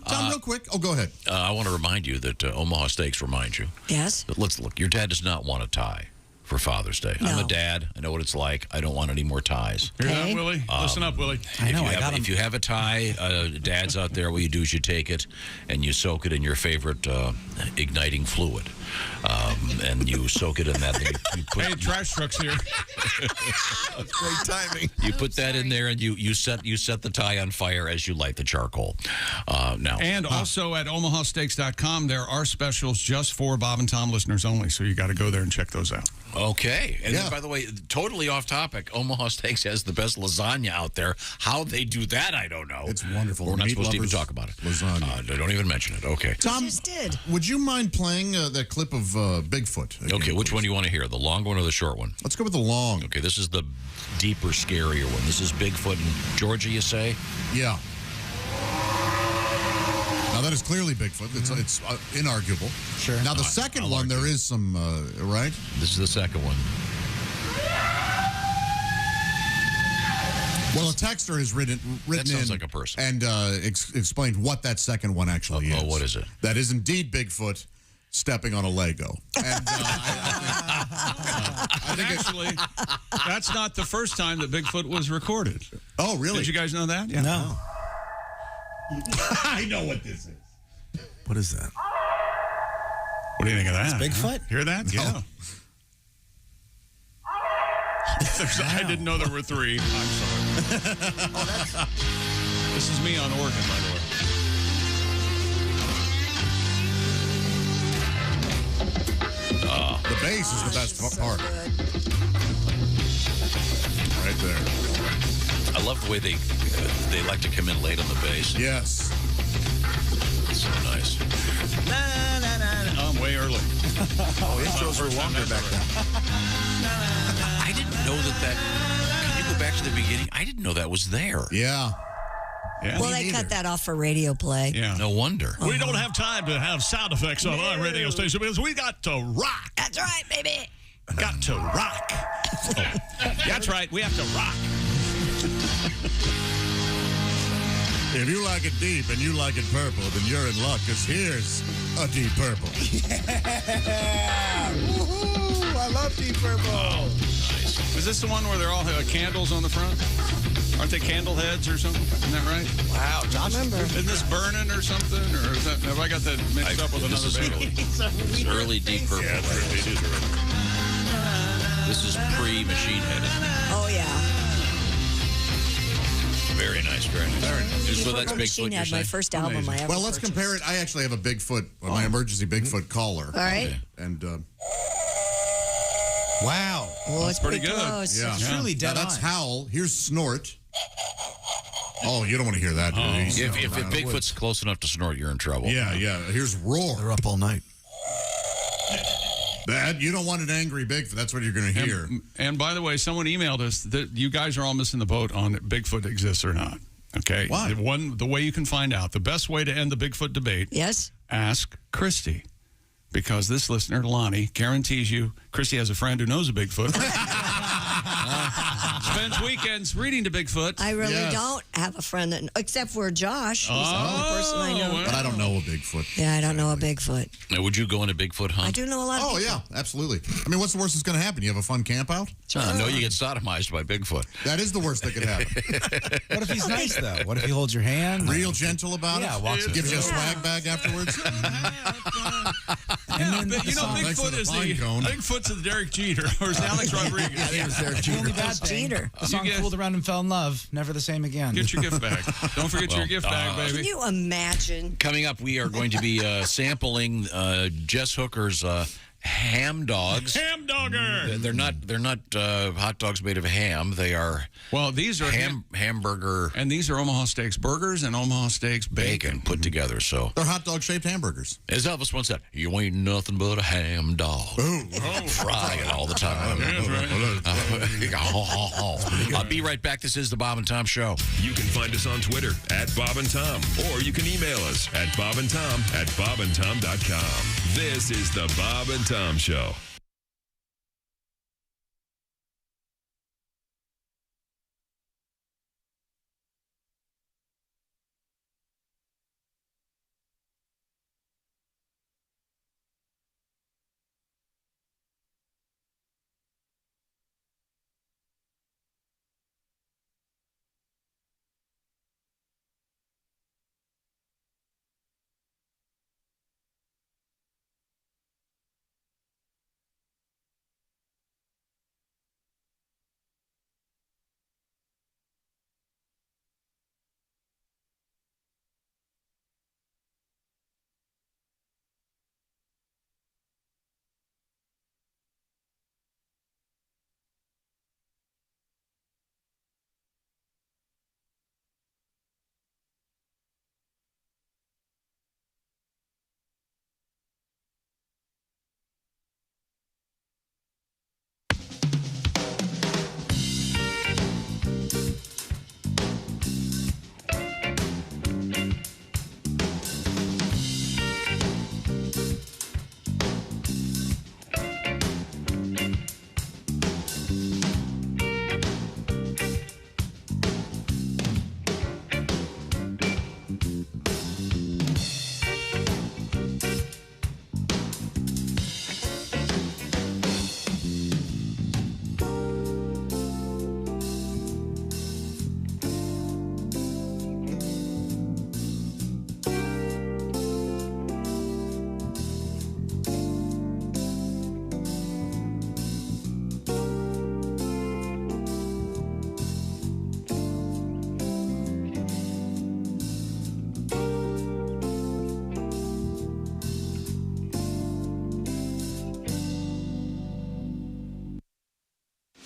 Tom, real quick. Oh, go ahead. I want to remind you that Omaha Steaks remind you. Yes. That, let's look. Your dad does not want a tie for Father's Day. No. I'm a dad. I know what it's like. I don't want any more ties. Hear that, Willie? Listen up, Willie. If you have a tie, dads out there, what you do is you take it and you soak it in your favorite igniting fluid. And you soak it in that. You put, Hey, trash truck's here. Great timing. You put that in there, and you set the tie on fire as you light the charcoal. Now, And also at omahasteaks.com, there are specials just for Bob and Tom listeners only, so you got to go there and check those out. Okay. And then, by the way, totally off topic, Omaha Steaks has the best lasagna out there. How they do that, I don't know. It's wonderful. We're not Meat supposed to even lovers talk about it. Lasagna. Don't even mention it. Okay. Tom, just did. Would you mind playing that clip of Bigfoot? Again, Okay, which please? one do you want to hear? The long one or the short one? Let's go with the long. Okay, this is the deeper, scarier one. This is Bigfoot in Georgia, you say? Yeah. Now, that is clearly Bigfoot. It's inarguable. Sure. Now, the second one, there is some, right? This is the second one. Well, a texter has written That sounds in like a person. and explained what that second one actually is. Oh, what is it? That is indeed Bigfoot stepping on a Lego. And I think actually, that's not the first time that Bigfoot was recorded. Oh, really? Did you guys know that? Yeah. No. I know what this is. What is that? What do you think of that? It's Bigfoot? Hear that? No. Yeah. I didn't know there were three. I'm sorry. This is me on organ, by the way. The bass is the best part. Right there. I love the way they like to come in late on the bass. Yes. It's so nice. I'm way early. Intros were longer back then. I didn't know that. Can you go back to the beginning? I didn't know that was there. Yeah. Well, they cut that off for radio play. Yeah. No wonder. We don't have time to have sound effects on our radio station because we got to rock. That's right, baby. Got to rock. That's right. We have to rock. If you like it deep and you like it purple, then you're in luck, because here's a deep purple. Yeah! Woohoo! I love Deep Purple. Oh, nice. Is this the one where they're all candles on the front? Aren't they candle heads or something? Isn't that right? Wow, Josh. Isn't this burning or something? Or is that, have I got that mixed up with another band? It's early Deep Purple. Yeah, it is early. This is pre-Machine Head. Oh, yeah. Very nice, very nice. Very nice. So that's Machine Bigfoot, Head, you're my saying? first album I ever Well, let's purchased. compare it. I actually have a Bigfoot, my emergency Bigfoot collar. All right. And wow. Well, it's pretty pretty good. close. yeah, It's really dead now, that's on. Howl. Here's Snort. Oh, you don't want to hear that, do you? He's If snoring around the Bigfoot's woods. close enough to snort, you're in trouble. Yeah, yeah. Here's Roar. They're up all night. That you don't want an angry Bigfoot. That's what you're going to hear. And by the way, someone emailed us that you guys are all missing the boat on Bigfoot exists or not. Okay. Why? The way you can find out, the best way to end the Bigfoot debate. Yes. Ask Christy. Because this listener, Lonnie, guarantees you Christy has a friend who knows a Bigfoot. Spends weekends reading to Bigfoot. I really don't have a friend that, except for Josh. He's the only person I know. But I don't know a Bigfoot. Yeah, I don't know a Bigfoot. Now, would you go on a Bigfoot hunt? I do know a lot of Oh, people. yeah, absolutely. I mean, what's the worst that's going to happen? You have a fun camp out? No, you get sodomized by Bigfoot. That is the worst that could happen. What if he's nice, though? What if he holds your hand? Real gentle about Yeah, it? walks Gives you a through. swag bag afterwards? And then But, you know, Thanks for Bigfoot the is pine cone. Bigfoot's the Derek Jeter, or is it Alex Rodriguez? I think it was Derek the only Jeter. bad thing, Jeter. the song You get- fooled around and fell in love. Never the same again. Get your gift bag. Don't forget your gift bag, Can baby. you imagine? Coming up, we are going to be sampling Jess Hooker's ham dogs. Ham dogger. They're not hot dogs made of ham. They are these are hamburger, and these are Omaha Steaks burgers and Omaha Steaks bacon put together. So they're hot dog shaped hamburgers. As Elvis once said, "You ain't nothing but a ham dog." Frying all the time. I'll be right back. This is the Bob and Tom Show. You can find us on Twitter @Bob and Tom, or you can email us at bobandtom@bobandtom.com. This is the Bob and Tom Show.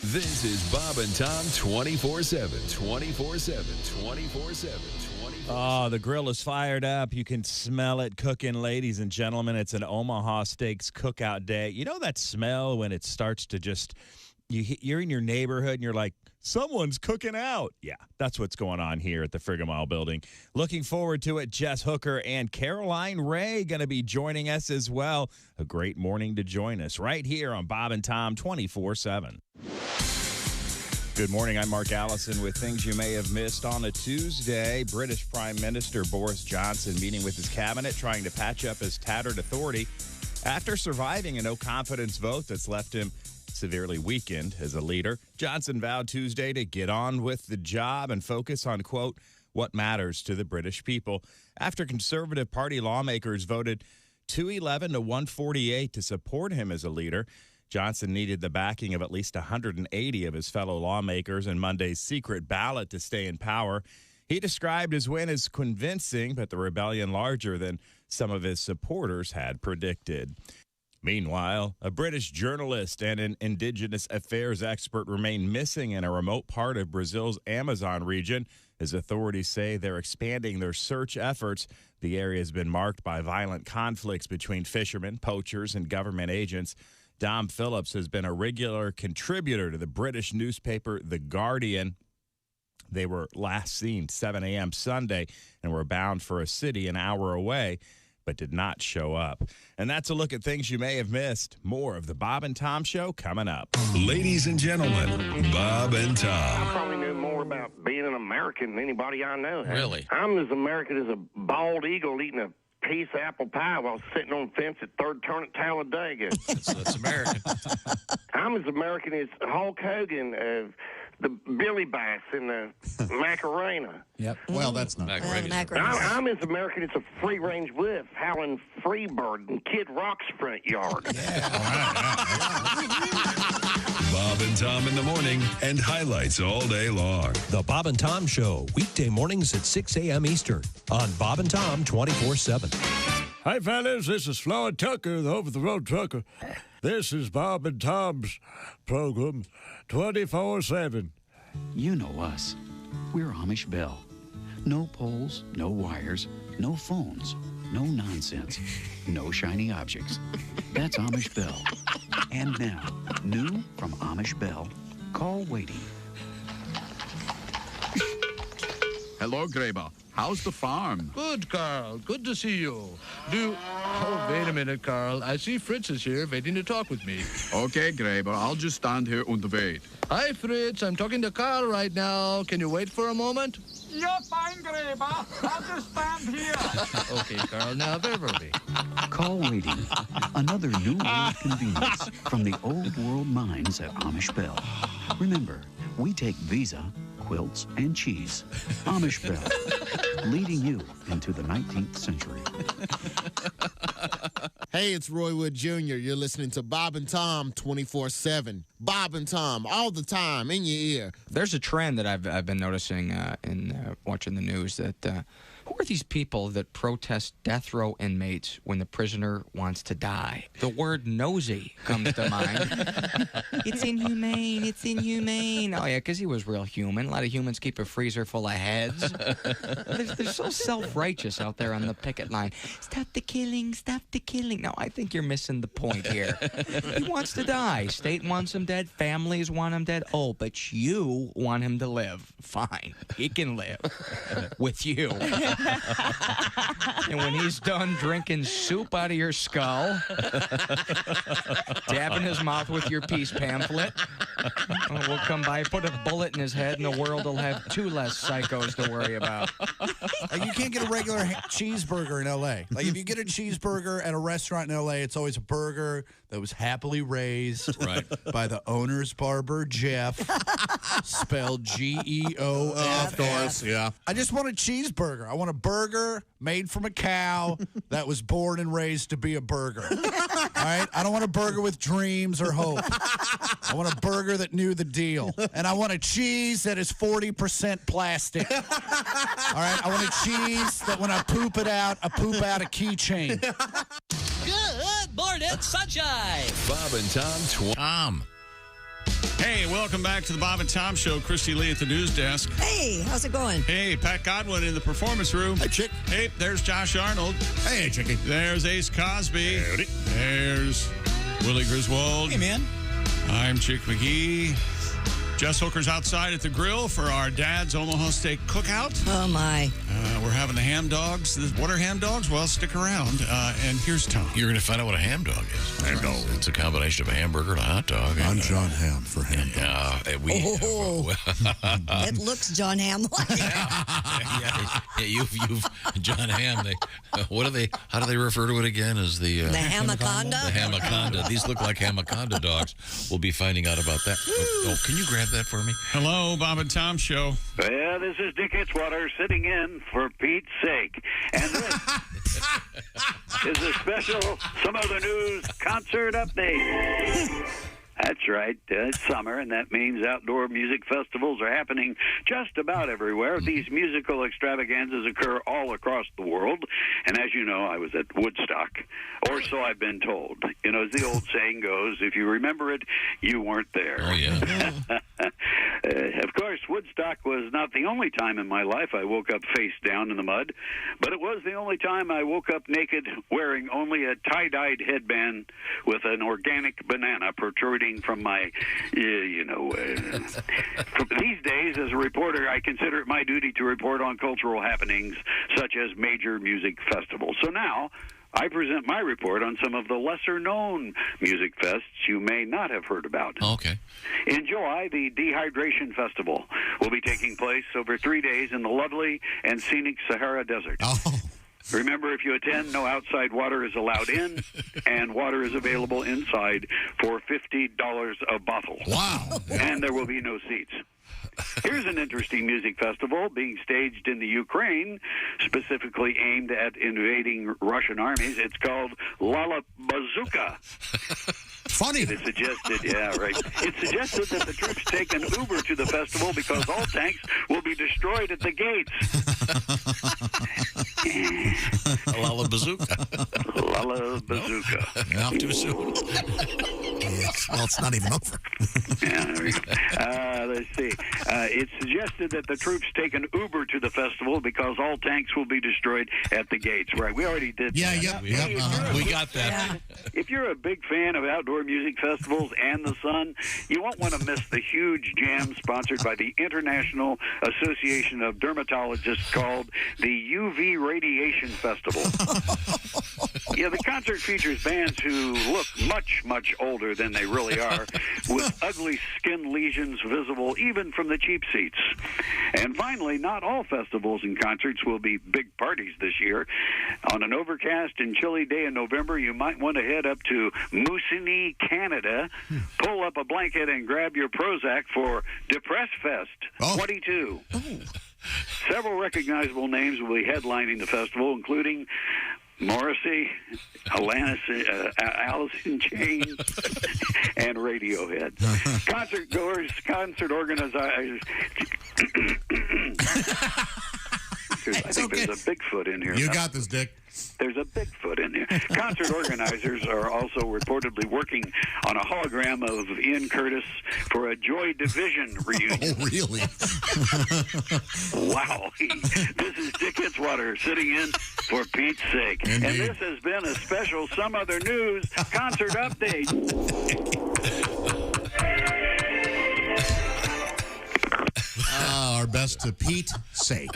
This is Bob and Tom 24/7. 24/7. 24/7. Oh, the grill is fired up. You can smell it cooking, ladies and gentlemen. It's an Omaha Steaks cookout day. You know that smell when it starts to just, you're in your neighborhood and you're like, someone's cooking out. Yeah, that's what's going on here at the Frigamile building. Looking forward to it. Jess Hooker and Caroline Ray going to be joining us as well. A great morning to join us right here on Bob and Tom 24/7. Good morning. I'm Mark Allison with things you may have missed on a Tuesday. British Prime Minister Boris Johnson meeting with his cabinet, trying to patch up his tattered authority after surviving a no-confidence vote that's left him severely weakened as a leader. Johnson vowed Tuesday to get on with the job and focus on, quote, what matters to the British people. After Conservative Party lawmakers voted 211 to 148 to support him as a leader, Johnson needed the backing of at least 180 of his fellow lawmakers in Monday's secret ballot to stay in power. He described his win as convincing, but the rebellion larger than some of his supporters had predicted. Meanwhile, a British journalist and an indigenous affairs expert remain missing in a remote part of Brazil's Amazon region, as authorities say they're expanding their search efforts. The area has been marked by violent conflicts between fishermen, poachers, and government agents. Dom Phillips has been a regular contributor to the British newspaper The Guardian. They were last seen 7 a.m. Sunday and were bound for a city an hour away, but did not show up. And that's a look at things you may have missed. More of the Bob and Tom Show coming up. Ladies and gentlemen, Bob and Tom. I probably know more about being an American than anybody I know. Really? I'm as American as a bald eagle eating a piece of apple pie while sitting on the fence at Third Turn at Talladega. That's American. I'm as American as Hulk Hogan, the Billy Bass, and the Macarena. Yep. Well, that's not I'm as American as a free-range wolf howling Freebird in Kid Rock's front yard. Bob and Tom in the morning and highlights all day long. The Bob and Tom Show, weekday mornings at 6 a.m. Eastern on Bob and Tom 24/7. Hi, fellas. This is Floyd Tucker, the over-the-road trucker. This is Bob and Tom's program 24/7. You know us. We're Amish Bell. No poles, no wires, no phones, no nonsense, no shiny objects. That's Amish Bell. And now, new from Amish Bell, call waiting. Hello, Graber. How's the farm? Good, Carl. Good to see you. Oh, wait a minute, Carl. I see Fritz is here waiting to talk with me. Okay, Graber. I'll just stand here and wait. Hi, Fritz. I'm talking to Carl right now. Can you wait for a moment? You're fine, Graber. I'll just stand here. Okay, Carl. Now, where were we? Call waiting. Another new world convenience from the old world minds at Amish Bell. Remember, we take Visa, quilts, and cheese. Amish Bell, leading you into the 19th century. Hey, it's Roy Wood Jr. You're listening to Bob and Tom 24/7. Bob and Tom, all the time, in your ear. There's a trend that I've been noticing in watching the news that who are these people that protest death row inmates when the prisoner wants to die? The word nosy comes to mind. It's inhumane. It's inhumane. Oh, yeah, because he was real human. A lot of humans keep a freezer full of heads. They're so self-righteous out there on the picket line. Stop the killing. Stop the killing. No, I think you're missing the point here. He wants to die. State wants him dead. Families want him dead. Oh, but you want him to live. Fine. He can live with you. And when he's done drinking soup out of your skull, dabbing his mouth with your peace pamphlet, we'll come by, put a bullet in his head, and the world will have 2 less psychos to worry about. You can't get a regular cheeseburger in L.A. Like, if you get a cheeseburger at a restaurant in L.A., it's always a burger that was happily raised by the owner's barber, Jeff, spelled Geof. Of course, yeah. I just want a cheeseburger. I want a burger made from a cow that was born and raised to be a burger. All right? I don't want a burger with dreams or hope. I want a burger that knew the deal. And I want a cheese that is 40% plastic. All right? I want a cheese that when I poop it out, I poop out a keychain. Good morning, sunshine. Bob and Tom. Hey, welcome back to the Bob and Tom Show. Christy Lee at the news desk. Hey, how's it going? Hey, Pat Godwin in the performance room. Hey, Chick. Hey, there's Josh Arnold. Hey, Chickie. There's Ace Cosby. Howdy. There's Willie Griswold. Hey, man. I'm Chick McGee. Jess Hooker's outside at the grill for our dad's Omaha Steak cookout. Oh, my. We're having the ham dogs. What are ham dogs? Well, stick around. And here's Tom. You're going to find out what a ham dog is. Ham dog. It's a combination of a hamburger and a hot dog. I'm John Ham for ham dogs. It looks John Ham-like. You've John Ham. What are they? How do they refer to it again? As the hamaconda? The hamaconda. These look like hamaconda dogs. We'll be finding out about that. Oh, can you grab that for me? Hello, Bob and Tom Show. Well, this is Dick Hitzwater sitting in for Pete's sake. And this is a special Some Other News concert update. That's right. It's summer, and that means outdoor music festivals are happening just about everywhere. These musical extravaganzas occur all across the world. And as you know, I was at Woodstock, or so I've been told. You know, as the old saying goes, if you remember it, you weren't there. Oh, yeah. Of course, Woodstock was not the only time in my life I woke up face down in the mud, but it was the only time I woke up naked wearing only a tie-dyed headband with an organic banana protruding from my, these days, as a reporter, I consider it my duty to report on cultural happenings such as major music festivals. So now, I present my report on some of the lesser-known music fests you may not have heard about. Okay. In July, the Dehydration Festival will be taking place over 3 days in the lovely and scenic Sahara Desert. Oh. Remember, if you attend, no outside water is allowed in, and water is available inside for $50 a bottle. Wow. And there will be no seats. Here's an interesting music festival being staged in the Ukraine, specifically aimed at invading Russian armies. It's called Lala Bazooka. Funny. It is suggested, It's suggested that the troops take an Uber to the festival because all tanks will be destroyed at the gates. Lala Bazooka. Lala Bazooka. Not too soon. Yes. Well, it's not even over. Let's see. It's suggested that the troops take an Uber to the festival because all tanks will be destroyed at the gates. Right. We already did that. Yep. We got that. If you're a big fan of outdoor music festivals and the sun, you won't want to miss the huge jam sponsored by the International Association of Dermatologists called the UV Radiation Festival. The concert features bands who look much, much older than they really are, with ugly skin lesions visible even from the cheap seats. And finally, not all festivals and concerts will be big parties this year. On an overcast and chilly day in November, you might want to head up to Moosonee, Canada, pull up a blanket and grab your Prozac for Depress Fest 22. Oh. Several recognizable names will be headlining the festival, including Morrissey, Alice in Chains, and Radiohead. Concert goers, concert organizers. I think there's a Bigfoot in here. You got this, Dick. There's a Bigfoot in here. Concert organizers are also reportedly working on a hologram of Ian Curtis for a Joy Division reunion. Oh, really? Wow. This is Dick Hitzwater sitting in for Pete's sake. Indeed. And this has been a special Some Other News concert update. Our best to Pete's sake.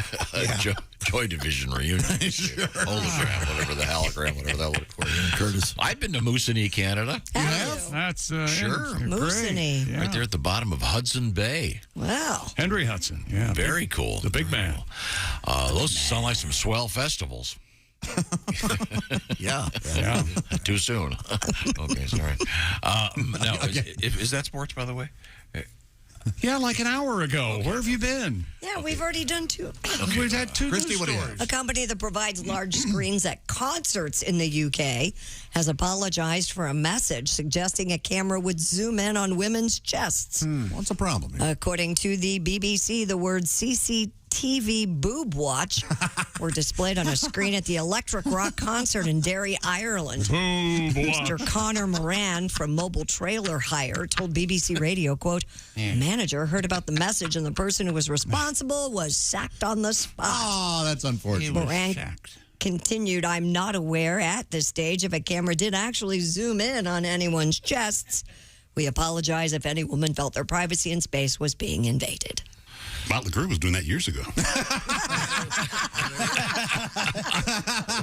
Joy Division reunion. Sure. Hologram, whatever the hologram, whatever that would for Curtis. I've been to Moosonee, Canada. Oh, You have? That's sure. Moosonee. Yeah. Right there at the bottom of Hudson Bay. Wow. Henry Hudson. Yeah. Very cool. The big man. Those sound like some swell festivals. Yeah. Too soon. Okay, sorry. Now, is that sports, by the way? Yeah, like an hour ago. Where have you been? Yeah, we've already done two. Okay. We've had two Christy, news what do you stories. A company that provides large screens at concerts in the UK has apologized for a message suggesting a camera would zoom in on women's chests. What's the problem here? According to the BBC, the word CCTV TV boob watch were displayed on a screen at the Electric Rock concert in Derry, Ireland. Mr. Connor Moran from Mobile Trailer Hire told BBC Radio, quote, manager heard about the message and the person who was responsible was sacked on the spot. Oh, that's unfortunate. Moran continued, I'm not aware at this stage if a camera did actually zoom in on anyone's chests. We apologize if any woman felt their privacy and space was being invaded. Motley Crue was doing that years ago.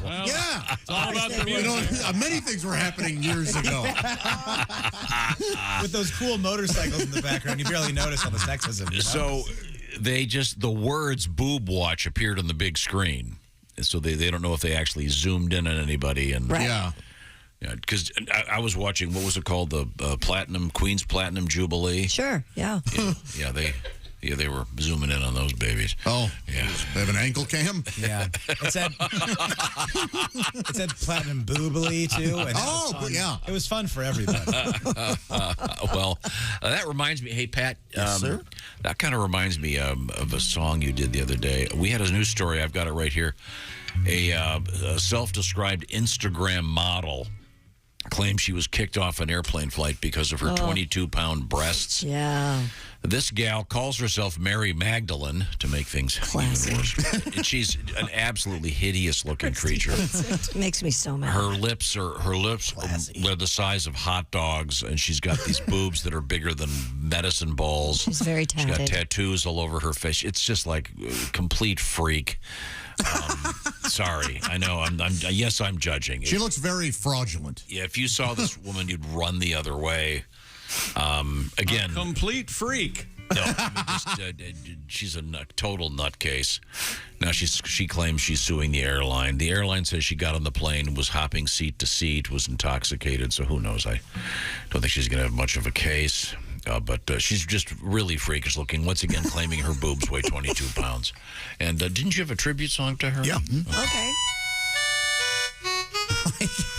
Well, yeah. It's all about the music. Many things were happening years ago. With those cool motorcycles in the background, you barely notice all the sexism. You know? So the words boob watch appeared on the big screen. So they don't know if they actually zoomed in on anybody. And Yeah. Yeah, because I was watching, what was it called? The Queen's Platinum Jubilee. Sure, yeah. They were zooming in on those babies. Oh, yeah. They have an ankle cam? Yeah. It said Platinum Boobily, too. And yeah. It was fun for everybody. Well, that reminds me, hey, Pat. Yes, sir? That kind of reminds me of a song you did the other day. We had a news story. I've got it right here. A self-described Instagram model claimed she was kicked off an airplane flight because of her 22-pound breasts. Yeah. This gal calls herself Mary Magdalene to make things even worse. And she's an absolutely hideous-looking creature. It makes me so mad. Her lips are the size of hot dogs, and she's got these boobs that are bigger than medicine balls. She's very tatted. She's got tattoos all over her face. It's just like a complete freak. Sorry, I know. I'm judging. She looks very fraudulent. Yeah, if you saw this woman, you'd run the other way. Again, a complete freak. No, she's a total nutcase. Now she claims she's suing the airline. The airline says she got on the plane, was hopping seat to seat, was intoxicated. So who knows? I don't think she's going to have much of a case. But she's just really freakish looking. Once again, claiming her boobs weigh 22 pounds. And didn't you have a tribute song to her? Yeah. Okay.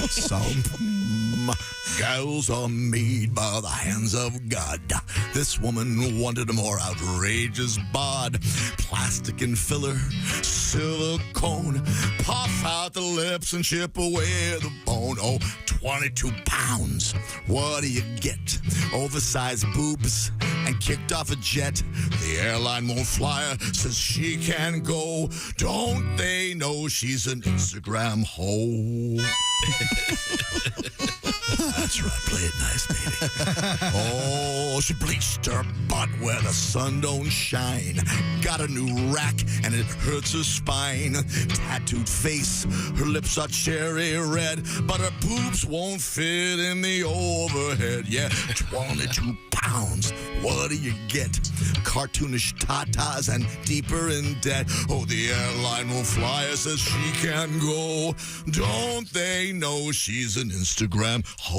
Some gals are made by the hands of God. This woman wanted a more outrageous bod. Plastic and filler, silicone. Puff out the lips and chip away the bone. Oh, 22 pounds. What do you get? Oversized boobs and kicked off a jet. The airline won't fly her, says she can go. Don't they know she's an Instagram hoe? That's right, play it nice, baby. Oh, she bleached her butt where the sun don't shine. Got a new rack and it hurts her spine. Tattooed face, her lips are cherry red, but her boobs won't fit in the overhead. Yeah, 22 pounds, what do you get? Cartoonish tatas and deeper in debt. Oh, the airline will fly her, says she can go. Don't they know she's an Instagram hoe?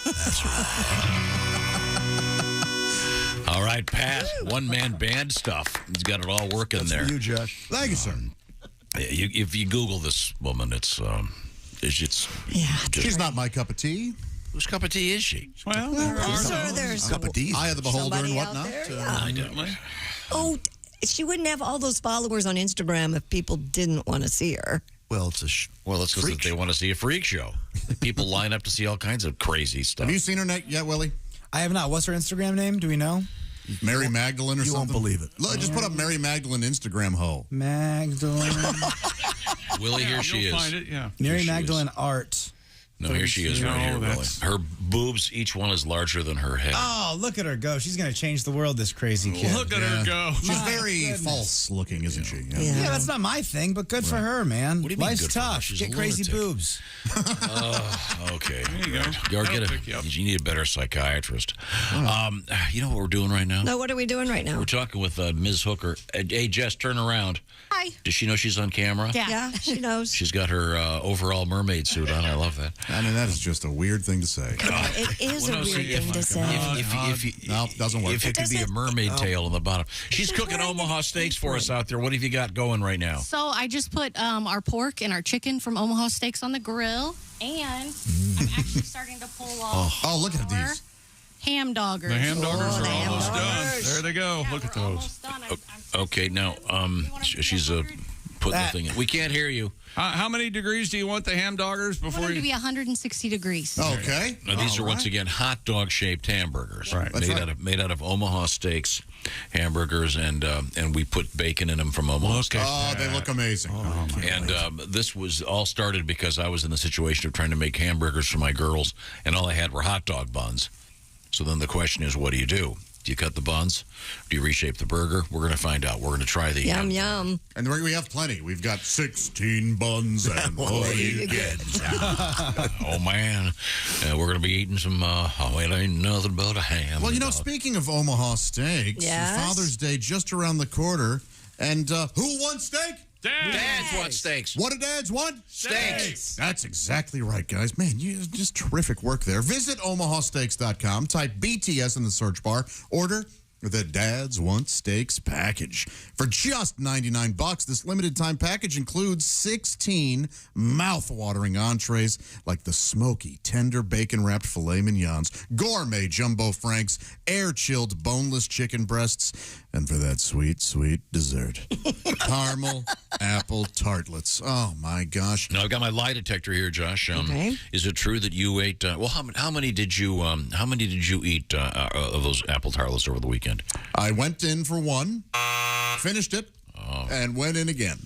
That's right. All right, Pat. One-man band stuff. He's got it all working there. For you, Josh. Thank you, sir. If you Google this woman, it's she's not my cup of tea. Whose cup of tea is she? Well, there's cup of tea. Eye of the beholder and somebody whatnot. out there, yeah. I don't. Oh, she wouldn't have all those followers on Instagram if people didn't want to see her. Well, it's because they want to see a freak show. People line up to see all kinds of crazy stuff. Have you seen her yet, Willie? I have not. What's her Instagram name? Do we know? Mary Magdalene or you something? won't believe it. Look, just put up Mary Magdalene Instagram hoe. Magdalene. Willie, here she is. Find it, yeah. Mary Magdalene Art. No, here she is right here, Willie. Her boobs, each one is larger than her head. Oh, look at her go. She's going to change the world, this crazy kid. Look at her go. She's very false looking, isn't she? Yeah, that's not my thing, but good for her, man. What do you mean Life's good for her? tough. She's Get a crazy lunatic. boobs. Okay. There you go. You need a better psychiatrist. You know what we're doing right now? No, what are we doing right now? We're talking with Ms. Hooker. Hey, Jess, turn around. Hi. Does she know she's on camera? Yeah, she knows. She's got her overall mermaid suit on. I love that. I mean, that is just a weird thing to say. It is a weird thing to say. No, doesn't work. If it could be a mermaid tail on the bottom. She's cooking Omaha Steaks for us out there. What have you got going right now? So I just put our pork and our chicken from Omaha Steaks on the grill, and I'm actually starting to pull off. Oh, look at these. ham doggers. The ham doggers are almost done. doggers. There they go. Look at those. Okay, now she's putting the thing in. We can't hear you. How many degrees do you want the ham doggers I before want it you? to be 160 degrees. Okay. Now, these are once again hot dog shaped hamburgers, Right. Made out of Omaha Steaks hamburgers, and we put bacon in them from Omaha Steaks. Oh, they look amazing. And this was all started because I was in the situation of trying to make hamburgers for my girls, and all I had were hot dog buns. So then the question is, what do you do? Do you cut the buns? Do you reshape the burger? We're going to find out. We're going to try the... Yum, yum. And we have plenty. We've got 16 buns and what do you get? Oh, man. We're going to be eating some... it ain't nothing but a ham. Well, speaking of Omaha Steaks, Yes? Father's Day just around the corner. And who wants steak? Dads want steaks. What do dads want? Steaks. That's exactly right, guys. Man, you just terrific work there. Visit omahasteaks.com. Type BTS in the search bar. Order the Dads Want Steaks package. For just $99, this limited time package includes 16 mouth-watering entrees like the smoky, tender bacon-wrapped filet mignons, gourmet jumbo franks, air-chilled boneless chicken breasts, and for that sweet, sweet dessert, caramel apple tartlets. Oh, my gosh. Now, I've got my lie detector here, Josh. Okay. Is it true that you ate... how many did you eat of those apple tartlets over the weekend? I went in for one, finished it, and went in again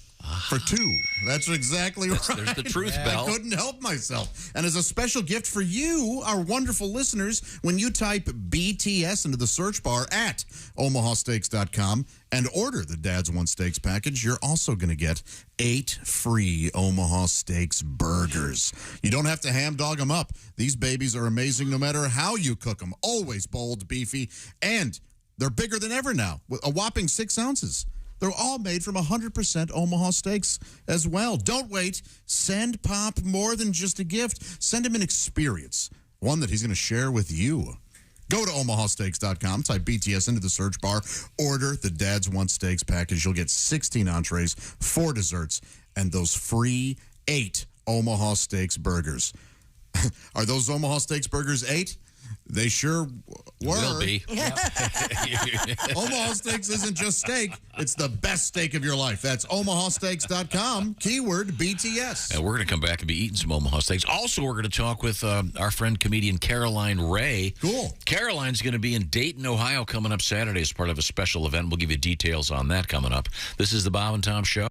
for two. That's exactly right. There's the truth, Bell. I couldn't help myself. And as a special gift for you, our wonderful listeners, when you type BTS into the search bar at omahasteaks.com and order the Dads Want Steaks package, you're also going to get 8 free Omaha Steaks burgers. You don't have to ham dog them up. These babies are amazing no matter how you cook them. Always bold, beefy, and they're bigger than ever now, with a whopping 6 ounces. They're all made from 100% Omaha Steaks as well. Don't wait. Send Pop more than just a gift. Send him an experience, one that he's going to share with you. Go to omahasteaks.com, type BTS into the search bar, order the Dads Want Steaks package. You'll get 16 entrees, 4 desserts, and those free 8 Omaha Steaks burgers. Are those Omaha Steaks burgers 8? They sure were. Will be. Omaha Steaks isn't just steak. It's the best steak of your life. That's omahasteaks.com, keyword BTS. And we're going to come back and be eating some Omaha Steaks. Also, we're going to talk with our friend comedian Caroline Ray. Cool. Caroline's going to be in Dayton, Ohio coming up Saturday as part of a special event. We'll give you details on that coming up. This is the Bob and Tom Show.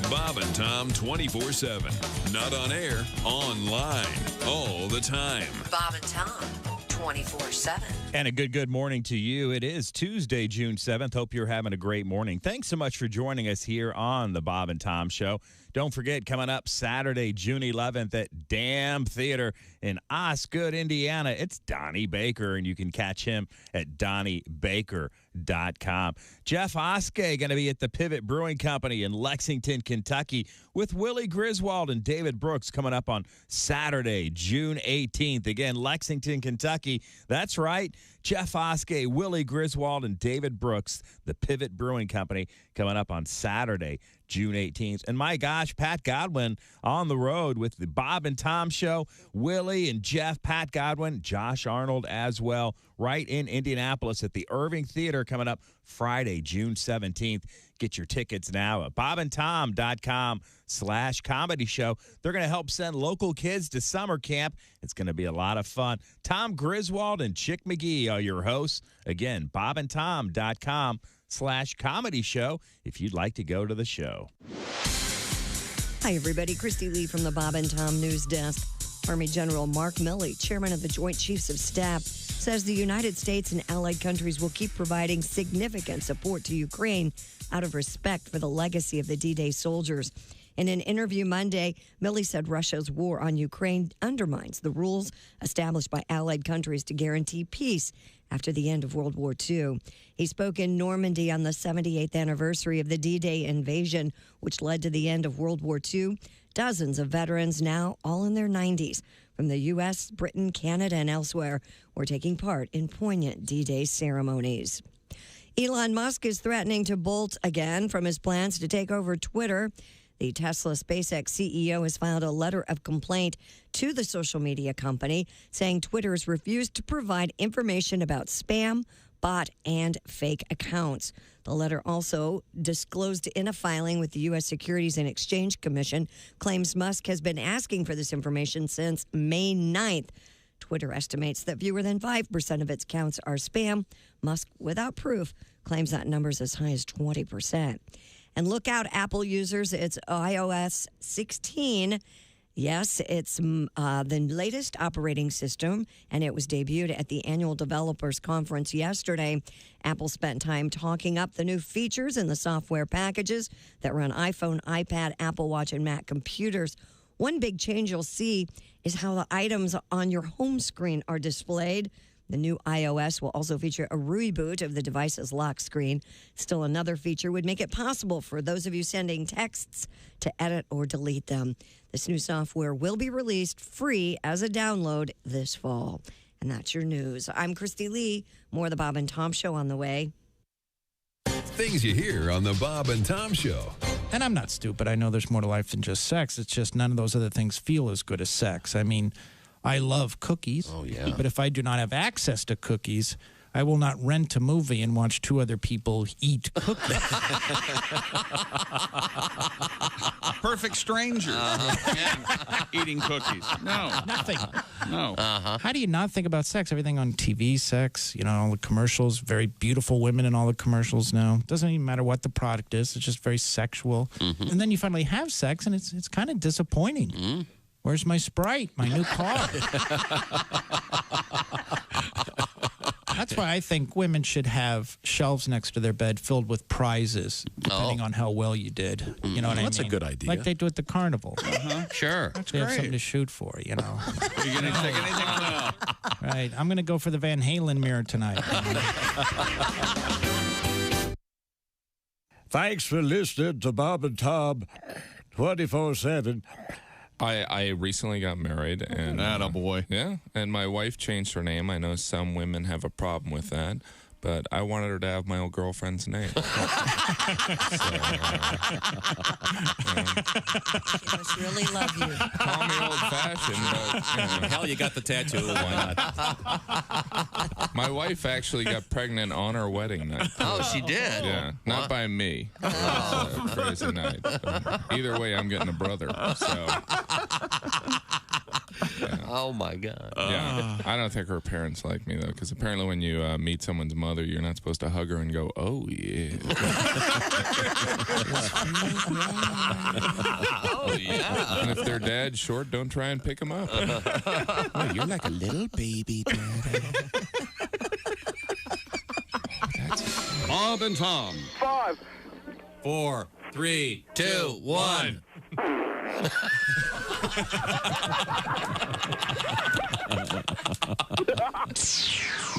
Bob and Tom 24/7. Not on air, online, all the time. Bob and Tom, 24/7. And a good morning to you. It is Tuesday, June 7th. Hope you're having a great morning. Thanks so much for joining us here on the Bob and Tom Show. Don't forget, coming up Saturday, June 11th at Dam Theater in Osgood, Indiana, it's Donnie Baker, and you can catch him at DonnieBaker.com. Jeff Oskey going to be at the Pivot Brewing Company in Lexington, Kentucky, with Willie Griswold and David Brooks coming up on Saturday, June 18th. Again, Lexington, Kentucky. That's right. Jeff Oskey, Willie Griswold, and David Brooks, the Pivot Brewing Company, coming up on Saturday, June 18th. And my gosh, Pat Godwin on the road with the Bob and Tom Show. Willie and Jeff, Pat Godwin, Josh Arnold as well, right in Indianapolis at the Irving Theater coming up Friday, June 17th. Get your tickets now at bobandtom.com/comedy show. They're going to help send local kids to summer camp. It's going to be a lot of fun. Tom Griswold and Chick McGee are your hosts. Again, bobandtom.com/comedy show if you'd like to go to the show. Hi, everybody. Christy Lee from the Bob and Tom News Desk. Army General Mark Milley, chairman of the Joint Chiefs of Staff, says the United States and allied countries will keep providing significant support to Ukraine out of respect for the legacy of the D-Day soldiers. In an interview Monday, Milley said Russia's war on Ukraine undermines the rules established by allied countries to guarantee peace after the end of World War II. He spoke in Normandy on the 78th anniversary of the D-Day invasion, which led to the end of World War II. Dozens of veterans, now all in their 90s, from the U.S., Britain, Canada, and elsewhere, were taking part in poignant D-Day ceremonies. Elon Musk is threatening to bolt again from his plans to take over Twitter. The Tesla SpaceX CEO has filed a letter of complaint to the social media company, saying Twitter has refused to provide information about spam, bot, and fake accounts. The letter also disclosed in a filing with the U.S. Securities and Exchange Commission claims Musk has been asking for this information since May 9th. Twitter estimates that fewer than 5% of its accounts are spam. Musk, without proof, claims that number is as high as 20%. And look out, Apple users, it's iOS 16. Yes, it's the latest operating system, and it was debuted at the annual developers conference yesterday. Apple spent time talking up the new features in the software packages that run iPhone, iPad, Apple Watch, and Mac computers. One big change you'll see is how the items on your home screen are displayed. The new iOS will also feature a reboot of the device's lock screen. Still, another feature would make it possible for those of you sending texts to edit or delete them. This new software will be released free as a download this fall. And that's your news. I'm Christy Lee. More of the Bob and Tom Show on the way. Things you hear on the Bob and Tom Show. And I'm not stupid. I know there's more to life than just sex. It's just none of those other things feel as good as sex. I mean, I love cookies. Oh, yeah. But if I do not have access to cookies, I will not rent a movie and watch two other people eat cookies. Perfect strangers and eating cookies. No. Nothing. No. How do you not think about sex? Everything on TV, sex, you know, all the commercials, very beautiful women in all the commercials now. Doesn't even matter what the product is. It's just very sexual. Mm-hmm. And then you finally have sex, and it's kind of disappointing. Mm-hmm. Where's my Sprite, my new car? That's why I think women should have shelves next to their bed filled with prizes, depending on how well you did. You know what I mean? That's a good idea. Like they do at the carnival. Sure. That's they have something to shoot for, you know. Are you going to take anything on that? Right. I'm going to go for the Van Halen mirror tonight. Thanks for listening to Bob and Tom 24/7. I recently got married, and boy. Yeah, and my wife changed her name. I know some women have a problem with that, but I wanted her to have my old girlfriend's name. She must really love you. Call me old-fashioned, but hell, you got the tattoo. Why not? My wife actually got pregnant on our wedding night. Oh, she did? Yeah, not by me. Crazy night. But either way, I'm getting a brother. So. Yeah. Oh, my God. Yeah. I don't think her parents like me, though, because apparently when you meet someone's mother, you're not supposed to hug her and go, oh, yeah. Oh, yeah. And if their dad's short, don't try and pick him up. Oh, you're like a little baby, Daddy. Bob and Tom. 5, 4, 3, 2, 1.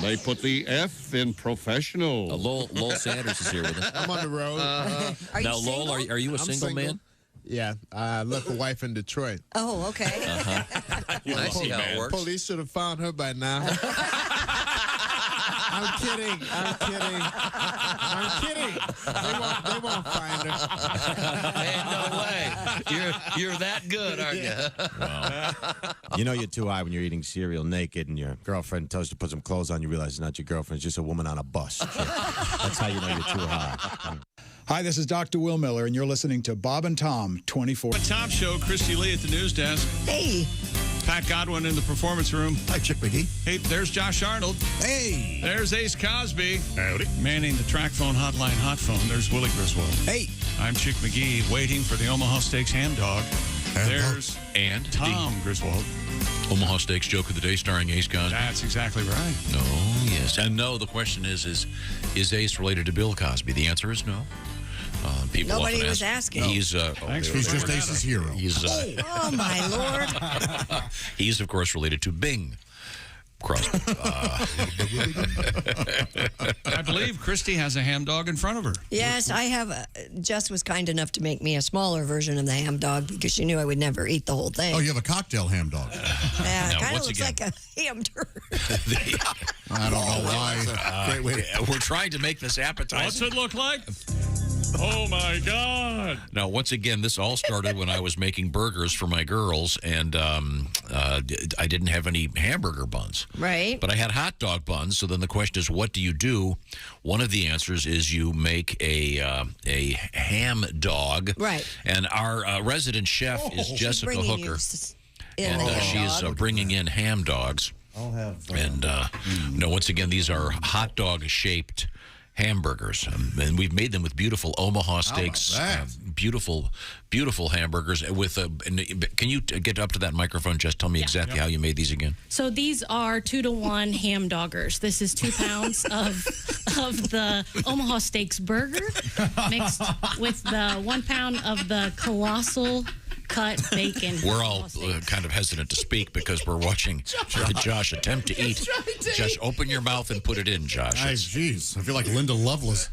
They put the F in professional. Lowell Sanders is here with us. I'm on the road. Are you now, Lowell, are you a single man? Yeah, I left a wife in Detroit. Oh, okay. I see how it works. Police should have found her by now. I'm kidding. They won't find her. Man, no way. You're that good, aren't you? Well, you know you're too high when you're eating cereal naked and your girlfriend tells you to put some clothes on. You realize it's not your girlfriend. It's just a woman on a bus. That's how you know you're too high. Hi, this is Dr. Will Miller, and you're listening to Bob and Tom 24. The Tom Show, Christy Lee at the news desk. Hey. Pat Godwin in the performance room. Hi, Chick McGee. Hey, there's Josh Arnold. Hey. There's Ace Cosby. Howdy. Manning the track phone hotline hot phone. There's Willie Griswold. Hey. I'm Chick McGee, waiting for the Omaha Steaks ham dog. There's Tom Griswold. Omaha Steaks joke of the day starring Ace Cosby. That's exactly right. Oh, yes. And no, the question is Ace related to Bill Cosby? The answer is no. People Nobody often was ask, asking. He's just Ace's hero. He's, oh, my Lord. He's, of course, related to Bing Crosby. I believe Christy has a ham dog in front of her. Yes, I have. Jess was kind enough to make me a smaller version of the ham dog because she knew I would never eat the whole thing. Oh, you have a cocktail ham dog. Yeah, it kind of looks like a ham turd. I don't know why. Great way. We're trying to make this appetizing. What's it look like? Oh, my God. Now, once again, this all started when I was making burgers for my girls, and I didn't have any hamburger buns. Right. But I had hot dog buns, so then the question is, what do you do? One of the answers is you make a ham dog. Right. And our resident chef is Jessica Hooker. And she is bringing in ham dogs. I'll have. And once again, these are hot dog-shaped hamburgers, and we've made them with beautiful Omaha Steaks, beautiful hamburgers. With can you get up to that microphone? Just tell me exactly how you made these again. So these are 2-to-1 ham doggers. This is 2 pounds of the Omaha Steaks burger mixed with the 1 pound of the colossal cut bacon. We're all kind of hesitant to speak because we're watching Josh attempt to eat. Just open your mouth and put it in, Josh. Jeez, I feel like Linda Lovelace.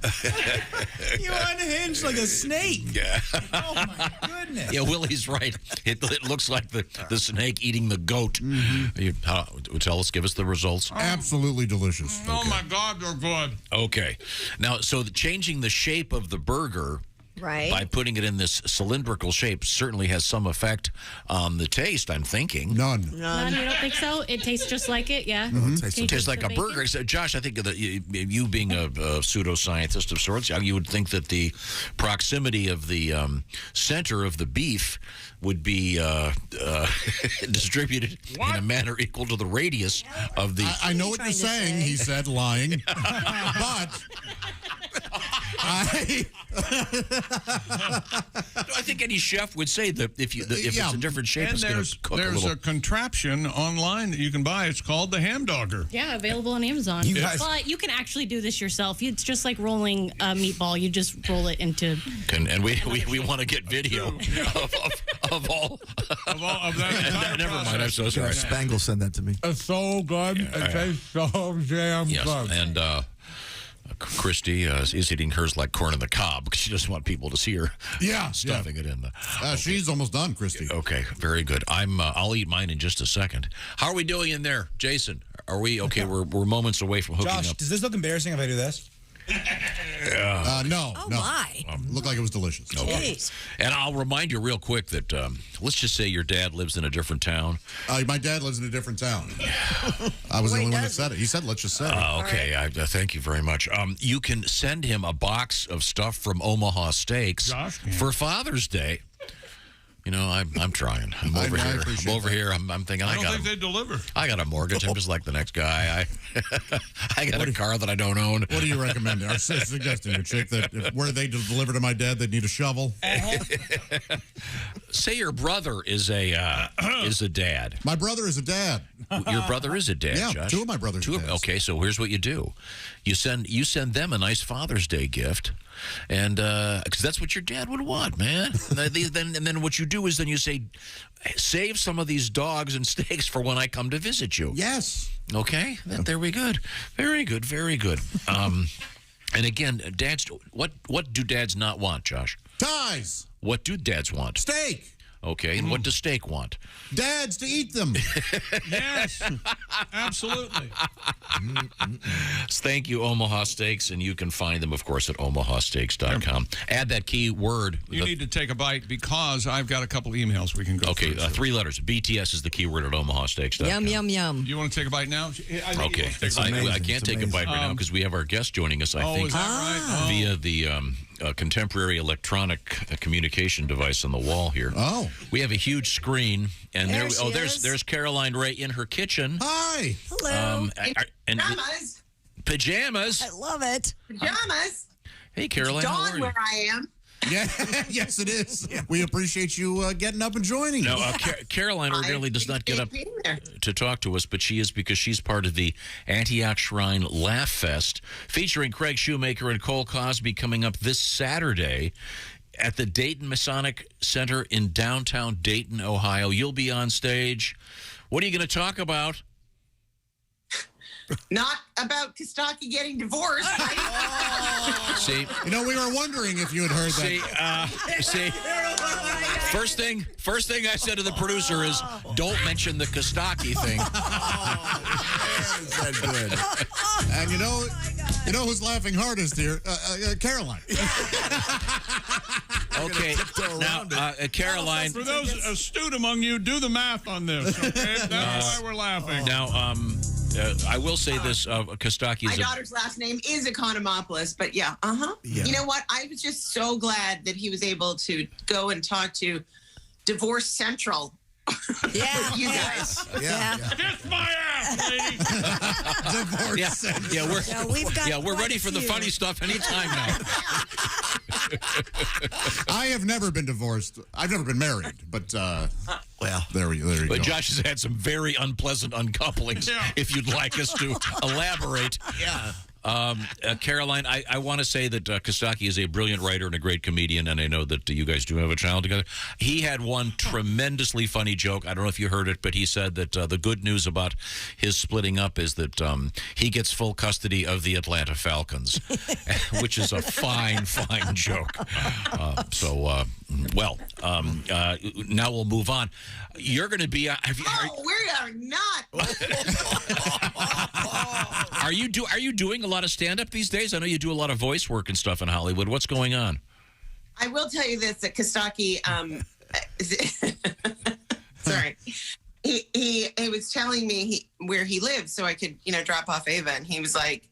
You unhinged like a snake. Yeah. Oh, my goodness. Yeah, Willie's right. It looks like the snake eating the goat. Tell us, give us the results. Absolutely delicious. Oh, my God, they're good. Okay. Now, so changing the shape of the burger right, by putting it in this cylindrical shape certainly has some effect on the taste, I'm thinking. None. You don't think so? It tastes just like it, yeah? It tastes like a burger. So, Josh, I think that you being a pseudoscientist of sorts, you would think that the proximity of the center of the beef would be distributed in a manner equal to the radius of the... I know what you're saying, he said, lying. But... I think any chef would say that if it's a different shape, it's going to cook a little. There's a contraption online that you can buy. It's called the ham dogger. Yeah, available on Amazon. But you can actually do this yourself. It's just like rolling a meatball. You just roll it into... And we want to get video of all of that. Never mind, I'm so sorry. Spangle sent that to me. It's so good. It tastes so damn good. And Christy is eating hers like corn on the cob because she doesn't want people to see her stuffing it in. She's almost done, Christy. Okay, very good. I'll eat mine in just a second. How are we doing in there, Jason? Are we okay? We're moments away from hooking Josh, up. does this look embarrassing if I do this? No. Oh, my. Looked like it was delicious. Okay. And I'll remind you real quick that let's just say your dad lives in a different town. My dad lives in a different town. I was the only one that said it. He said, let's just say it. Okay, right. Thank you very much. You can send him a box of stuff from Omaha Steaks for Father's Day. You know, I'm trying. I'm over here. I'm over here. I'm thinking I don't think they deliver. I got a mortgage. I'm just like the next guy. I got a car that I don't own. What do you recommend? I'm suggesting a chick that where they deliver to my dad, they'd need a shovel. Say your brother is a dad. My brother is a dad. Your brother is a dad, yeah, Josh? 2 of my brothers are dads. Okay, so here's what you do. You send them a nice Father's Day gift. And because that's what your dad would want, man. And then what you do is then you say, save some of these dogs and steaks for when I come to visit you. Yes. Okay. There we good. Very good. Very good. And again, dads, what do dads not want, Josh? Ties. What do dads want? Steak. Okay, and what does steak want? Dads to eat them. Yes, absolutely. Thank you, Omaha Steaks, and you can find them, of course, at omahasteaks.com. Add that key word. You need to take a bite because I've got a couple emails we can go through. Okay, 3 letters. BTS is the key word at omahasteaks.com. Yum, yum, yum. You want to take a bite now? Okay. I can't take a bite right now because we have our guest joining us, I think, is that right? via the contemporary electronic communication device on the wall here. Oh. We have a huge screen, and there's there's Caroline Ray in her kitchen. Hi. Hello. Pajamas. Pajamas. I love it. Pajamas. Hey, Caroline. How are Dawn you? where I am. Yeah, yes, it is. Yeah. We appreciate you getting up and joining us. No, Caroline ordinarily does not get up to talk to us, but she is because she's part of the Antioch Shrine Laugh Fest, featuring Craig Shoemaker and Cole Cosby coming up this Saturday at the Dayton Masonic Center in downtown Dayton, Ohio. You'll be on stage. What are you going to talk about? Not about Kostaki getting divorced. See, you know, we were wondering if you had heard that. See, first thing I said to the producer is, don't mention the Kostaki thing. Is that good? And you know, You know who's laughing hardest here? Caroline. Okay, now, Caroline. For those astute among you, do the math on this, okay? That's why we're laughing. Now, I will say this, Kostaki My is daughter's last name is Economopoulos, but yeah. You know what? I was just so glad that he was able to go and talk to Divorce Central. Yeah. You guys. Yeah. Kiss my ass, lady. Divorce Central. we're ready for the funny stuff anytime now. I have never been divorced. I've never been married, but there you go. But Josh has had some very unpleasant uncouplings. If you'd like us to elaborate, Caroline, I want to say that Kostaki is a brilliant writer and a great comedian, and I know that you guys do have a child together. He had one tremendously funny joke. I don't know if you heard it, but he said that the good news about his splitting up is that he gets full custody of the Atlanta Falcons, which is a fine joke. Now we'll move on. You're going to be... we are not. Are you doing a lot of stand-up these days? I know you do a lot of voice work and stuff in Hollywood. What's going on? I will tell you this, that Kostaki, sorry, he was telling me where he lives so I could, drop off Ava. And he was like,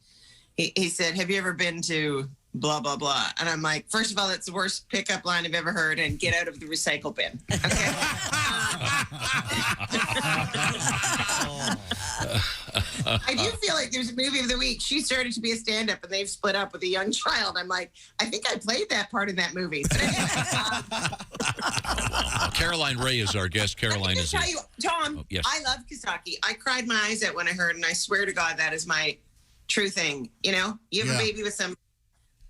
he said, have you ever been to blah, blah, blah? And I'm like, first of all, that's the worst pickup line I've ever heard, and get out of the recycle bin. Okay. I do feel like there's a movie of the week. She started to be a stand-up, and they've split up with a young child. I'm like, I think I played that part in that movie. But Caroline Ray is our guest. Caroline is. Tell you, Tom. Oh, yes. I love Kostaki. I cried my eyes out when I heard, and I swear to God, that is my true thing. You have a baby with some.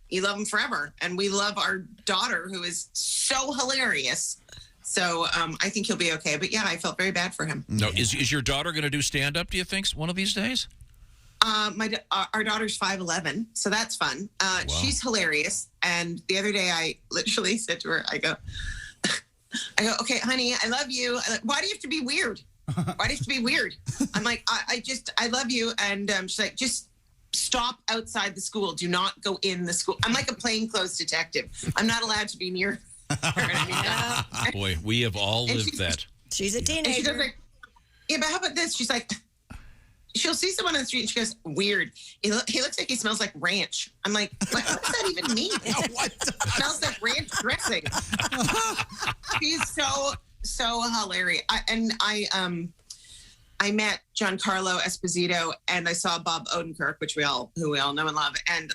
You love them forever, and we love our daughter, who is so hilarious. So I think he'll be okay. But yeah, I felt very bad for him. No, is your daughter going to do stand-up, do you think, one of these days? Our daughter's 5'11", so that's fun. Wow. She's hilarious. And the other day, I literally said to her, I go, okay, honey, I love you. Why do you have to be weird? Why do you have to be weird? I'm like, I love you. And she's like, just stop outside the school. Do not go in the school. I'm like a plainclothes detective. I'm not allowed to be near. Boy, we have all lived that. She's a teenager. And she goes like, yeah, but how about this? She's like, she'll see someone on the street and she goes, weird. He looks like he smells like ranch. I'm like, what does that even mean? What? Smells like ranch dressing. She's so hilarious. I met Giancarlo Esposito, and I saw Bob Odenkirk, who we all know and love, and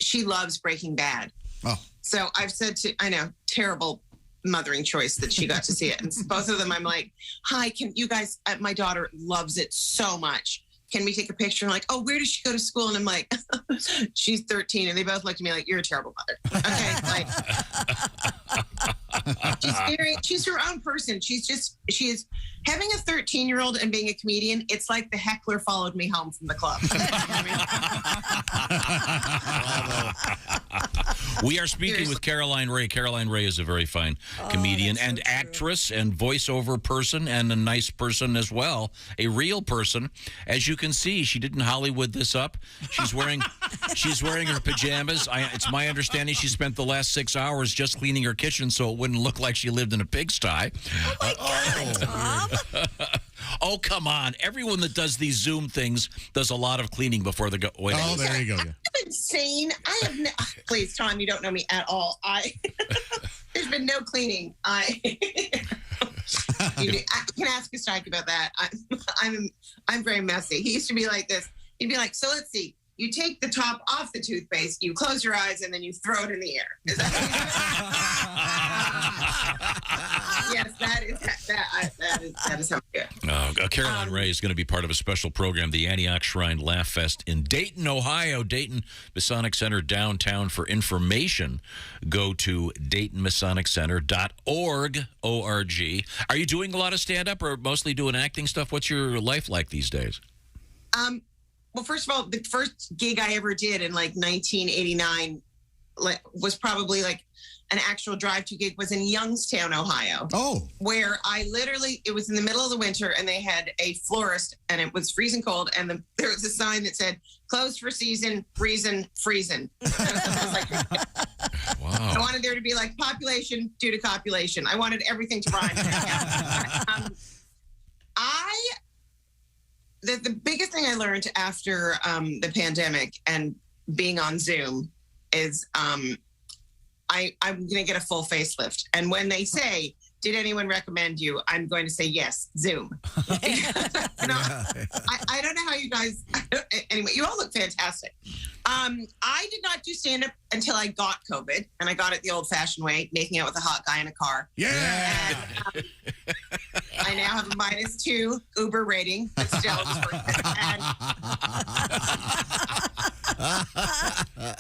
she loves Breaking Bad. Oh. So I've said I know, terrible mothering choice that she got to see it. And both of them, I'm like, hi, can you guys, my daughter loves it so much. Can we take a picture? And like, oh, where does she go to school? And I'm like, she's 13. And they both looked at me like, you're a terrible mother. Okay. She's her own person. She is having a 13-year-old and being a comedian. It's like the heckler followed me home from the club. We are speaking with Caroline Ray. Caroline Ray is a very fine comedian and actress and voiceover person, and a nice person as well, a real person. As you can see, she didn't Hollywood this up. She's wearing her pajamas. It's my understanding she spent the last 6 hours just cleaning her kitchen so it wouldn't look like she lived in a pigsty. Oh my God, Tom. Oh, come on. Everyone that does these Zoom things does a lot of cleaning before they go. Wait, there you go. I'm insane. I have please, Tom, you don't know me at all. There's been no cleaning. You can ask Kostaki about that. I'm very messy. He used to be like this. He'd be like, so let's see. You take the top off the toothpaste, you close your eyes, and then you throw it in the air. Is that yes, that is how good. Caroline Ray is going to be part of a special program, the Antioch Shrine Laugh Fest in Dayton, Ohio. Dayton Masonic Center downtown. For information, go to DaytonMasonicCenter.org. O-R-G. Are you doing a lot of stand-up or mostly doing acting stuff? What's your life like these days? Well, first of all, the first gig I ever did in like 1989, was probably like an actual drive-to gig was in Youngstown, Ohio. Oh. Where it was in the middle of the winter, and they had a florist, and it was freezing cold, and there was a sign that said, closed for season, reason, freezing. Wow. I wanted there to be like population due to copulation. I wanted everything to rhyme. The biggest thing I learned after the pandemic and being on Zoom is I'm going to get a full facelift. And when they say, did anyone recommend you? I'm going to say yes, Zoom. I don't know how you guys, anyway, you all look fantastic. I did not do stand-up until I got COVID, and I got it the old-fashioned way, making out with a hot guy in a car. Yeah. And, I now have a -2 Uber rating, but still it was worth it.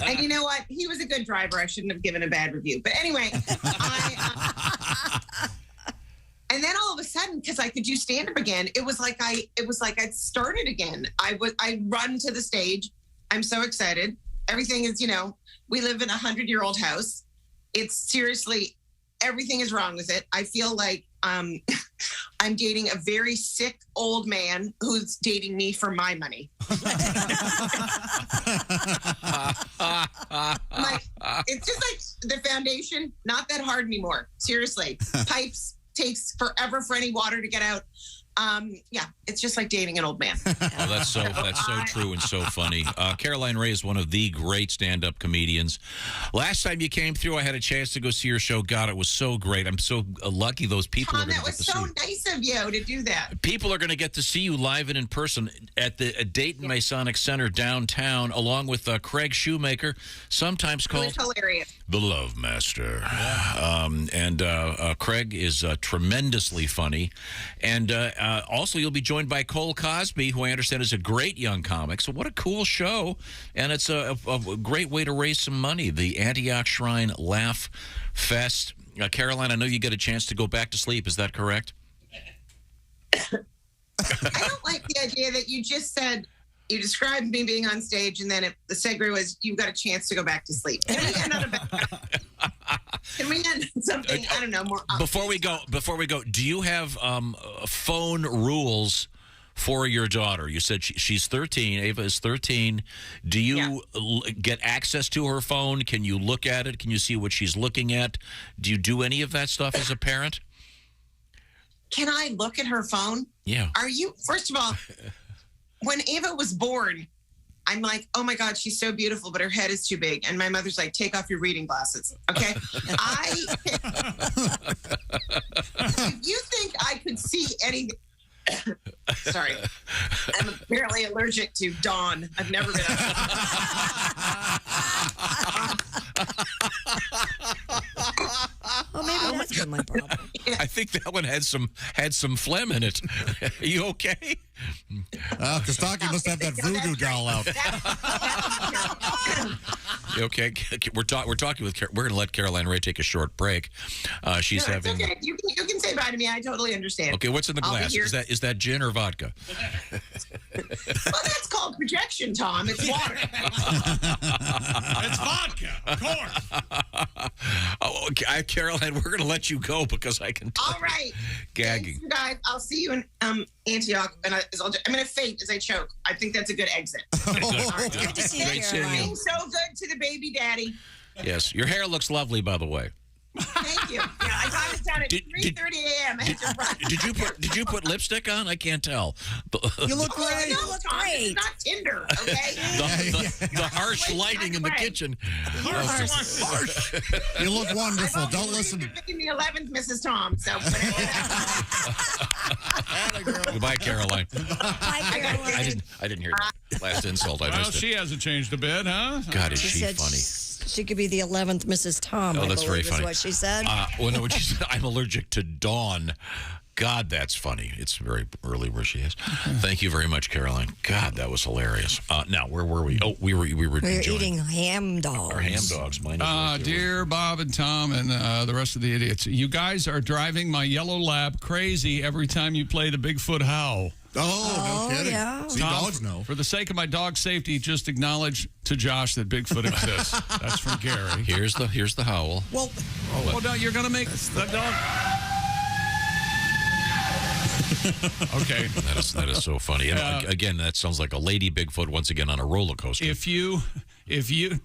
And you know what? He was a good driver. I shouldn't have given a bad review. But anyway, and then all of a sudden, because I could do stand-up again, it was like I'd started again. I run to the stage. I'm so excited. Everything is, we live in a 100-year-old house. It's seriously, everything is wrong with it. I feel like I'm dating a very sick old man who's dating me for my money. It's just like the foundation, not that hard anymore. Seriously. Pipes takes forever for any water to get out. It's just like dating an old man. Oh, that's so true and so funny. Caroline Ray is one of the great stand-up comedians. Last time you came through, I had a chance to go see your show. God, it was so great. I'm so lucky those people Tom, are going to get to see. that was so nice of you to do that. People are going to get to see you live and in person at the Dayton Masonic Center downtown, along with Craig Shoemaker, sometimes called hilarious. the Love Master. Craig is tremendously funny. And also, you'll be joined by Cole Cosby, who I understand is a great young comic. So what a cool show. And it's a great way to raise some money. The Antioch Shrine Laugh Fest. Caroline, I know you get a chance to go back to sleep. Is that correct? I don't like the idea that you just said, you described me being on stage, and then the segue was, you got a chance to go back to sleep. Can we end on something, I don't know, more Before we go, do you have phone rules for your daughter? You said she's 13. Ava is 13. Do you get access to her phone? Can you look at it? Can you see what she's looking at? Do you do any of that stuff as a parent? Can I look at her phone? Yeah. First of all, when Ava was born, I'm like, oh my God, she's so beautiful, but her head is too big. And my mother's like, take off your reading glasses. Okay. If you think I could see anything, sorry, I'm apparently allergic to Dawn. I've never been. Oh, maybe that's been my problem. I think that one had some phlegm in it. Are you okay? Kostaki must have that voodoo doll out. Okay, we're talking with. We're going to let Caroline Ray take a short break. She's having. Okay. You can say bye to me. I totally understand. Okay, what's in the glass? Is that gin or vodka? Well, that's called projection, Tom. It's water. It's vodka, of course. Oh, okay, Caroline, we're going to let you go because I can tell. All right. Gagging. Thanks, you guys. I'll see you in Antioch, and I'm going to faint as I choke. I think that's a good exit. Good to see you, Caroline. Being so good to the baby daddy. Yes, your hair looks lovely, by the way. Thank you. Yeah, I got it done at 3:30 a.m. Did you put lipstick on? I can't tell. You look great. You look great. It's not Tinder, okay? The harsh lighting in the kitchen. Harsh. You look wonderful. Don't listen. Picking the 11th, Mrs. Tom. So. Goodbye, Caroline. Bye, Caroline. I didn't hear that last insult. I missed it. She hasn't changed a bit, huh? God, is she said funny? She could be the 11th Mrs. Tom. Oh, that's very funny. Is what she said. Well, no, when she said, I'm allergic to Dawn. God, that's funny. It's very early where she is. Thank you very much, Caroline. God, that was hilarious. Now, where were we? Oh, we were eating ham dogs. Our ham dogs. Dear Bob and Tom and the rest of the idiots, you guys are driving my yellow lab crazy every time you play the Bigfoot howl. Oh, no kidding. Yeah. See, Tom, dogs know. For the sake of my dog safety, just acknowledge to Josh that Bigfoot exists. That's from Gary. Here's the howl. Well, well, no, you're going to make the dog. Okay. That is so funny. And again, that sounds like a lady Bigfoot once again on a roller coaster. If you,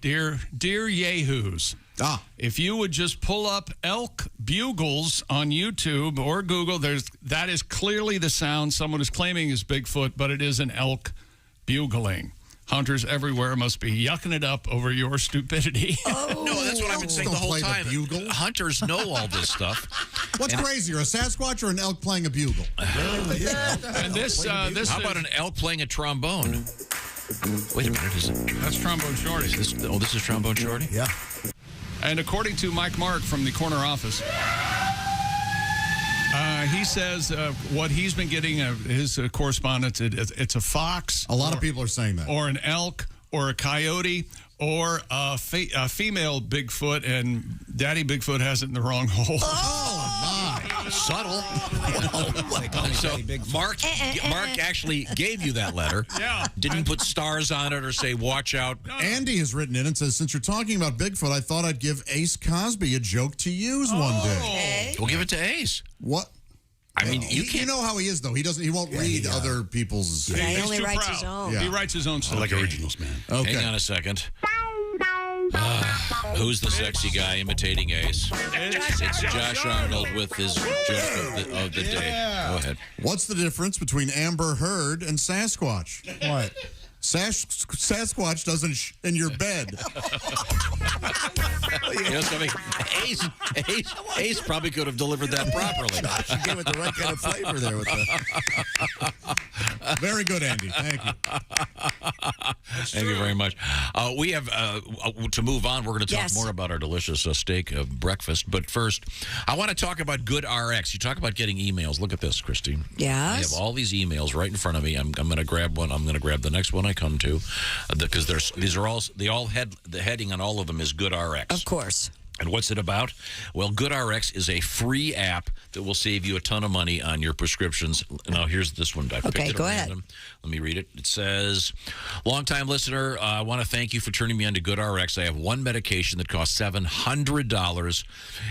dear yahoos, if you would just pull up elk bugles on YouTube or Google, that is clearly the sound someone is claiming is Bigfoot, but it is an elk bugling. Hunters everywhere must be yucking it up over your stupidity. No, that's what I've been saying the whole time. Hunters know all this stuff. What's crazier, a Sasquatch or an elk playing a bugle? And this how about an elk playing a trombone? Wait a minute, that's Trombone Shorty. This is Trombone Shorty? Yeah. And according to Mike Mark from the corner office, he says what he's been getting, his correspondence, it's a fox. A lot of people are saying that. Or an elk, or a coyote, or a female Bigfoot, and Daddy Bigfoot has it in the wrong hole. Oh, my. Subtle. So Mark actually gave you that letter. Yeah. Didn't put stars on it or say, watch out. Andy has written in and says, since you're talking about Bigfoot, I thought I'd give Ace Cosby a joke to use one day. We'll give it to Ace. What? I mean, you know how he is, though. He won't read other people's. Yeah, he only too writes proud. his own. Yeah. He writes his own stuff. I like originals, man. Okay. Hang on a second. Who's the sexy guy imitating Ace? It's Josh Arnold with his joke of the day. Go ahead. What's the difference between Amber Heard and Sasquatch? What? Sasquatch doesn't in your bed. You know something? Ace probably could have delivered that properly. You gave it the right kind of flavor there with the. Very good, Andy. Thank you. Thank you very much. We have to move on. We're going to talk Yes. more about our delicious steak breakfast. But first, I want to talk about Good RX. You talk about getting emails. Look at this, Christine. Yes. I have all these emails right in front of me. I'm going to grab one. I'm going to grab the next one I come to because the heading on all of them is Good RX. Of course. And what's it about? Well, GoodRx is a free app that will save you a ton of money on your prescriptions. Now, here's this one. I picked it at go ahead. random. Let me read it. It says, longtime listener, I want to thank you for turning me on to GoodRx. I have one medication that costs $700.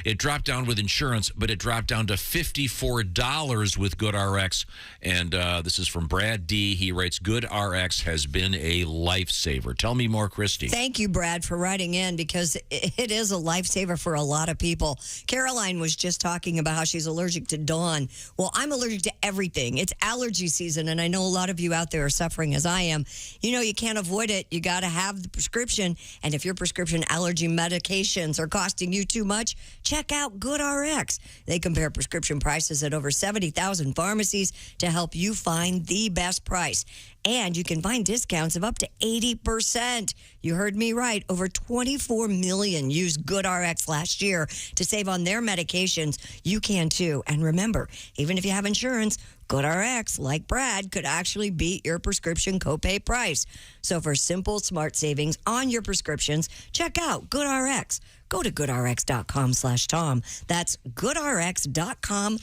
It dropped down with insurance, but it dropped down to $54 with GoodRx. And this is from Brad D. He writes, GoodRx has been a lifesaver. Tell me more, Christy. Thank you, Brad, for writing in because it is a lifesaver for a lot of people. Caroline was just talking about how she's allergic to Dawn. Well, I'm allergic to everything. It's allergy season, and I know a lot of you out there are suffering as I am. You know, you can't avoid it. You got to have the prescription, and if your prescription allergy medications are costing you too much, check out GoodRx. They compare prescription prices at over 70,000 pharmacies to help you find the best price. And you can find discounts of up to 80%. You heard me right. Over 24 million used GoodRx last year to save on their medications. You can too. And remember, even if you have insurance, GoodRx, like Brad, could actually beat your prescription copay price. So for simple, smart savings on your prescriptions, check out GoodRx. Go to goodrx.com/Tom. That's goodrx.com/Tom.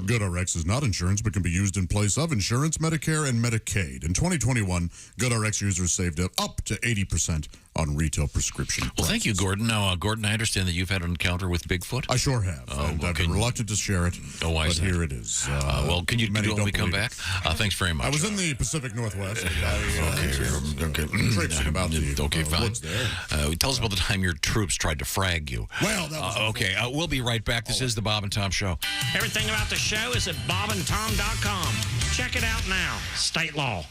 GoodRx is not insurance, but can be used in place of insurance, Medicare, and Medicaid. In 2021, GoodRx users saved up to 80% on retail prescription. Well, thank you, Gordon. Now, Gordon, I understand that you've had an encounter with Bigfoot. I sure have. And I've been reluctant to share it. Oh, why is but that? here it is. Well, can you do it when we come back? Thanks very much. I was in the Pacific Northwest. Okay. Traipsing about the fine. woods there. Tell us about the time your troops tried to frag you. Well, that was okay. We'll be right back. This is the Bob and Tom Show. Everything about the show is at bobandtom.com. Check it out now. State law.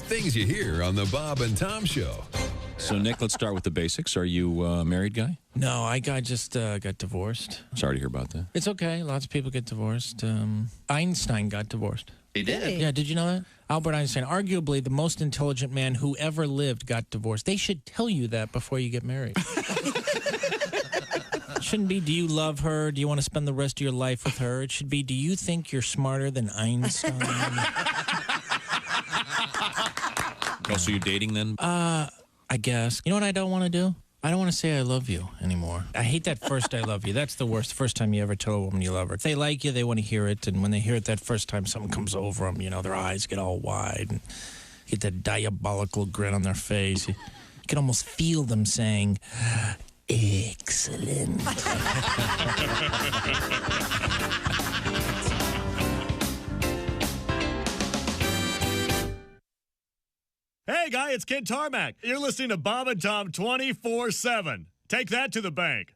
Things you hear on the Bob and Tom Show. So, Nick, let's start with the basics. Are you a married guy? No, I just got divorced. Sorry to hear about that. It's okay. Lots of people get divorced. Einstein got divorced. He did? Yeah, did you know that? Albert Einstein, arguably the most intelligent man who ever lived, got divorced. They should tell you that before you get married. It shouldn't be, do you love her? Do you want to spend the rest of your life with her? It should be, do you think you're smarter than Einstein? Oh, so you're dating then? I guess. You know what I don't want to do? I don't want to say I love you anymore. I hate that first I love you. That's the worst. The first time you ever tell a woman you love her. If they like you, they want to hear it. And when they hear it that first time, something comes over them. You know, their eyes get all wide and get that diabolical grin on their face. You can almost feel them saying, excellent. Hey, guy, it's Kid Tarmac. You're listening to Bob and Tom 24/7. Take that to the bank.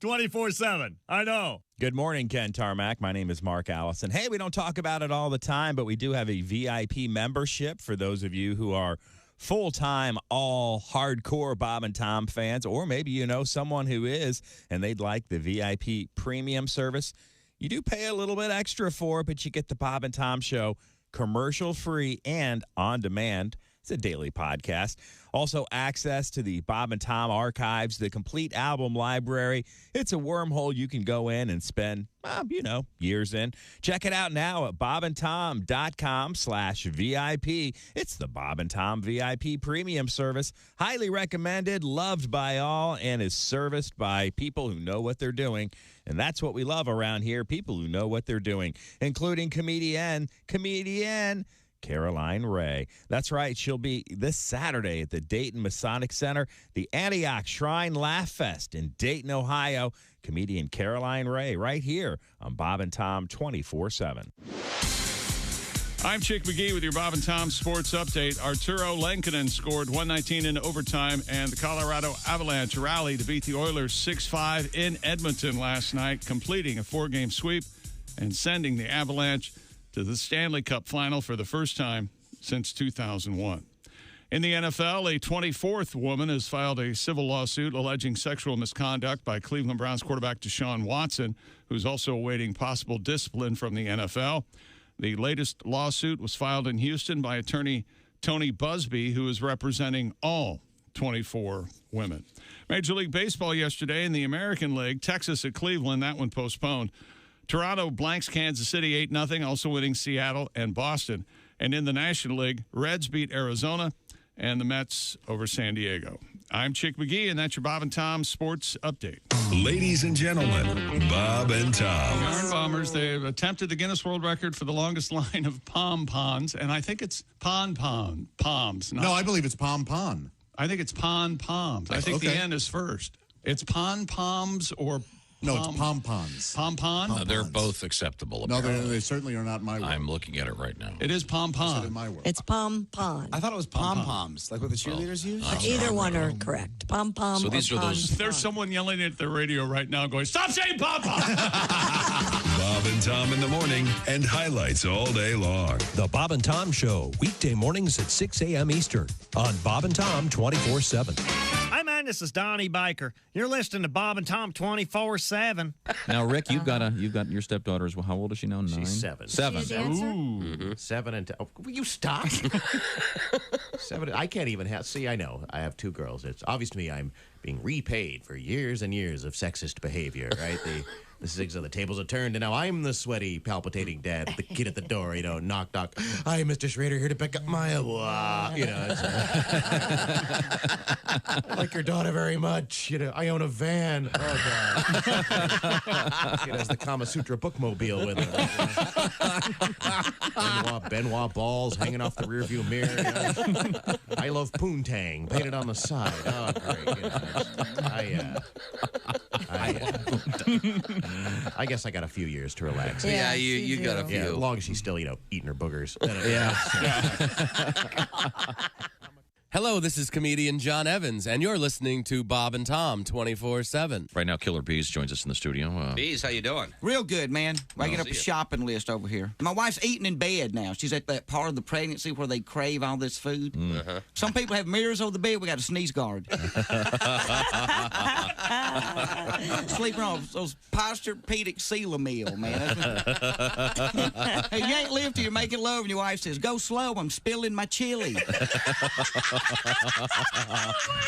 24/7. I know. Good morning, Ken Tarmac. My name is Mark Allison. Hey, we don't talk about it all the time, but we do have a VIP membership for those of you who are full-time, all hardcore Bob and Tom fans, or maybe you know someone who is, and they'd like the VIP premium service. You do pay a little bit extra for it, but you get the Bob and Tom show commercial-free and on demand. It's a daily podcast. Also, access to the Bob and Tom archives, the complete album library. It's a wormhole you can go in and spend, years in. Check it out now at bobandtom.com/VIP. It's the Bob and Tom VIP premium service. Highly recommended, loved by all, and is serviced by people who know what they're doing. And that's what we love around here, people who know what they're doing, including comedian Caroline Ray. That's right. She'll be this Saturday at the Dayton Masonic Center, the Antioch Shrine Laugh Fest in Dayton, Ohio. Comedian Caroline Ray right here on Bob and Tom 24/7. I'm Chick McGee with your Bob and Tom Sports Update. Arturo Lenkinen scored 119 in overtime, and the Colorado Avalanche rallied to beat the Oilers 6-5 in Edmonton last night, completing a 4-game sweep and sending the Avalanche to the Stanley Cup final for the first time since 2001. In the NFL, a 24th woman has filed a civil lawsuit alleging sexual misconduct by Cleveland Browns quarterback Deshaun Watson, who's also awaiting possible discipline from the NFL. The latest lawsuit was filed in Houston by attorney Tony Busby, who is representing all 24 women. Major League Baseball yesterday in the American League, Texas at Cleveland, that one postponed. Toronto blanks Kansas City 8-0, also winning Seattle and Boston. And in the National League, Reds beat Arizona and the Mets over San Diego. I'm Chick McGee, and that's your Bob and Tom Sports Update. Ladies and gentlemen, Bob and Tom. Yarn Bombers, they've attempted the Guinness World Record for the longest line of pom-poms, and I think it's pom-poms. No, I believe it's pom-pom. I think it's pom-poms. I think the N is first. It's pom-poms or... No, it's pom-poms. Pom-pom? They're both acceptable. No, apparently. they certainly are not my word. I'm looking at it right now. It is pom-pom. It's pom-pom. I thought it was pom-poms, like what the cheerleaders use. Either one are correct. Pom-pom So these or are those- pom-pom. There's someone yelling at the radio right now going, stop saying pom-pom! Bob and Tom in the morning and highlights all day long. The Bob and Tom Show, weekday mornings at 6 a.m. Eastern on Bob and Tom 24/7. Hi, man. This is Donnie Baker. You're listening to Bob and Tom 24/7. Now, Rick, you've got your stepdaughter as well. How old is she now? 9? She's 7. 7. Is she a dancer? Ooh. 7 and 10. Oh, will you stop? 7. I can't even have. See, I know. I have 2 girls. It's obvious to me I'm being repaid for years and years of sexist behavior, right? The tables are turned, and now I'm the sweaty, palpitating dad, the kid at the door, knock, knock. Hi, Mr. Schrader, here to pick up my, I like your daughter very much. I own a van. Oh, God. It has the Kama Sutra bookmobile with it. Benoit balls hanging off the rearview mirror. I love poontang painted on the side. Oh, great. I guess I got a few years to relax. Yeah, you got a few. Yeah, as long as she's still, eating her boogers. Hello, this is comedian John Evans, and you're listening to Bob and Tom 24/7. Right now, Killer Bees joins us in the studio. Bees, how you doing? Real good, man. I get up a see it. shopping list over here. My wife's eating in bed now. She's at that part of the pregnancy where they crave all this food. Some people have mirrors over the bed. We got a sneeze guard. Sleeping on those Posturepedic Sealamil, man. Hey, you ain't lived till you're making love, and your wife says, "Go slow, I'm spilling my chili."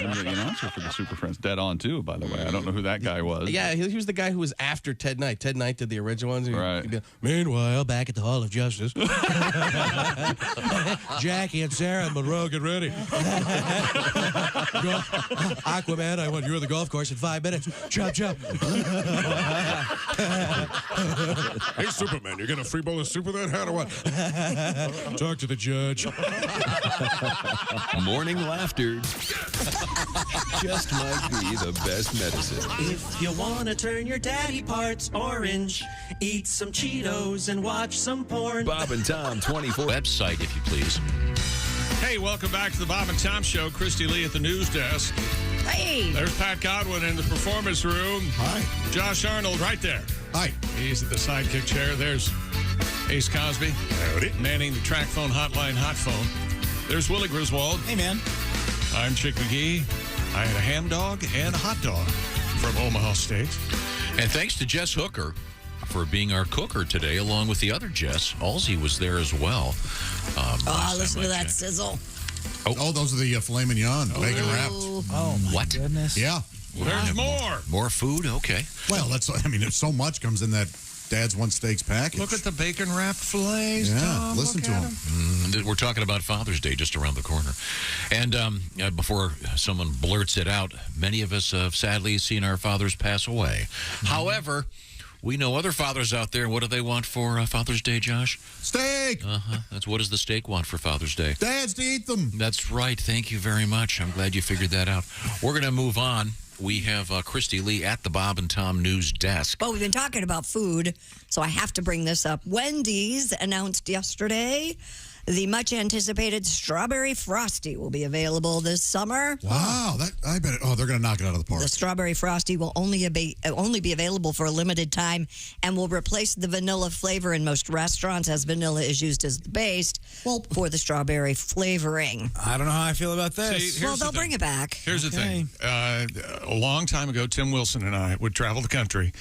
The announcer for the Super Friends, dead on too, by the way. I don't know who that guy was. Yeah, he was the guy who was after Ted Knight. Ted Knight did the original ones. Right. Meanwhile, back at the Hall of Justice, Jackie and Sarah and Monroe, get ready. Aquaman, I want you on the golf course in 5 minutes. Chop, chop. Hey, Superman, you're going to free bowl of super that hat or what? Talk to the judge. Morning laughter just might be the best medicine. If you want to turn your daddy parts orange, eat some Cheetos and watch some porn. Bob and Tom 24 website, if you please. Hey, welcome back to the Bob and Tom Show. Christy Lee at the news desk. Hey. There's Pat Godwin in the performance room. Hi. Josh Arnold right there. Hi. He's at the sidekick chair. There's Ace Cosby. Howdy. Manning the track phone hotline hot phone. There's Willie Griswold. Hey, man. I'm Chick McGee. I had a ham dog and a hot dog from Omaha Steaks. And thanks to Jess Hooker for being our cooker today, along with the other Jess. Halsey was there as well. Listen to that sizzle. Oh, those are the filet mignon, bacon wrapped. Oh, my goodness. Yeah. There's more. More food? Okay. Well, there's so much comes in that Dad's One Steaks package. Look at the bacon wrapped fillets. Yeah, Tom. listen Look to at him. We're talking about Father's Day just around the corner. And before someone blurts it out, many of us have sadly seen our fathers pass away. However, we know other fathers out there. What do they want for Father's Day, Josh? Steak! What does the steak want for Father's Day? Dads to eat them. That's right. Thank you very much. I'm glad you figured that out. We're going to move on. We have Christy Lee at the Bob and Tom News Desk. Well, we've been talking about food, so I have to bring this up. Wendy's announced yesterday the much-anticipated Strawberry Frosty will be available this summer. Wow, I bet. They're going to knock it out of the park. The Strawberry Frosty will only be available for a limited time and will replace the vanilla flavor in most restaurants, as vanilla is used as the base for the strawberry flavoring. I don't know how I feel about this. Well, they'll bring it back. Here's the thing. A long time ago, Tim Wilson and I would travel the country,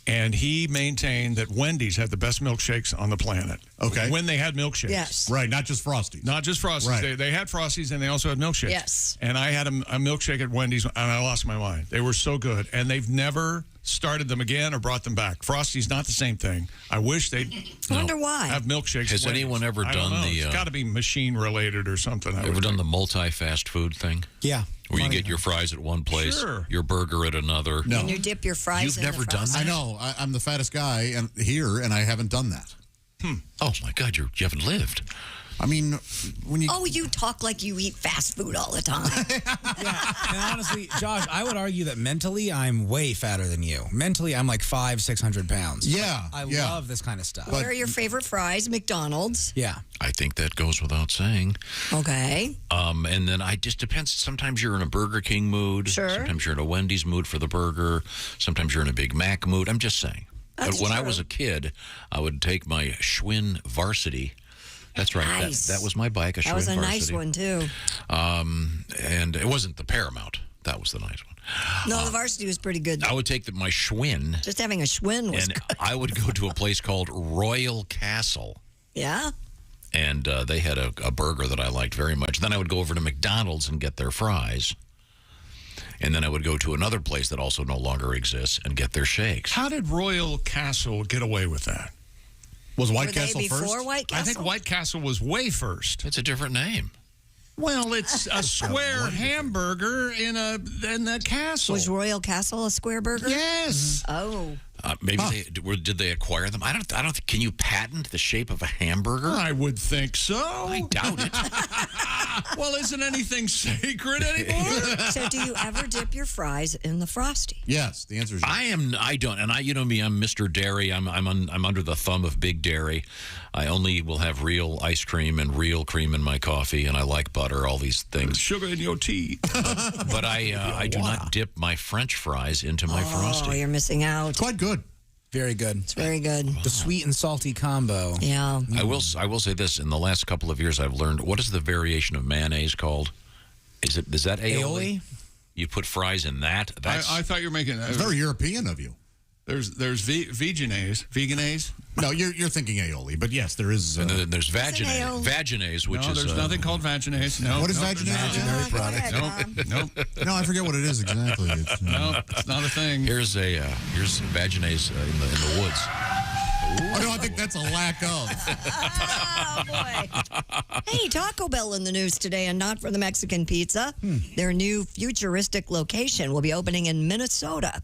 and he maintained that Wendy's had the best milkshakes on the planet. Okay. When they had milkshakes. Yes. Right, not just Frosties. Not just Frosties. Right. They had Frosties, and they also had milkshakes. Yes. And I had a milkshake at Wendy's, and I lost my mind. They were so good, and they've never started them again or brought them back. Frosty's not the same thing. I wish they'd wonder why. have milkshakes. Has at Wendy's. anyone ever I don't done know. the... It's got to be machine-related or something. Ever done the multi-fast food thing? Yeah. Where you get your fries at one place, your burger at another. No. And you dip your fries You've in never the done Frosty. that? I know. I'm the fattest guy here, and I haven't done that. Oh, my God, you haven't lived. I mean, when you... Oh, you talk like you eat fast food all the time. And honestly, Josh, I would argue that mentally I'm way fatter than you. Mentally, I'm like 500-600 pounds. Yeah. I love this kind of stuff. Where are your favorite fries? McDonald's. Yeah. I think that goes without saying. Okay. And then I just depends. Sometimes you're in a Burger King mood. Sure. Sometimes you're in a Wendy's mood for the burger. Sometimes you're in a Big Mac mood. I'm just saying. That's when I true. was a kid, I would take my Schwinn Varsity. That's right. Nice. That was my bike, a That Schwinn was a Varsity. nice one, too. And it wasn't the Paramount. That was the nice one. No, the Varsity was pretty good. I would take my Schwinn, Just having a Schwinn was and good. I would go to a place called Royal Castle. Yeah? And they had a burger that I liked very much. Then I would go over to McDonald's and get their fries. And then I would go to another place that also no longer exists and get their shakes. How did Royal Castle get away with that? Was Were they before White Castle? I think White Castle was way first. It's a different name. Well, it's a square hamburger in that castle. Was Royal Castle a square burger? Yes. Oh. Maybe did they acquire them? I don't. Can you patent the shape of a hamburger? I would think so. I doubt it. Well, isn't anything sacred anymore? So do you ever dip your fries in the Frosty? Yes, the answer is yes. I don't, and you know me, I'm Mr. Dairy. I'm under the thumb of Big Dairy. I only will have real ice cream and real cream in my coffee, and I like butter, all these things. Sugar in your tea. But I do not dip my French fries into my Frosty. Oh, you're missing out. Quite good. Very good. It's very good. The sweet and salty combo. Yeah. I will say this: in the last couple of years, I've learned what is the variation of mayonnaise called? Is that aioli? You put fries in that? I thought you were making. It's very European of you. There's veganese. No, you're thinking aioli, but yes, there is. And then there's vaginaise, which is. There's nothing called vaginaise. No. What is vaginaise? Product. Nope. No, I forget what it is exactly. No, it's not a thing. Here's vaginaise in the woods. Oh, no, I think that's a lack of. Oh, boy. Hey, Taco Bell in the news today, and not for the Mexican pizza. Their new futuristic location will be opening in Minnesota.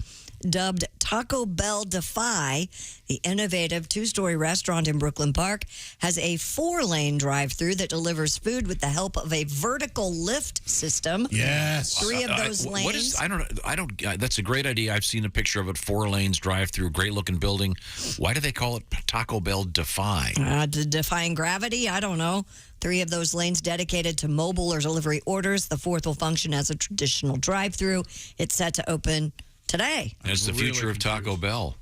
Dubbed Taco Bell Defy, the innovative two-story restaurant in Brooklyn Park has a 4-lane drive-through that delivers food with the help of a vertical lift system. Yes. 3 of those lanes. What is? I don't. That's a great idea. I've seen a picture of it. 4 lanes drive-through, great-looking building. Why do they call it Taco Bell Defy? Defying gravity? I don't know. 3 of those lanes dedicated to mobile or delivery orders. The 4th will function as a traditional drive-through. It's set to open today. It's the future of Taco Bell.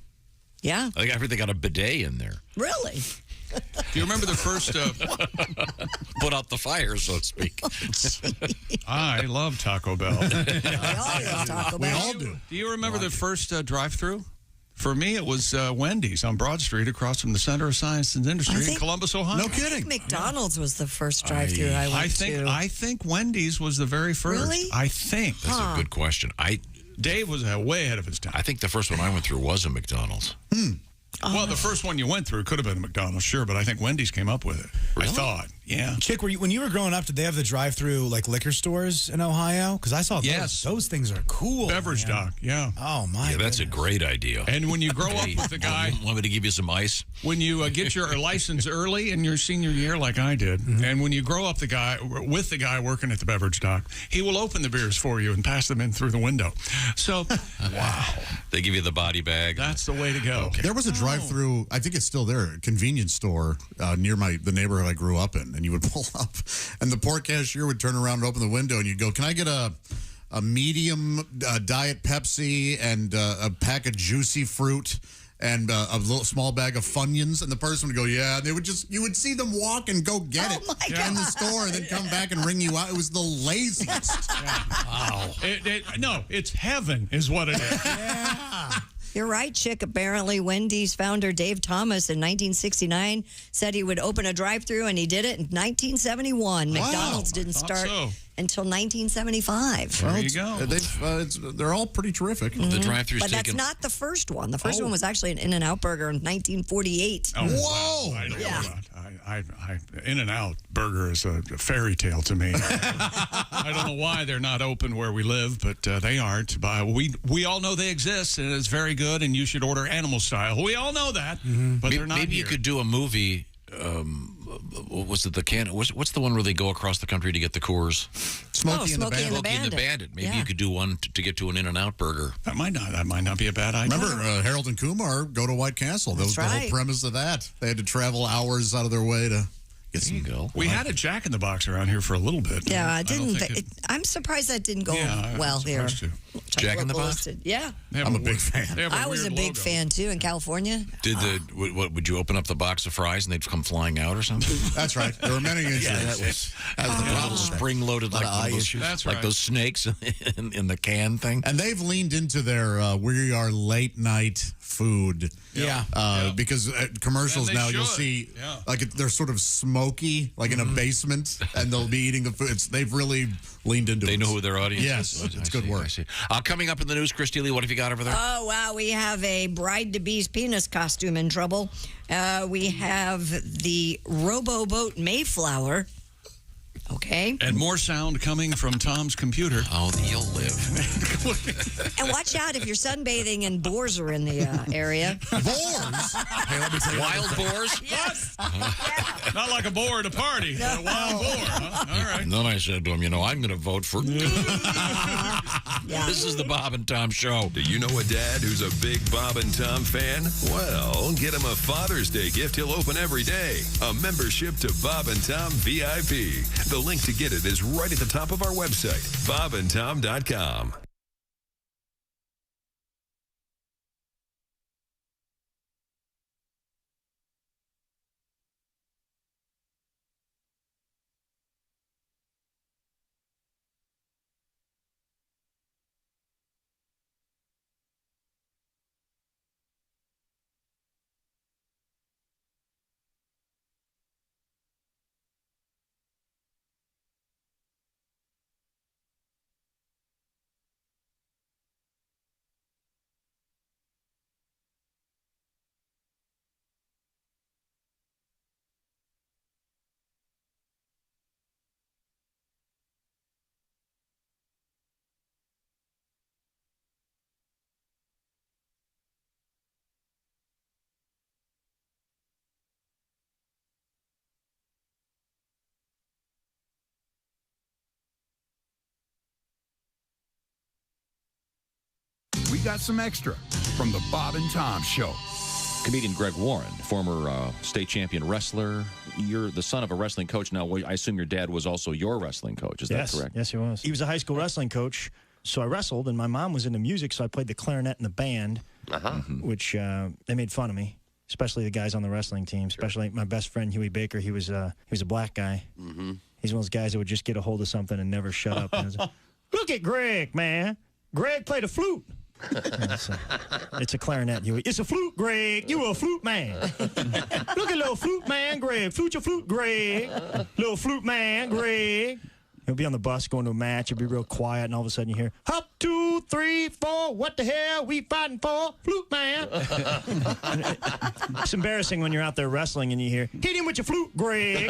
Yeah. I think everything got a bidet in there. Really? Do you remember the first... Put out the fire, so to speak. I love Taco Bell. We all do. Do you remember the first drive-through? For me, it was Wendy's on Broad Street across from the Center of Science and Industry in Columbus, Ohio. No kidding. I think McDonald's was the first drive-through I went to. I think Wendy's was the very first. Really? I think. That's a good question. Dave was way ahead of his time. I think the first one I went through was a McDonald's. Well, the first one you went through could have been a McDonald's, sure, but I think Wendy's came up with it. Really? I thought, yeah. Chick, when you were growing up, did they have the drive-through like liquor stores in Ohio? Because I saw those. Those things are cool. Beverage dock, yeah. Oh my. Yeah, that's a great idea. And when you grow up with the guy, want me to give you some ice? When you get your license early in your senior year, like I did, and when you grow up with the guy working at the beverage dock, he will open the beers for you and pass them in through the window. So, wow, they give you the body bag. That's the way to go. Okay. There was a drive-through. I think it's still there. A convenience store near the neighborhood I grew up in, and you would pull up, and the poor cashier would turn around and open the window, and you'd go, "Can I get a medium Diet Pepsi and a pack of Juicy Fruit and a little small bag of Funyuns?" And the person would go, "Yeah." And they would you would see them walk and go get it in the store, and then come back and ring you out. It was the laziest. Wow. No, it's heaven, is what it is. Yeah. You're right, Chick. Apparently, Wendy's founder Dave Thomas in 1969 said he would open a drive-thru, and he did it in 1971. Wow. McDonald's didn't start until 1975. There you go. They're all pretty terrific. The drive-thru's But that's not the first one. The first one was actually an In-N-Out burger in 1948. Oh, whoa! I know about. In-N-Out burger is a fairy tale to me. I don't know why they're not open where we live, but they aren't. But we all know they exist, and it's very good, and you should order animal style. We all know that, but they're not Maybe here. you could do a movie. Was it the can? What's the one where they go across the country to get the Coors? Smokey and the Bandit. Smokey and the Bandit. Maybe you could do one to get to an In-N-Out burger. That might not be a bad idea. Remember, Harold and Kumar go to White Castle. That was the whole premise of that. They had to travel hours out of their way to get some. Go. We had a Jack in the Box around here for a little bit. Yeah, I'm surprised that didn't go well here. Jack in the Box? Yeah. I'm a big fan. I was a big fan, too, in California. Would you open up the box of fries and they'd come flying out or something? That's right. There were many incidents. That was the problem. Spring-loaded like those snakes in the can thing. And they've leaned into their we are late-night food. Yeah. Because commercials now you'll see like they're sort of smoky, like in a basement, and they'll be eating the food. They've really leaned into it. They know who their audience is. Yes, it's good work. Coming up in the news, Chris Steele, what have you got over there? Oh, wow. We have a bride-to-be's penis costume in trouble. We have the Robo-Boat Mayflower. Okay. Okay. And more sound coming from Tom's computer. Oh, you'll live. And watch out if you're sunbathing and boars are in the area. Boars? Hey, let me tell you. Wild boars? Yes. Not like a boar at a party. No. A wild boar. Huh? All right. And then I said to him, I'm going to vote for... This is the Bob and Tom Show. Do you know a dad who's a big Bob and Tom fan? Well, get him a Father's Day gift he'll open every day. A membership to Bob and Tom VIP. The link to get it is right at the top of our website, bobandtom.com. We got some extra from the Bob and Tom Show. Comedian Greg Warren, former state champion wrestler. You're the son of a wrestling coach. Now, I assume your dad was also your wrestling coach. Is that correct? Yes, he was. He was a high school wrestling coach. So I wrestled, and my mom was into music, so I played the clarinet in the band, which they made fun of me, especially the guys on the wrestling team, especially my best friend, Huey Baker. He was a black guy. He's one of those guys that would just get a hold of something and never shut up. And look at Greg, man. Greg played a flute. It's a clarinet, Huey. It's a flute, Greg. You a flute man. Look at little flute man, Greg. Flute your flute, Greg. Little flute man, Greg. He'll be on the bus going to a match. He'll be real quiet, and all of a sudden you hear, hop, 2, 3, 4, what the hell we fighting for? Flute man. It's embarrassing when you're out there wrestling and you hear, hit him with your flute, Greg.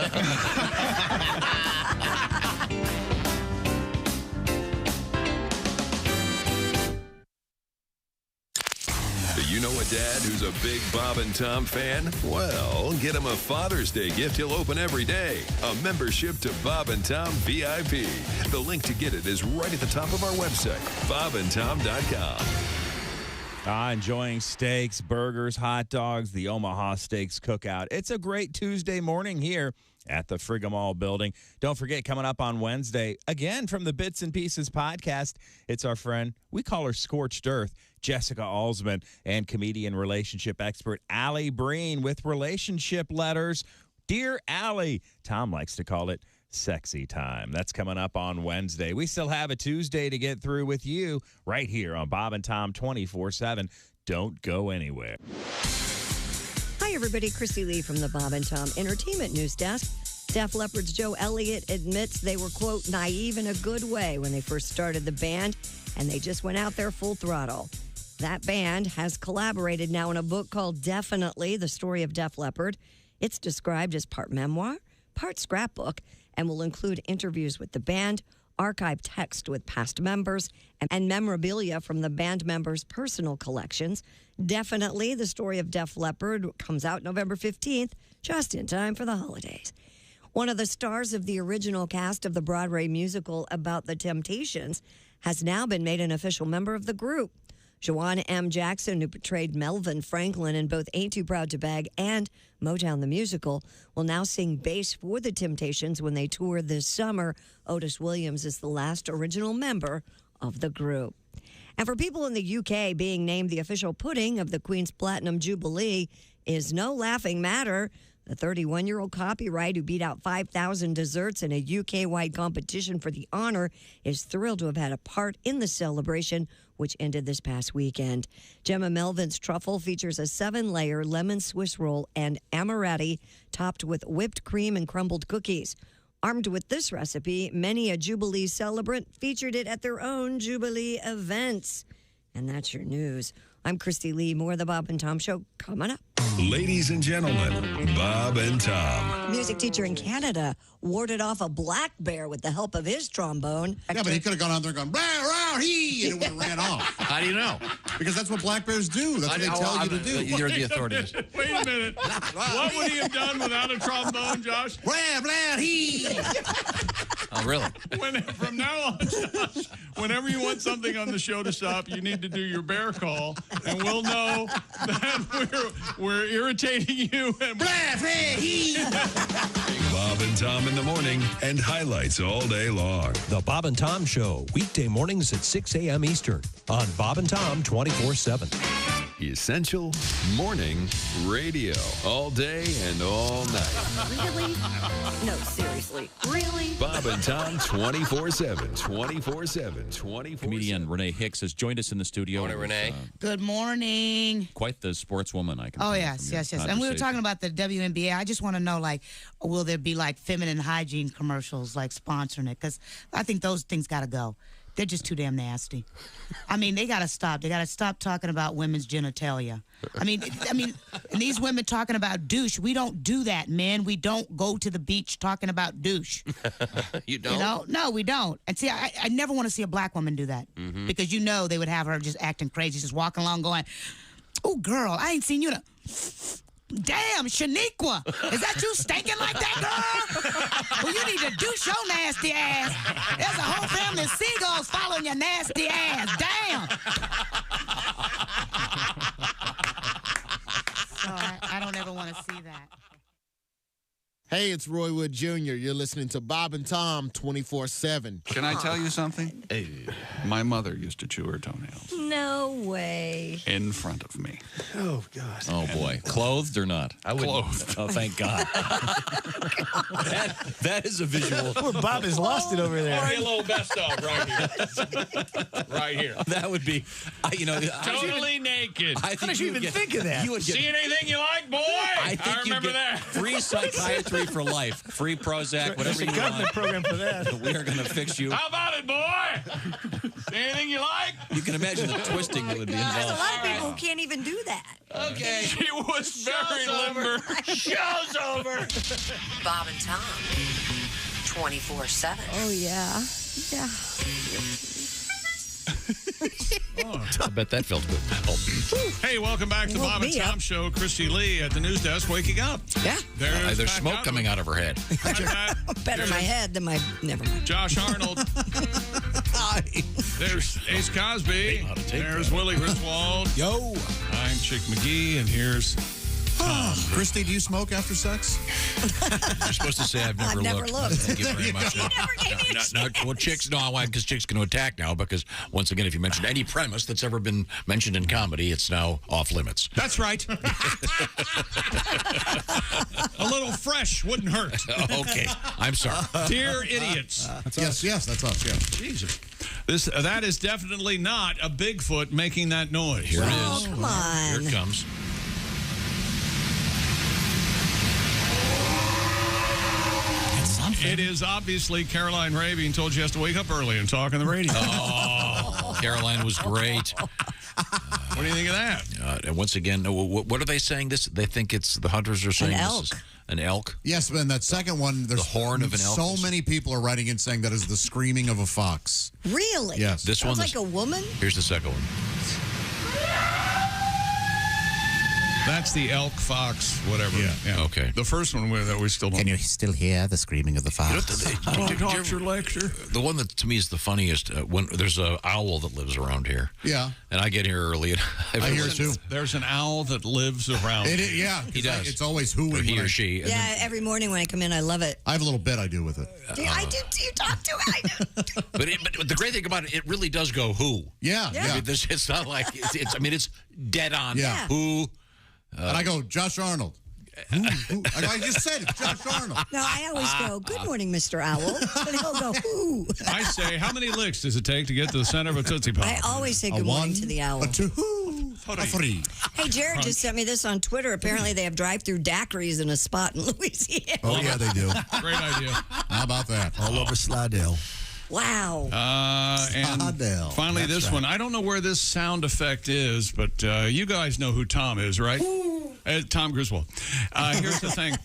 Do you know a dad who's a big Bob and Tom fan? Well, get him a Father's Day gift he'll open every day. A membership to Bob and Tom VIP. The link to get it is right at the top of our website, bobandtom.com. Enjoying steaks, burgers, hot dogs, the Omaha Steaks cookout. It's a great Tuesday morning here at the Frigamall building. Don't forget, coming up on Wednesday, again from the Bits and Pieces podcast, it's our friend, we call her Scorched Earth, Jessica Alsman, and comedian relationship expert Allie Breen with relationship letters. Dear Allie, Tom likes to call it sexy time. That's coming up on Wednesday. We still have a Tuesday to get through with you right here on Bob and Tom 24/7. Don't go anywhere. Hi, everybody. Christy Lee from the Bob and Tom Entertainment News Desk. Def Leppard's Joe Elliott admits they were, quote, naive in a good way when they first started the band, and they just went out there full throttle. That band has collaborated now in a book called Definitely, The Story of Def Leppard. It's described as part memoir, part scrapbook, and will include interviews with the band, archived text with past members, and memorabilia from the band members' personal collections. Definitely, The Story of Def Leppard comes out November 15th, just in time for the holidays. One of the stars of the original cast of the Broadway musical About the Temptations has now been made an official member of the group. Joanna M. Jackson, who portrayed Melvin Franklin in both Ain't Too Proud to Beg and Motown the Musical, will now sing bass for the Temptations when they tour this summer. Otis Williams is the last original member of the group. And for people in the UK, being named the official pudding of the Queen's Platinum Jubilee is no laughing matter. The 31-year-old copyright who beat out 5,000 desserts in a UK-wide competition for the honor is thrilled to have had a part in the celebration, which ended this past weekend. Gemma Melvin's truffle features a 7-layer lemon Swiss roll and amaretti topped with whipped cream and crumbled cookies. Armed with this recipe, many a Jubilee celebrant featured it at their own Jubilee events. And that's your news. I'm Christy Lee. More of the Bob and Tom Show coming up. Ladies and gentlemen, Bob and Tom. Music teacher in Canada warded off a black bear with the help of his trombone. Yeah, but he could have gone out there and gone, "Rah, he," and it would have ran off. How do you know? Because that's what black bears do. That's what they tell you to do. You're the authorities. Wait a minute. What would he have done without a trombone, Josh? Rah, blah, he. Oh, really? From now on, Josh, whenever you want something on the show to stop, you need to do your bear call, and we'll know that we're irritating you. And Bob and Tom in the morning and highlights all day long. The Bob and Tom Show, weekday mornings at 6 a.m. Eastern on Bob and Tom 24/7. Essential morning radio. All day and all night. Really? No, seriously. Really? Bob and Tom 24/7. 24/7. 24/7. Comedian Renee Hicks has joined us in the studio. Morning, Renee. Good morning. Quite the sportswoman, I can Oh, tell yes, from your yes. And we were conversation. talking about the WNBA. I just want to know, like, will there be, like, feminine hygiene commercials, like, sponsoring it? Because I think those things got to go. They're just too damn nasty. I mean, they got to stop. They got to stop talking about women's genitalia. I mean, and these women talking about douche. We don't do that, men. We don't go to the beach talking about douche. You don't? You know? No, we don't. And see, I never want to see a black woman do that. Mhm. Because you know they would have her just acting crazy, just walking along going, "Oh, girl, I ain't seen you in a... Damn, Shaniqua, is that you stinking like that, girl? Well, you need to douche your nasty ass. There's a whole family of seagulls following your nasty ass. Damn." So I don't ever want to see that. Hey, it's Roy Wood Jr. You're listening to Bob and Tom 24/7. Can I tell you something? My mother used to chew her toenails No way. in front of me. Oh, God. Oh, boy. Clothed or not? Clothed. Oh, thank God. that is a visual. Poor Bob has lost it over there. Or a little best of right here. Right here. That would be, Totally naked. I How did you even think of that? You would get, See anything you like, boy? I think you'd remember get that. free psychiatry for life. Free Prozac, whatever you There's a government want. program for that. We are going to fix you. How about it, boy? See anything you like? You can imagine the twisting that would be There's a involved. lot of people who can't even do that. Okay. She was very limber. Show's over. Bob and Tom, 24/7. Oh, yeah. Yeah. I bet that felt good. Hey, welcome back to the Woke Bob and me Tom up. Show. Christy Lee at the news desk waking up. Yeah. There's There's Pat smoke Conlon. coming out of her head. Better in my head than my... Never mind. Josh Arnold. There's Ace Cosby. There's Willie Griswold. Yo. I'm Chick McGee, and here's Tom. Christy, do you smoke after sex? You're supposed to say I've never looked. Thank you very much. Well, chicks, no, why? Because chicks can attack now. Because once again, if you mention any premise that's ever been mentioned in comedy, it's now off limits. That's right. A little fresh wouldn't hurt. Okay, I'm sorry. Dear idiots. Yes, that's us. Yeah. Jesus. That is definitely not a Bigfoot making that noise. Here it Oh, is. come on. Here it comes. It is obviously Caroline Ray being told she has to wake up early and talk on the radio. Oh, Caroline was great. What do you think of that? And once again, what are they saying? They think it's the hunters are saying An this elk. is an elk. Yes, but in that second one, there's The horn of an elk so is- many people are writing in saying that is the screaming of a fox. Really? Yes. This Sounds one like a woman? Here's the second one. That's the elk, fox, whatever. Yeah. Okay. The first one that we still don't. you still hear the screaming of the fox? Doctor lecture. The one that to me is the funniest when there's an owl that lives around here. Yeah. And I get here early. And I hear it too. There's an owl that lives around. Yeah, He does. It's always who Or and he when or she. And Yeah, every morning when I come in, I love it. I have a little bit I do with it. I do. Do you talk to it? But the great thing about it really does go who. Yeah. Yeah. I mean, it's not like it's dead on. Yeah. Who. And I go, Josh Arnold. Who? I just said it, Josh Arnold. No, I always go, "Good morning, Mr. Owl." And he'll go, "Ooh." I say, how many licks does it take to get to the center of a Tootsie Pop? I always say A good morning one, to the owl. a two, a three. Hey, Jared just sent me this on Twitter. Apparently, they have drive-through daiquiris in a spot in Louisiana. Oh, yeah, they do. Great idea. How about that? All over Slidell. Wow. And Adele. finally, That's this right. one. I don't know where this sound effect is, but you guys know who Tom is, right? Tom Griswold. Here's the thing.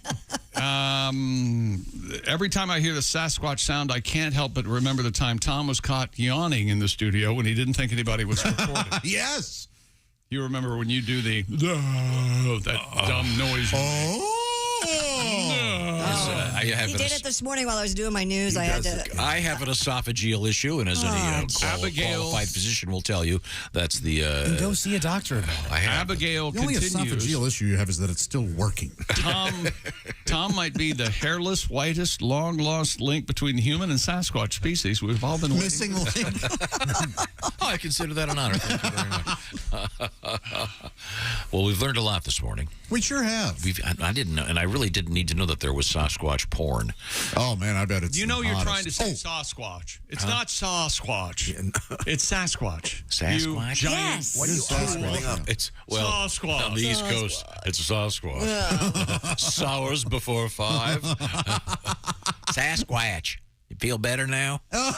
Every time I hear the Sasquatch sound, I can't help but remember the time Tom was caught yawning in the studio when he didn't think anybody was recording. Yes. You remember when you do that dumb noise. I have He did it this morning while I was doing my news. I had to. I have an esophageal issue, and as any qualified physician will tell you, that's the. Then go see a doctor about it. I have Abigail The only continues. esophageal issue you have is that it's still working. Tom might be the hairless, whitest, long-lost link between the human and Sasquatch species. We've all been missing link. I consider that an honor. Thank you very much. Well, we've learned a lot this morning. We sure have. I didn't know, and I really didn't need to know that there was Sasquatch porn. Oh man, I bet it's. You know, the you're hottest. trying to say Sasquatch. It's not Sasquatch. It's Sasquatch. Sasquatch? You giant. Yes. What is Sasquatch? It's Sasquatch. on the East Coast. It's a Sasquatch. Sours before 5. Sasquatch. You feel better now? Well,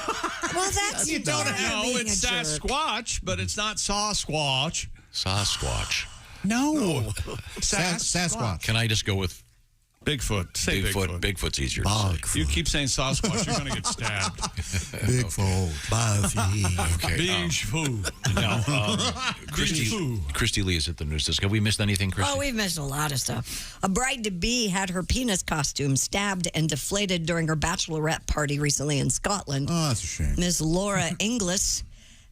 that's You don't know. being It's a jerk. Sasquatch, but it's not Sasquatch. Sasquatch. No. Sasquatch. Can I just go with Bigfoot. Say Bigfoot. Bigfoot's easier to say. You keep saying Sasquatch, you're going to get stabbed. Bigfoot. Okay. Bigfoot. Now, Christy Lee is at the news desk. Have we missed anything, Christy? Oh, we've missed a lot of stuff. A bride-to-be had her penis costume stabbed and deflated during her bachelorette party recently in Scotland. Oh, that's a shame. Miss Laura Inglis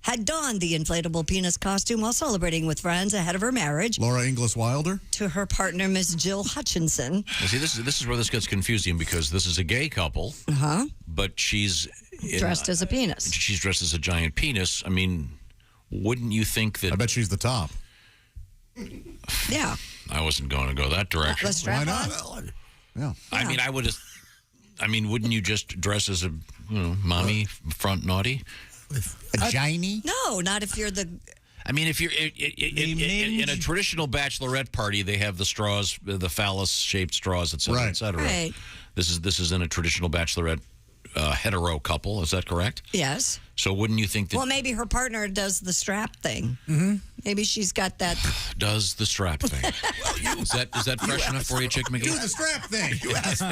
had donned the inflatable penis costume while celebrating with friends ahead of her marriage Laura Inglis Wilder? to her partner, Miss Jill Hutchinson. Well, see, this is where this gets confusing because this is a gay couple, but she's Dressed as a penis. She's dressed as a giant penis. I mean, wouldn't you think that? I bet she's the top. Yeah. I wasn't going to go that direction. The strap Why on? not? Yeah. I mean, I would have. I mean, wouldn't you just dress as a mommy front naughty? A giny? No, not if you're the. I mean, if you're in a traditional bachelorette party, they have the straws, the phallus-shaped straws, et cetera, et cetera. Right. This is in a traditional bachelorette hetero couple. Is that correct? Yes. So wouldn't you think that Well, maybe her partner does the strap thing. Maybe she's got that. does the strap thing? Is that fresh enough for you, Chick McGee? Do the strap thing. You asked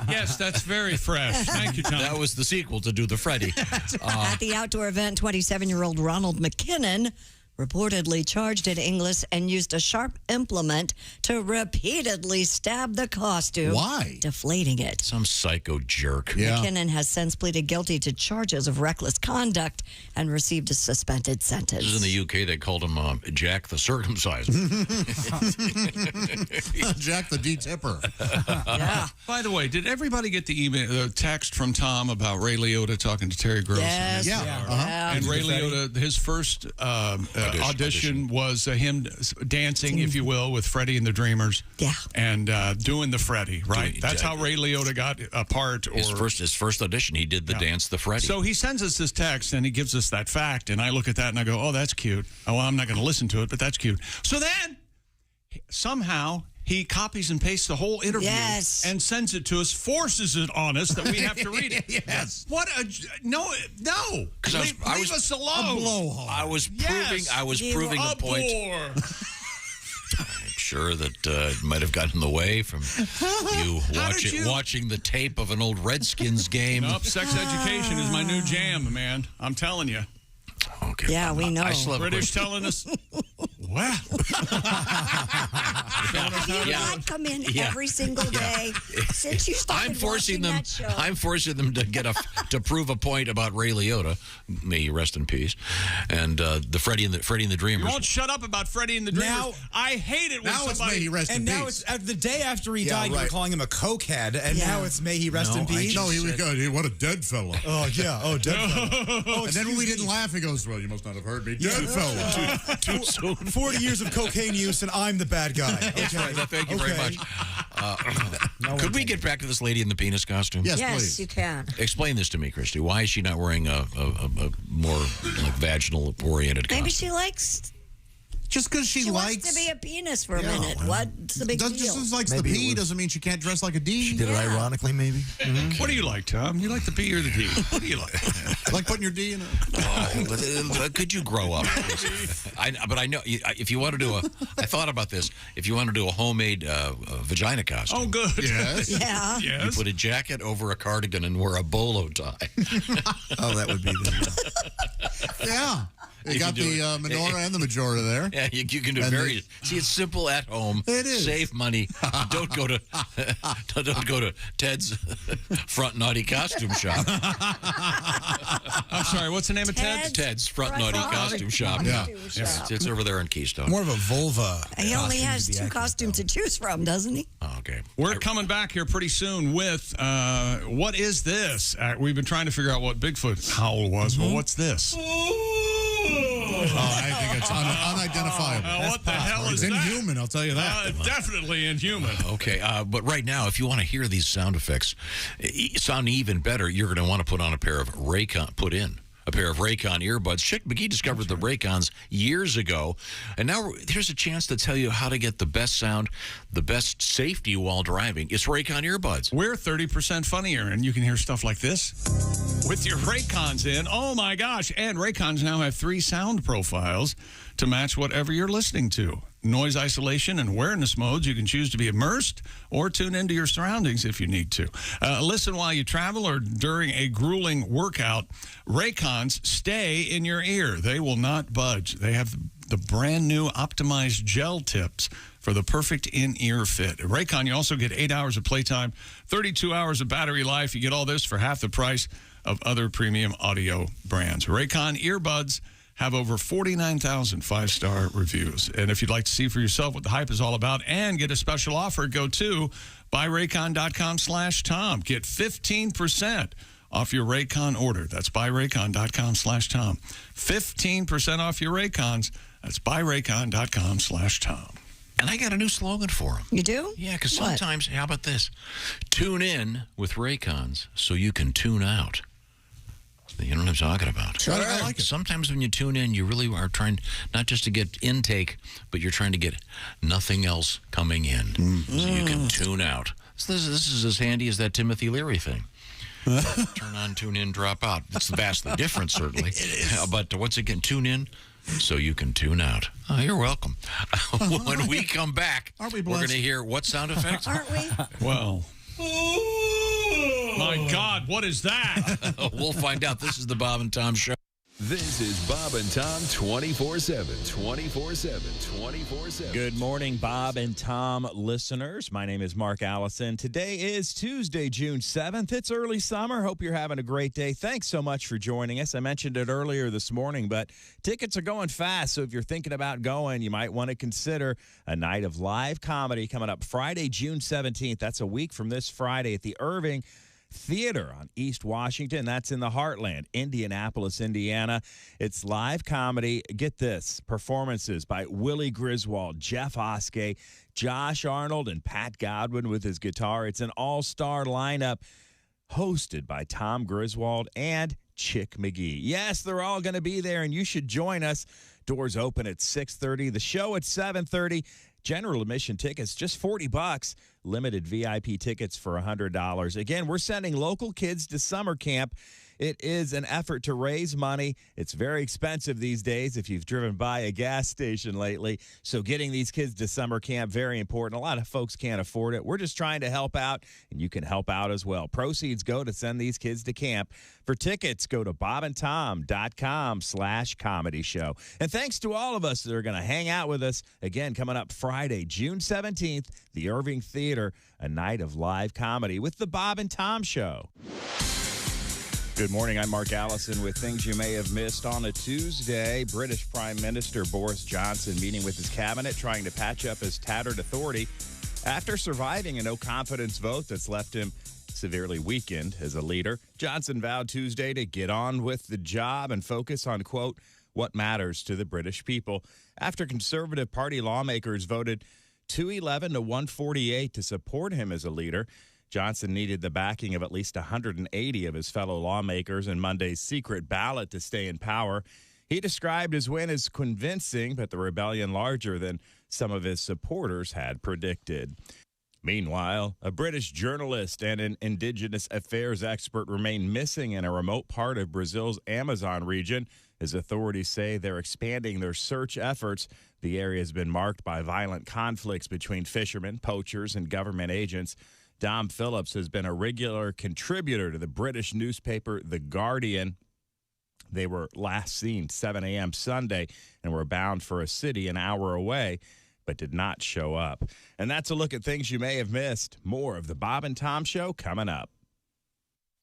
Yes, that's very fresh. Thank you, Tom. That was the sequel to Do the Freddy. At the outdoor event, 27-year-old Ronald McKinnon reportedly charged at Inglis and used a sharp implement to repeatedly stab the costume. Why? Deflating it. Some psycho jerk. Yeah. McKinnon has since pleaded guilty to charges of reckless conduct and received a suspended sentence. This is in the UK. They called him Jack the Circumciser. Jack the D-Tipper. Yeah. By the way, did everybody get the text from Tom about Ray Liotta talking to Terry Gross? Yes. Yeah. Yeah. And Ray Liotta, his first audition was him dancing, if you will, with Freddie and the Dreamers. Yeah. And doing the Freddie, right? That's how Ray Liotta got a part. His first audition, he did the dance, the Freddie. So he sends us this text and he gives us that fact, and I look at that and I go, "Oh, that's cute." Oh, well, I'm not going to listen to it, but that's cute. So then somehow he copies and pastes the whole interview and sends it to us, forces it on us that we have to read it. Yes. What a no! Leave us alone. I was proving a point. I'm sure that it might have gotten in the way from you watching the tape of an old Redskins game. Nope, sex education is my new jam, man. I'm telling you. Okay. Yeah, we know. British telling us. Wow. I come in every single day since you started watching that show. I'm forcing them to to prove a point about Ray Liotta, may he rest in peace, and the Freddie and the Dreamers. You won't shut up about Freddie and the Dreamers. Now, I hate it when now somebody. it's may he rest in and now peace. it's the day after he died, you were calling him a cokehead, and now it's may he rest in peace. No, he was good. What a dead fella. Oh yeah. Oh, dead fella. Oh, and then when we didn't laugh, he goes, "Well, you must not have heard me." Dead fella. Too soon. 40 years of cocaine use, and I'm the bad guy. Okay. Thank you very much. Could we get back to this lady in the penis costume? Yes, Yes, please. you can. Explain this to me, Christy. Why is she not wearing a more like vaginal oriented costume? Maybe she likes Just because she likes wants to be a penis for a minute. What's the big deal? Just as likes the P doesn't mean she can't dress like a D. She did it ironically, maybe. Mm-hmm. What do you like, Tom? You like the P or the D? What do you like? Like putting your D in Could you grow up? But I know if you want to do I thought about this. If you want to do a homemade vagina costume. Oh, good. Yes. Yeah. Yes. You put a jacket over a cardigan and wear a bolo tie. Oh, that would be Yeah. You got the menorah and the majora there. Yeah, you can do very. See, it's simple at home. It is. Save money. Don't go to Ted's Front Naughty Costume Shop. I'm sorry. What's the name of Ted's? Ted's Front Naughty Costume Shop. Yeah. It's over there in Keystone. More of a vulva. He only costume has to be 2 accurate, costumes to choose from, doesn't he? Oh, okay. We're coming back here pretty soon with what is this? We've been trying to figure out what Bigfoot howl was. Well, what's this? I think it's unidentifiable. What the hell is It's that? inhuman, I'll tell you that. Definitely inhuman. Okay, but right now, if you want to hear these sound effects sound even better, you're going to want to put on a pair of Raycon earbuds. Chick McGee discovered the Raycons years ago, and now there's a chance to tell you how to get the best sound, the best safety while driving. It's Raycon earbuds. We're 30% funnier, and you can hear stuff like this with your Raycons in. Oh, my gosh. And Raycons now have 3 sound profiles to match whatever you're listening to. Noise isolation and awareness modes. You can choose to be immersed or tune into your surroundings if you need to. Listen while you travel or during a grueling workout. Raycons stay in your ear. They will not budge. They have the brand new optimized gel tips for the perfect in-ear fit. At Raycon, you also get 8 hours of playtime, 32 hours of battery life. You get all this for half the price of other premium audio brands. Raycon earbuds have over 49,000 5-star reviews. And if you'd like to see for yourself what the hype is all about and get a special offer, go to buyraycon.com/Tom. Get 15% off your Raycon order. That's buyraycon.com/Tom. 15% off your Raycons. That's buyraycon.com/Tom. And I got a new slogan for them. You do? Yeah, because sometimes, how about this? Tune in with Raycons so you can tune out. You know what I'm talking about? Sure. I like it. Sometimes when you tune in, you really are trying not just to get intake, but you're trying to get nothing else coming in. So you can tune out. So this is as handy as that Timothy Leary thing. Turn on, tune in, drop out. It's vastly different, certainly. It is. But once again, tune in so you can tune out. Oh, you're welcome. When we come back, we're going to hear what sound effects? Aren't we? Well... My God, what is that? We'll find out. This is the Bob and Tom Show. This is Bob and Tom 24/7. 24/7. 24/7. Good morning, Bob and Tom listeners. My name is Mark Allison. Today is Tuesday, June 7th. It's early summer. Hope you're having a great day. Thanks so much for joining us. I mentioned it earlier this morning, but tickets are going fast. So if you're thinking about going, you might want to consider a night of live comedy coming up Friday, June 17th. That's a week from this Friday at the Irving Theater on East Washington. That's in the heartland, Indianapolis, Indiana. It's live comedy. Get this, performances by Willie Griswold, Jeff Oskey, Josh Arnold, and Pat Godwin with his guitar. It's an all-star lineup hosted by Tom Griswold and Chick McGee. Yes, they're all going to be there, and you should join us. Doors open at 6:30. The show at 7:30. General admission tickets, just $40. Limited VIP tickets for $100. Again, we're sending local kids to summer camp. It is an effort to raise money. It's very expensive these days if you've driven by a gas station lately. So getting these kids to summer camp, very important. A lot of folks can't afford it. We're just trying to help out, and you can help out as well. Proceeds go to send these kids to camp. For tickets, go to bobandtom.com/comedy show. And thanks to all of us that are going to hang out with us. Again, coming up Friday, June 17th, the Irving Theater, a night of live comedy with the Bob and Tom Show. Good morning. I'm Mark Allison with things you may have missed on a Tuesday. British Prime Minister Boris Johnson meeting with his cabinet, trying to patch up his tattered authority after surviving a no-confidence vote that's left him severely weakened as a leader. Johnson vowed Tuesday to get on with the job and focus on, quote, what matters to the British people. After Conservative Party lawmakers voted 211 to 148 to support him as a leader, Johnson needed the backing of at least 180 of his fellow lawmakers in Monday's secret ballot to stay in power. He described his win as convincing, but the rebellion larger than some of his supporters had predicted. Meanwhile, a British journalist and an indigenous affairs expert remain missing in a remote part of Brazil's Amazon region, as authorities say they're expanding their search efforts. The area has been marked by violent conflicts between fishermen, poachers, and government agents. Dom Phillips has been a regular contributor to the British newspaper The Guardian. They were last seen 7 a.m. Sunday and were bound for a city an hour away, but did not show up. And that's a look at things you may have missed. More of the Bob and Tom Show coming up.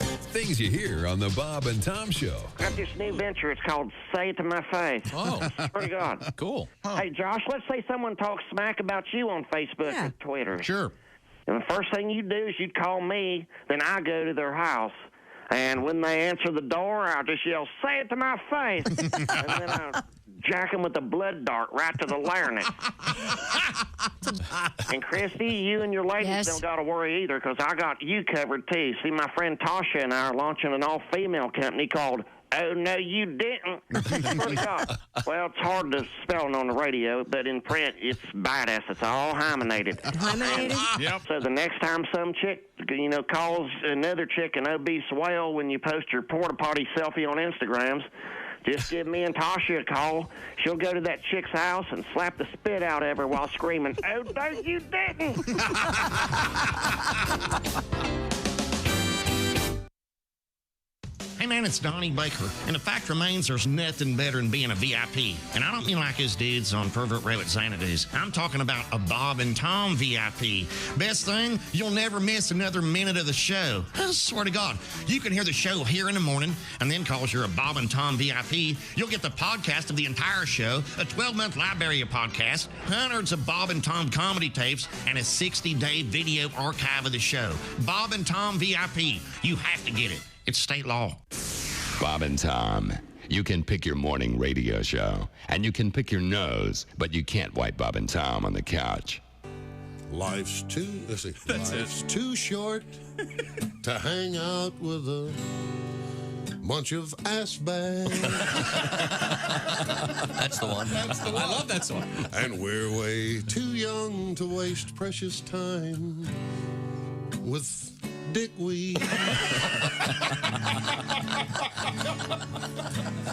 Things you hear on the Bob and Tom Show. Got this new venture. It's called Say It to My Face. Oh. Swear to God. Cool. Hey, Josh, let's say someone talks smack about you on Facebook and Twitter. Sure. And the first thing you do is you'd call me, then I go to their house. And when they answer the door, I'll just yell, "Say it to my face." And then I'll jack them with a blood dart right to the larynx. And Christy, you and your ladies don't got to worry either, because I got you covered too. See, my friend Tasha and I are launching an all-female company called Oh, No, You Didn't. Swear to God. Well, it's hard to spell it on the radio, but in print, it's badass. It's all hymenated. Hymenated? Yep. So the next time some chick, calls another chick an obese whale when you post your porta potty selfie on Instagrams, just give me and Tasha a call. She'll go to that chick's house and slap the spit out of her while screaming, "Oh, no, you didn't." Hey man, it's Donnie Baker, and the fact remains there's nothing better than being a VIP. And I don't mean like his dudes on Pervert Rabbit Xanadu's. I'm talking about a Bob and Tom VIP. Best thing, you'll never miss another minute of the show. I swear to God, you can hear the show here in the morning, and then cause you're a Bob and Tom VIP, you'll get the podcast of the entire show, a 12-month library of podcasts, hundreds of Bob and Tom comedy tapes, and a 60-day video archive of the show. Bob and Tom VIP. You have to get it. It's state law. Bob and Tom. You can pick your morning radio show, and you can pick your nose, but you can't wipe Bob and Tom on the couch. Life's too short to hang out with a bunch of ass bags. That's the one. I love that song. And we're way too young to waste precious time with dickweed.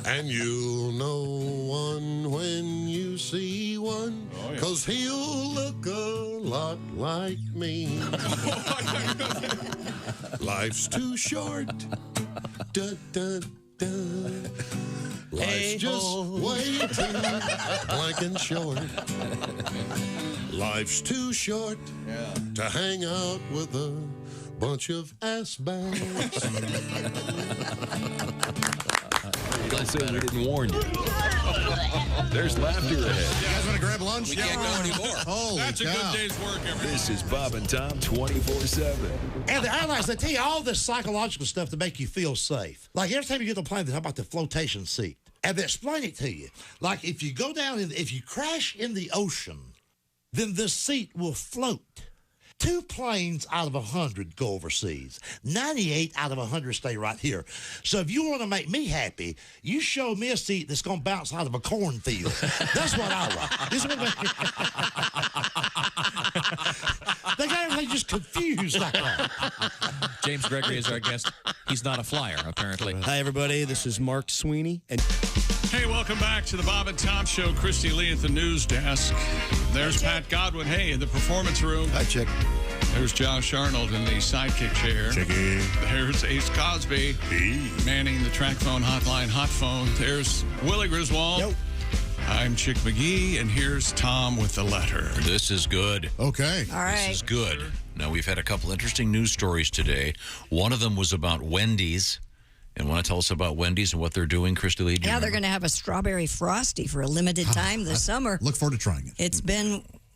And you'll know one when you see one, 'cause he'll look a lot like me. Life's too short. Dun, dun, dun. Life's just way too blank and short. Life's too short to hang out with a bunch of ass bags. Let's say we didn't warn you. There's laughter ahead. You guys want to grab lunch? We can't go anymore. Holy That's cow. a good day's work, everybody. This is Bob and Tom 24/7. And the airlines, they tell you all this psychological stuff to make you feel safe. Like every time you get on the plane, they talk about the flotation seat. And they explain it to you. Like if you go down, if you crash in the ocean, then the seat will float. 2 planes out of 100 go overseas. 98 out of 100 stay right here. So if you want to make me happy, you show me a seat that's going to bounce out of a cornfield. That's what I like. This one, they got everything just confused like that. James Gregory is our guest. He's not a flyer, apparently. Hi, everybody. This is Mark Sweeney. And Hey, welcome back to the Bob and Tom Show. Christy Lee at the news desk. There's Pat Godwin. Hey, in the performance room. Hi, Chick. There's Josh Arnold in the sidekick chair. Chicky. There's Ace Cosby manning the track phone hotline hot phone. There's Willie Griswold. Yo. I'm Chick McGee, and here's Tom with the letter. This is good. Okay. All right. This is good. Now, we've had a couple interesting news stories today. One of them was about Wendy's. And want to tell us about Wendy's and what they're doing, Christy Lee? Yeah, they're going to have a strawberry frosty for a limited time this summer. Look forward to trying it.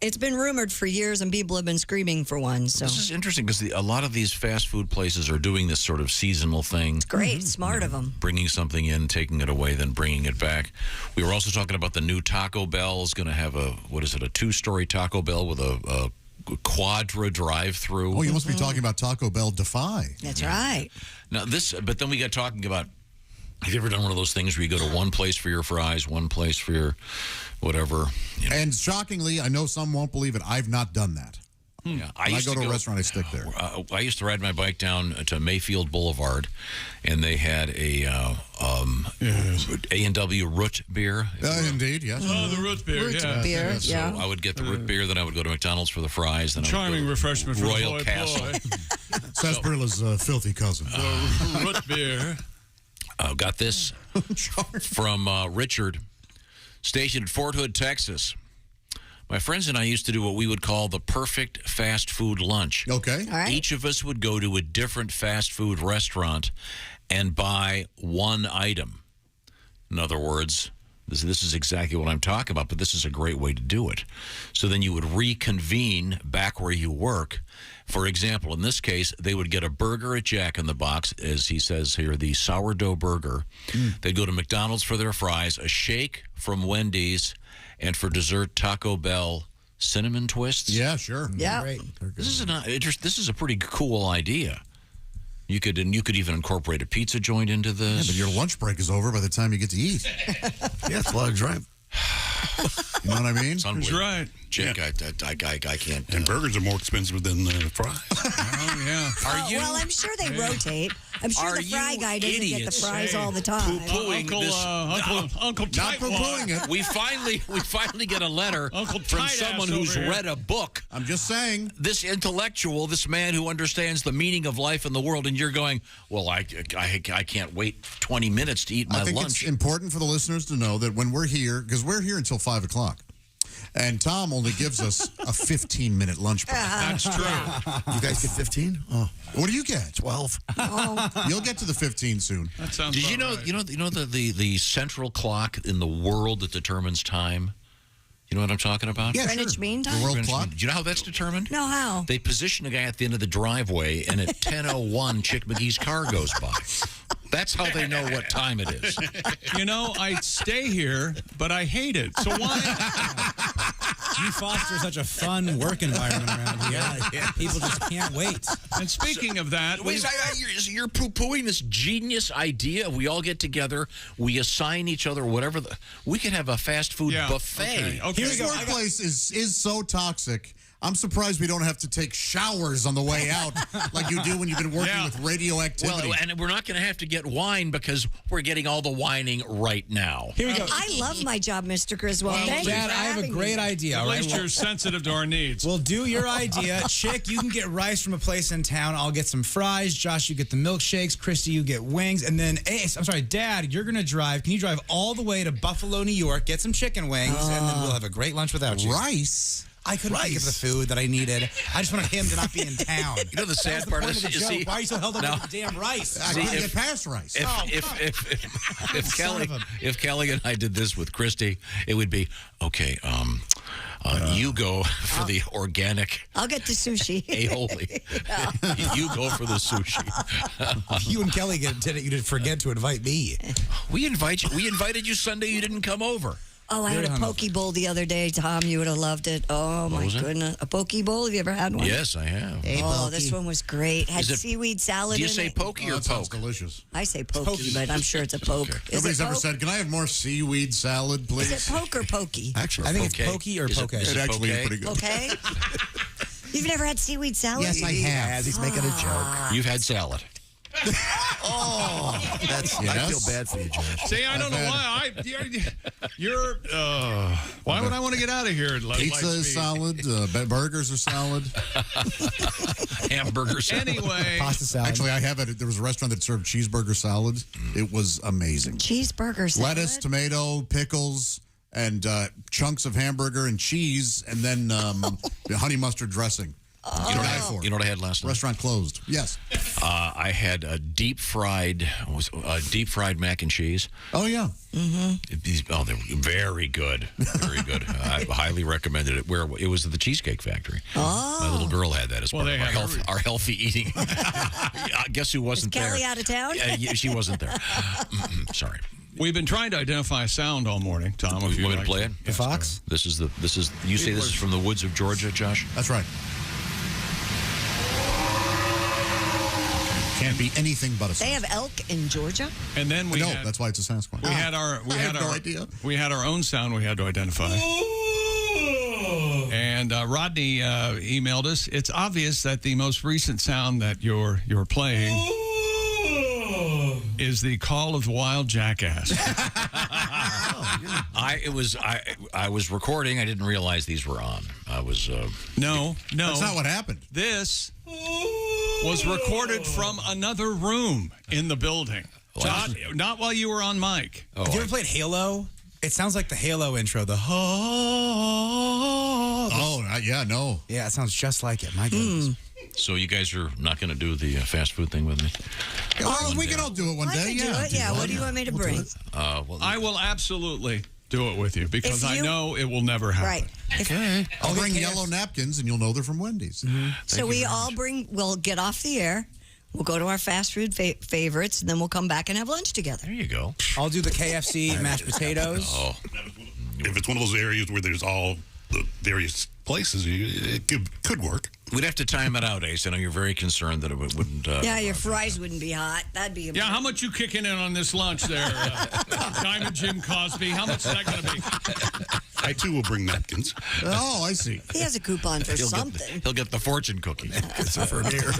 It's been rumored for years, and people have been screaming for one. So this is interesting because a lot of these fast food places are doing this sort of seasonal thing. It's great, smart of them. Bringing something in, taking it away, then bringing it back. We were also talking about the new Taco Bell is going to have a 2-story Taco Bell with a quadra drive-through. Oh, you must be talking about Taco Bell Defy. That's right. Now but then we got talking about Have you ever done one of those things where you go to one place for your fries, one place for your whatever? You know? And shockingly, I know some won't believe it, I've not done that. Yeah, When I go to a restaurant, I stick there. I used to ride my bike down to Mayfield Boulevard, and they had a A&W root beer. Indeed, yes. Oh, the root beer, beer, So I would get the root beer, then I would go to McDonald's for the fries. Then Charming refreshment for Royal the Castle. Sarsarilla's filthy cousin. Root beer. Got this from Richard, stationed at Fort Hood, Texas. My friends and I used to do what we would call the perfect fast food lunch. Okay. All right. Each of us would go to a different fast food restaurant and buy one item. In other words, this is exactly what I'm talking about, but this is a great way to do it. So then you would reconvene back where you work. For example, in this case, they would get a burger at Jack in the Box, as he says here, the sourdough burger. They'd go to McDonald's for their fries, a shake from Wendy's, and for dessert, Taco Bell cinnamon twists. Yeah, sure. Yeah. Great. This is a pretty cool idea. You could even incorporate a pizza joint into this. Yeah, but your lunch break is over by the time you get to eat. Yeah, it's a lot of drive. You know what I mean? That's right. Jack, I can't. And burgers are more expensive than fries. Oh, yeah. Well, I'm sure they rotate. I'm sure the fry guy doesn't get the fries all the time. Uncle Not poo-pooing it. We finally get a letter from someone who's read a book. I'm just saying. This intellectual, this man who understands the meaning of life in the world, and you're going, well, I can't wait 20 minutes to eat my I think lunch. it's important for the listeners to know that when we're here, because we're here until 5 o'clock, and Tom only gives us a 15-minute lunch break. That's true. You guys get 15? Oh. What do you get? 12. Oh. You'll get to the 15 soon. That sounds Did you know? right. You know the central clock in the world that determines time. You know what I'm talking about? Yeah, Greenwich sure. Mean Time? The world Greenwich clock. Mean- Do you know how that's determined? No, how? They position a guy at the end of the driveway, and at 10:01, Chick McGee's car goes by. That's how they know what time it is. You know, I stay here, but I hate it. So why? You foster such a fun work environment around here. Yeah. People just can't wait. And speaking of that, Wait, you're poo-pooing this genius idea. We all get together. We assign each other whatever. We could have a fast food buffet. Okay. This workplace is so toxic. I'm surprised we don't have to take showers on the way out like you do when you've been working with radioactivity. Well, and we're not going to have to get wine because we're getting all the whining right now. Here we go. I love my job, Mr. Griswold. Well, Thank you Dad, for I have a having great me. idea. At All least right? you're sensitive to our needs. We'll do your idea. Chick, you can get rice from a place in town. I'll get some fries. Josh, you get the milkshakes. Christy, you get wings. And then, Ace, I'm sorry, Dad, you're going to drive. Can you drive all the way to Buffalo, New York, get some chicken wings, and then we'll have a great lunch without you. Rice? I couldn't think of the food that I needed. I just wanted him to not be in town. You know the sad part is, you see, why are you so held up with the damn rice? I couldn't get past rice. If Kelly and I did this with Christy, it would be okay. You go for the organic. I'll get the sushi. aioli. You go for the sushi. You and Kelly did it. You didn't forget to invite me. We invited you Sunday. You didn't come over. Oh, I had a poke bowl the other day, Tom. You would have loved it. Oh, my goodness. A poke bowl? Have you ever had one? Yes, I have. Hey, this one was great. Had seaweed salad in it. Do you say pokey or poke? Sounds delicious. I say pokey, but I'm sure it's a poke. Okay. Nobody's ever said, can I have more seaweed salad, please? Is it poke or pokey? Actually, I think it's pokey or poke. It actually is pretty good. Okay. You've never had seaweed salad? Yes, I have. He's making a joke. You've had salad. I feel bad for you, Josh. See, I don't know why. Why would I want to get out of here? Pizza is solid. Burgers are solid. Hamburgers. Anyway. Pasta salad. Actually, I have it. There was a restaurant that served cheeseburger salad. It was amazing. Cheeseburger salad? Lettuce, tomato, pickles, and chunks of hamburger and cheese, and then honey mustard dressing. You know what I had last night? Restaurant closed. Yes. I had a deep fried mac and cheese. Oh yeah. Mm-hmm. Oh, they were very good. Very good. I highly recommended it. It was at the Cheesecake Factory. Oh. My little girl had that as part of our have healthy eating. Guess who wasn't there? Kelly out of town? She wasn't there. Sorry. We've been trying to identify a sound all morning, Tom. You want me to play it? The fox? You say this is from the woods of Georgia, Josh? That's right. can't be anything but a Sasquatch. They have elk in Georgia? And then we had, that's why it's a Sasquatch. We had our we had our own sound we had to identify. And Rodney emailed us. It's obvious that the most recent sound that you're playing is the call of the wild jackass. I was recording. I didn't realize these were on. I was No. That's not what happened. This was recorded from another room in the building. Not while you were on mic. Have you ever played Halo? It sounds like the Halo intro. The yeah, no. Yeah, it sounds just like it. My goodness. So you guys are not going to do the fast food thing with me? We can all do it one day. I can do it. Yeah, what do you want me to bring? I will absolutely do it with you because I know it will never happen. Right. Okay. I'll bring yellow napkins and you'll know they're from Wendy's. So we'll get off the air. We'll go to our fast food favorites, and then we'll come back and have lunch together. There you go. I'll do the KFC mashed potatoes. Oh. If it's one of those areas where there's all the various places, it could work. We'd have to time it out, Ace. I know you're very concerned that it wouldn't. Yeah, your fries wouldn't be hot. That'd be. Yeah, how much you kicking in on this lunch there, Diamond Jim Cosby? How much is that going to be? I, too, will bring napkins. Oh, I see. He has a coupon for something. He'll get the fortune cookie. For here.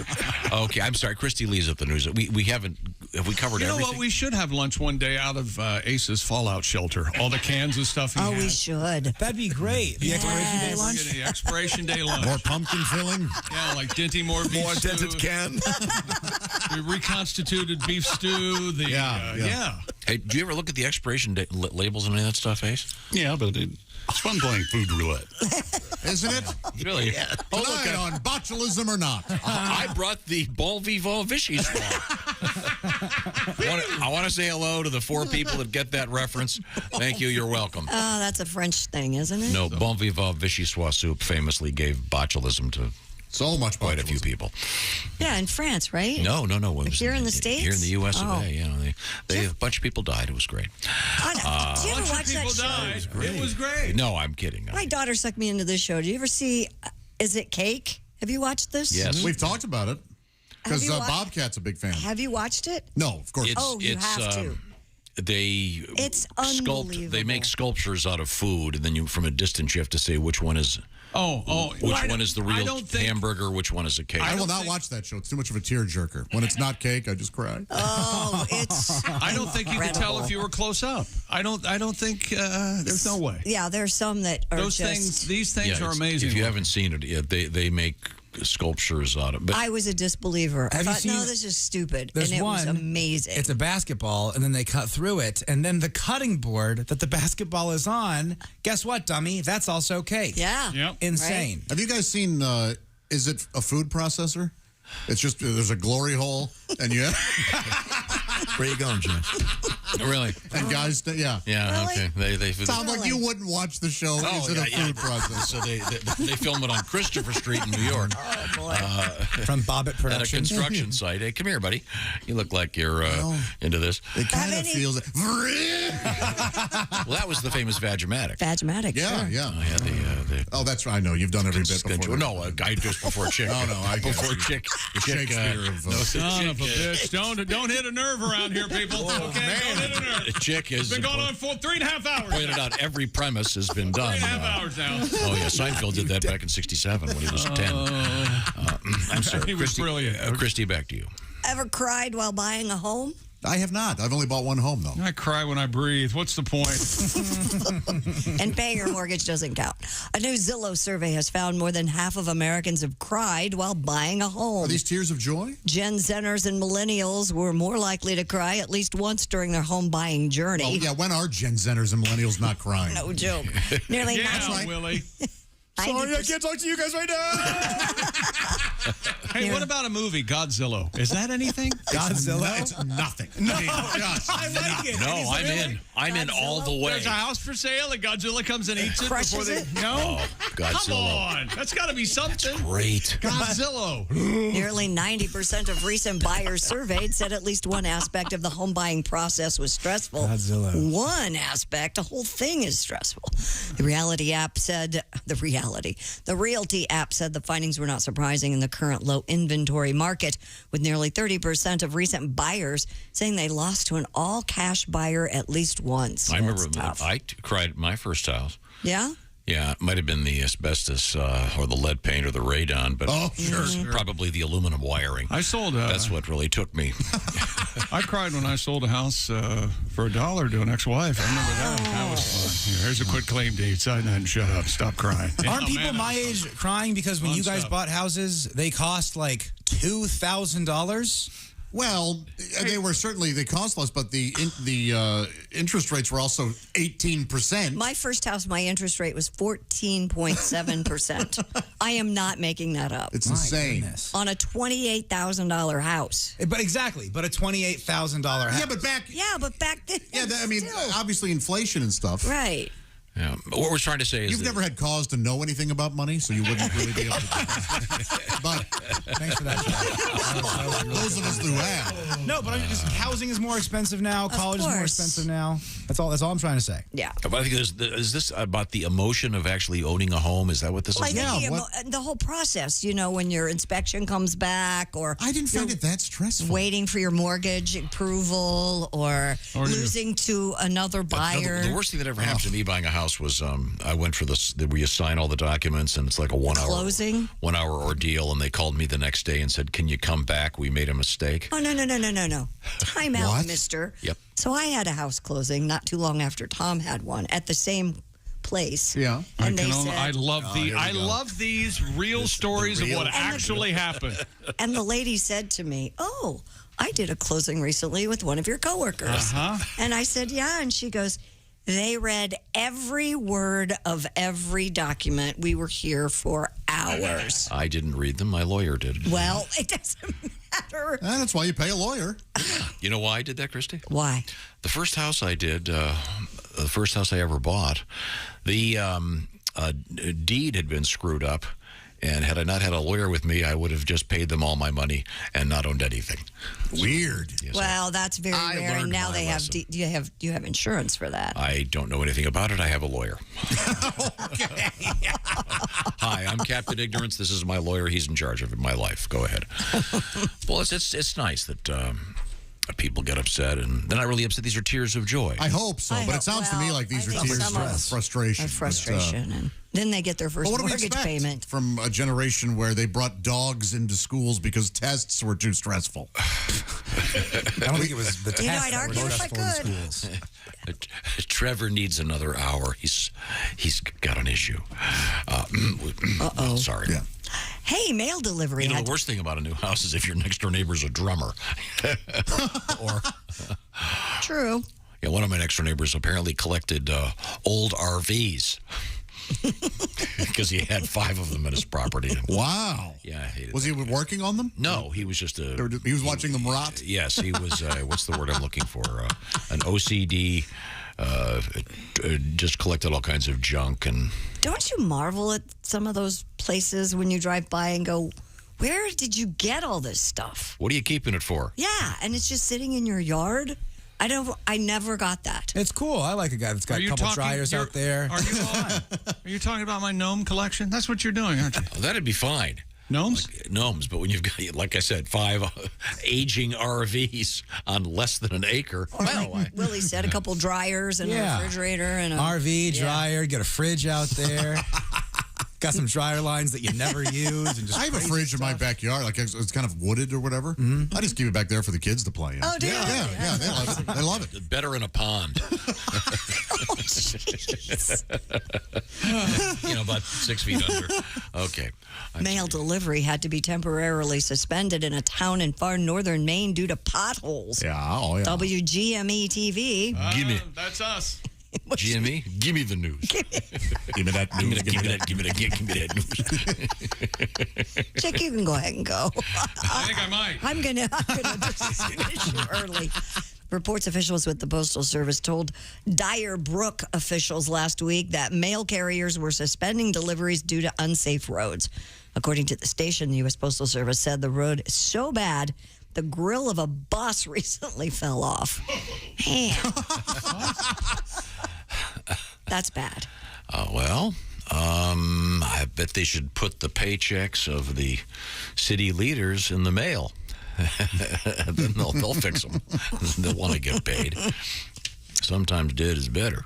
Okay, I'm sorry. Christy Lee's at the news. We haven't. Have we covered everything? You know what? We should have lunch one day out of Ace's fallout shelter. All the cans and stuff he we should. That'd be great. The expiration day lunch? The expiration day lunch. More pumpkin filling? Yeah, like Dinty Moore beef More stew. dented can. We reconstituted beef stew. Yeah. Hey, do you ever look at the expiration date labels and any of that stuff, Ace? Yeah, but it's fun playing food roulette. Isn't it? Really? Yeah. Tonight on botulism or not. I brought the Bon Vivant Vichy Swan. I want to say hello to the 4 people that get that reference. Thank you. You're welcome. Oh, that's a French thing, isn't it? No, Bon Vivant Vichy Swan soup famously gave botulism to so much quite a few people. Yeah, in France, right? No. It was here in the States? Here in the U.S. of A. Yeah, a bunch of people died. It was great. Did you ever watch that show? It was great. No, I'm kidding. My daughter sucked me into this show. Do you ever see, is it Cake? Have you watched this? Yes. We've talked about it. Because Bobcat's a big fan. Have you watched it? No, of course. You have to. It's unbelievable. They make sculptures out of food, and then from a distance you have to say which one is. Which one is the real hamburger? Which one is a cake? I will not watch that show. It's too much of a tearjerker. When it's not cake, I just cry. Oh, it's. I don't think you could tell if you were close up. I don't think there's no way. Yeah, there's some that are These things are amazing. If you haven't seen it, they make sculptures out of it. I was a disbeliever. I thought, no, this is stupid. And it was amazing. It's a basketball, and then they cut through it. And then the cutting board that the basketball is on, guess what, dummy? That's also cake. Yeah. Yep. Insane. Right? Have you guys seen, is it a food processor? It's just, there's a glory hole, and you Where you going, Josh? Really? And guys, Yeah, really? okay. They sound like you wouldn't watch the show. Is it a food processor? So they film it on Christopher Street in New York. Oh, boy. From Bobbitt Productions. At a construction site. Hey, come here, buddy. You look like you're into this. It kind of feels... Well, that was the famous Vagematic. Vagematic, Yeah, sure. yeah. I had the oh, that's right. I know. You've done every bit before. No, a guy just before Chick. Before Chick. Shakespeare of... Son of a bitch. Don't hit a nerve around here, people. Okay, don't hit a nerve. Chick is... It's been going on for 3.5 hours. Pointed out every premise has been done. 3.5 hours now. Oh, yeah. Seinfeld did that back in 1967 when he was 10. I'm sorry. He was brilliant. Christy, back to you. Ever cried while buying a home? I have not. I've only bought one home, though. I cry when I breathe. What's the point? And paying your mortgage doesn't count. A new Zillow survey has found more than half of Americans have cried while buying a home. Are these tears of joy? Gen Zers and millennials were more likely to cry at least once during their home buying journey. Oh, yeah. When are Gen Zers and millennials not crying? No joke. Nearly Willie. Sorry, I can't talk to you guys right now. Hey, what about a movie, Godzilla? Is that anything? Godzilla? It's nothing. No, I like it. No, I'm in. I'm in all the way. There's a house for sale, and Godzilla comes and eats it Crushes before they... it? No? Oh, Godzilla. Come on. That's got to be something. Great. Godzilla. Nearly 90% of recent buyers surveyed said at least one aspect of the home buying process was stressful. Godzilla. One aspect, the whole thing is stressful. The Realty app said, the Realty app said the findings were not surprising in the current low low inventory market, with nearly 30% of recent buyers saying they lost to an all-cash buyer at least once. I remember I cried at my first house. Yeah? Yeah, it might have been the asbestos or the lead paint or the radon, but probably the aluminum wiring. I sold That's what really took me. I cried when I sold a house for $1 to an ex-wife. I remember that. That was fun. Here, here's a quick claim deed. Sign that and shut up. Stop crying. Aren't people my age crying because when you guys bought houses, they cost like $2,000? Well, they cost less, but the interest rates were also 18%. My first house, my interest rate was 14.7%. I am not making that up. It's insane. On a $28,000 house. But a $28,000 house. Yeah, but back then. Yeah, I mean, obviously inflation and stuff. Right. Yeah. What we're trying to say is you've never had cause to know anything about money, so you wouldn't really be able to. But thanks for that. Those of us who have. No, but housing is more expensive now. College is more expensive now. That's all I'm trying to say. Yeah. But I think is this about the emotion of actually owning a home? Is that what this is? I think the whole process, when your inspection comes back, or I didn't find it that stressful. Waiting for your mortgage approval, or losing to another buyer. The worst thing that ever happened to me buying a house was I went for this where you sign all the documents, and it's like a 1 hour closing, 1 hour ordeal, and they called me the next day and said, "Can you come back? We made a mistake." Oh no! Time out, mister. Yep. So I had a house closing not too long after Tom had one at the same place. Yeah. And I love these real stories of what actually happened. And the lady said to me, "Oh, I did a closing recently with one of your coworkers." And I said, "Yeah," and she goes, "They read every word of every document. We were here for hours." I didn't read them. My lawyer did. Well, it doesn't matter. That's why you pay a lawyer. You know why I did that, Christy? Why? The first house I did, the first house I ever bought, the deed had been screwed up. And had I not had a lawyer with me, I would have just paid them all my money and not owned anything. Weird. Yes, well, that's very rare. And now they have. Do you have insurance for that? I don't know anything about it. I have a lawyer. Hi, I'm Captain Ignorance. This is my lawyer. He's in charge of my life. Go ahead. Well, it's nice that people get upset, and they're not really upset. These are tears of joy. I hope so, but it sounds to me like these are tears of frustration. Frustration, and then they get their first mortgage payment. From a generation where they brought dogs into schools because tests were too stressful. I don't think it was the tests I'd argue if I could. Trevor needs another hour. He's got an issue. Uh-oh. Sorry. Yeah. Hey, mail delivery. The worst thing about a new house is if your next door neighbor's a drummer. True. Yeah, one of my next door neighbors apparently collected old RVs. Because he had 5 of them at his property. Wow. Yeah. Was he working on them? No, he was just he was watching them rot? Yes, he was, what's the word I'm looking for? An OCD, just collected all kinds of junk. And don't you marvel at some of those places when you drive by and go, where did you get all this stuff? What are you keeping it for? Yeah, and it's just sitting in your yard. I never got that. It's cool. I like a guy that's got a couple dryers out there. Are you talking about my gnome collection? That's what you're doing, aren't you? Oh, that'd be fine. Gnomes? Gnomes, but when you've got, like I said, 5 aging RVs on less than an acre. Or like Willie said, a couple dryers and a refrigerator and a RV, dryer, get a fridge out there. Got some dryer lines that you never use. And just I have a fridge in my backyard. Like it's kind of wooded or whatever. Mm-hmm. I just keep it back there for the kids to play in. Oh, do you? Yeah, they love it. They love it. Better in a pond. About 6 feet under. Okay. Mail delivery had to be temporarily suspended in a town in far northern Maine due to potholes. Yeah, oh yeah. WGME TV. Gimme. That's us. GME, give me the news. Give me that news. Give me that news. Chick, you can go ahead and go. I think I might. I'm gonna dismiss you early. Reports officials with the Postal Service told Dyer Brook officials last week that mail carriers were suspending deliveries due to unsafe roads. According to the station, the U.S. Postal Service said the road is so bad the grill of a bus recently fell off. Man. That's bad. Well, I bet they should put the paychecks of the city leaders in the mail. Then they'll fix them. They'll want to get paid. Sometimes dead is better.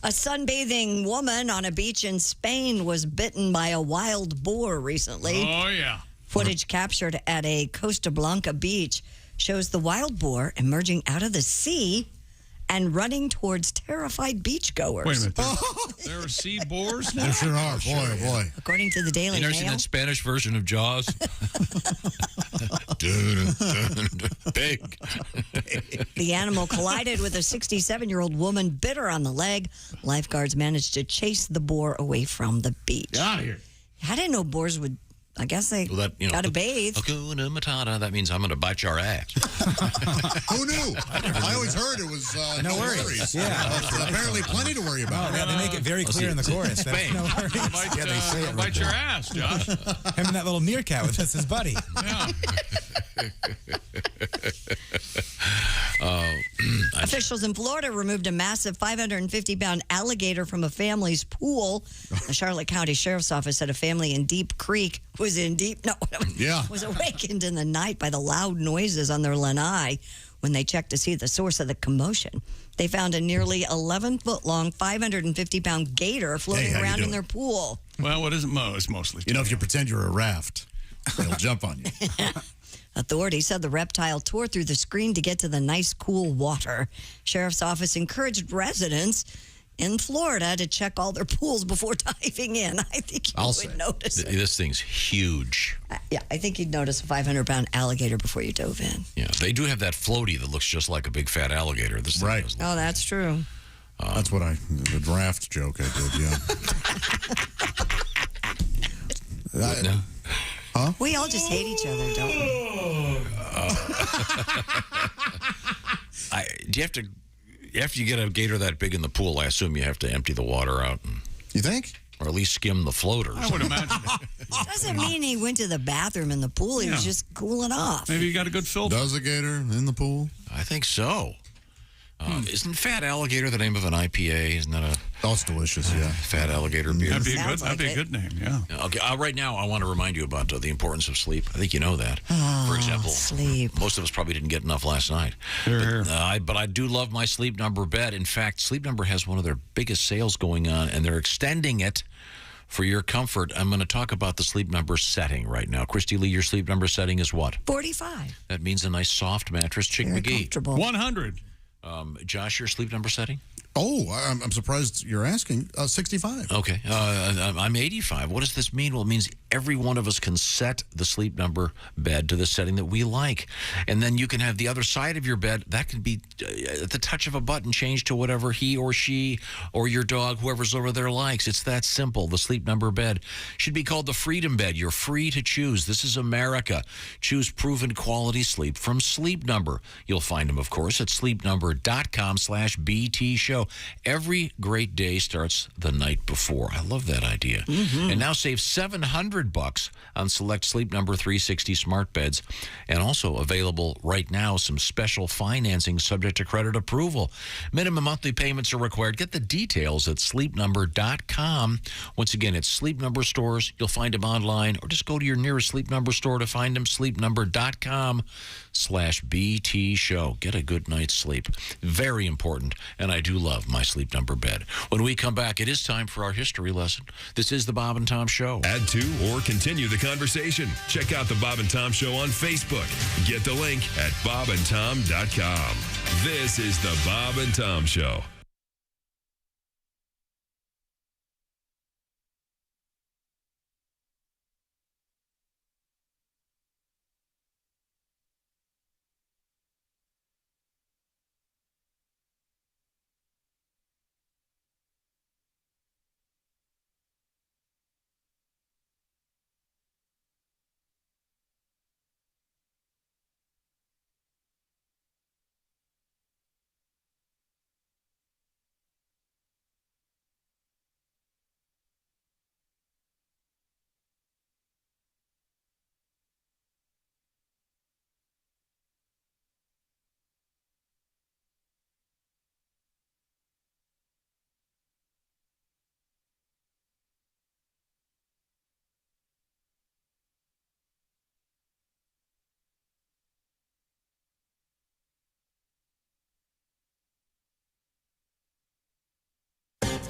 A sunbathing woman on a beach in Spain was bitten by a wild boar recently. Oh, yeah. Footage captured at a Costa Blanca beach shows the wild boar emerging out of the sea and running towards terrified beachgoers. Wait a minute. There are sea boars now? There sure are. Boy, oh boy. According to the Daily You never Mail. seen that Spanish version of Jaws? Big. The animal collided with a 67-year-old woman, bit her on the leg. Lifeguards managed to chase the boar away from the beach. Get out of here. I didn't know boars would. I guess they gotta bathe. Hakuna Matata. That means I'm going to bite your ass. Who knew? I always heard it was no worries. Yeah. Apparently plenty to worry about. Oh, yeah, they make it very clear in the chorus. That's no worries. Yeah, they say it. Bite your ass, Josh. Him and that little meerkat with us, his buddy. Yeah. Officials in Florida removed a massive 550-pound alligator from a family's pool. The Charlotte County Sheriff's Office said a family in Deep Creek was awakened in the night by the loud noises on their lanai. When they checked to see the source of the commotion, they found a nearly 11-foot-long, 550-pound gator floating around in their pool. Well, what is it? It's mostly. If you pretend you're a raft, they'll jump on you. Authorities said the reptile tore through the screen to get to the nice, cool water. Sheriff's Office encouraged residents in Florida to check all their pools before diving in. I think you would notice it. This thing's huge. Yeah, I think you'd notice a 500-pound alligator before you dove in. Yeah, they do have that floaty that looks just like a big fat alligator. This thing doesn't. Oh, that's true. That's what the draft joke I did, yeah. Huh? We all just hate each other, don't we? Do you have to, after you get a gator that big in the pool, I assume you have to empty the water out. You think? Or at least skim the floaters. I would imagine. Doesn't mean he went to the bathroom in the pool. He was just cooling off. Maybe you got a good filter. Does a gator in the pool? I think so. Isn't Fat Alligator the name of an IPA? Isn't that a... Oh, it's delicious, yeah. Fat Alligator beer. That'd be a good name, yeah. Okay, right now I want to remind you about the importance of sleep. I think you know that. For example, sleep. Most of us probably didn't get enough last night. But I do love my Sleep Number bed. In fact, Sleep Number has one of their biggest sales going on, and they're extending it for your comfort. I'm going to talk about the Sleep Number setting right now. Christy Lee, your Sleep Number setting is what? 45. That means a nice soft mattress. Chick Very McGee. comfortable. 100. Josh, your Sleep Number setting? Oh, I'm surprised you're asking. 65. Okay. I'm 85. What does this mean? Well, it means every one of us can set the Sleep Number bed to the setting that we like. And then you can have the other side of your bed. That can be at the touch of a button changed to whatever he or she or your dog, whoever's over there, likes. It's that simple. The Sleep Number bed should be called the Freedom Bed. You're free to choose. This is America. Choose proven quality sleep from Sleep Number. You'll find them, of course, at sleepnumber.com/BT show. Every great day starts the night before. I love that idea. And now save $700 on select Sleep Number 360 smart beds. And also available right now, some special financing subject to credit approval. Minimum monthly payments are required. Get the details at sleepnumber.com. Once again, it's Sleep Number stores. You'll find them online, or just go to your nearest Sleep Number store to find them. Sleepnumber.com/BT show. Get a good night's sleep. Very important. And I do love my Sleep Number bed. When we come back, it is time for our history lesson. This is the Bob and Tom Show. Add to or continue the conversation. Check out the Bob and Tom Show on Facebook. Get the link at bobandtom.com. This is the Bob and Tom Show.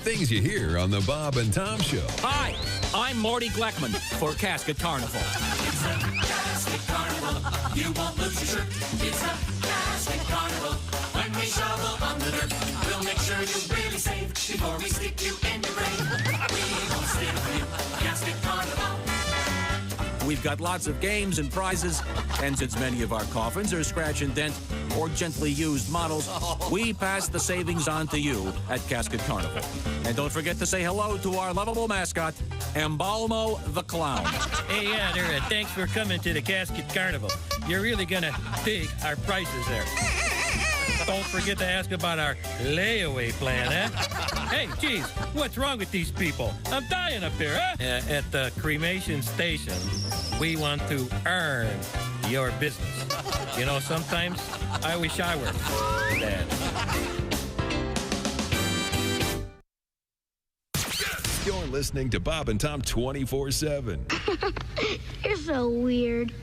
Things you hear on the Bob and Tom Show. Hi, I'm Morty Gleckman for Casket Carnival. It's a Casket Carnival. You won't lose your shirt. It's a Casket Carnival. When we shovel on the dirt, we'll make sure you really save before we stick you in the grave. We won't steal from you. Casket Carnival. We've got lots of games and prizes, and since many of our coffins are scratch and dent or gently used models, we pass the savings on to you at Casket Carnival. And don't forget to say hello to our lovable mascot, Embalmo the Clown. Hey, yeah, there. Thanks for coming to the Casket Carnival. You're really gonna dig our prices there. Don't forget to ask about our layaway plan, huh? Hey, geez, what's wrong with these people? I'm dying up here, huh? At the cremation station, we want to earn your business. You know, sometimes I wish I were dead. You're listening to Bob and Tom 24/7. You're so weird.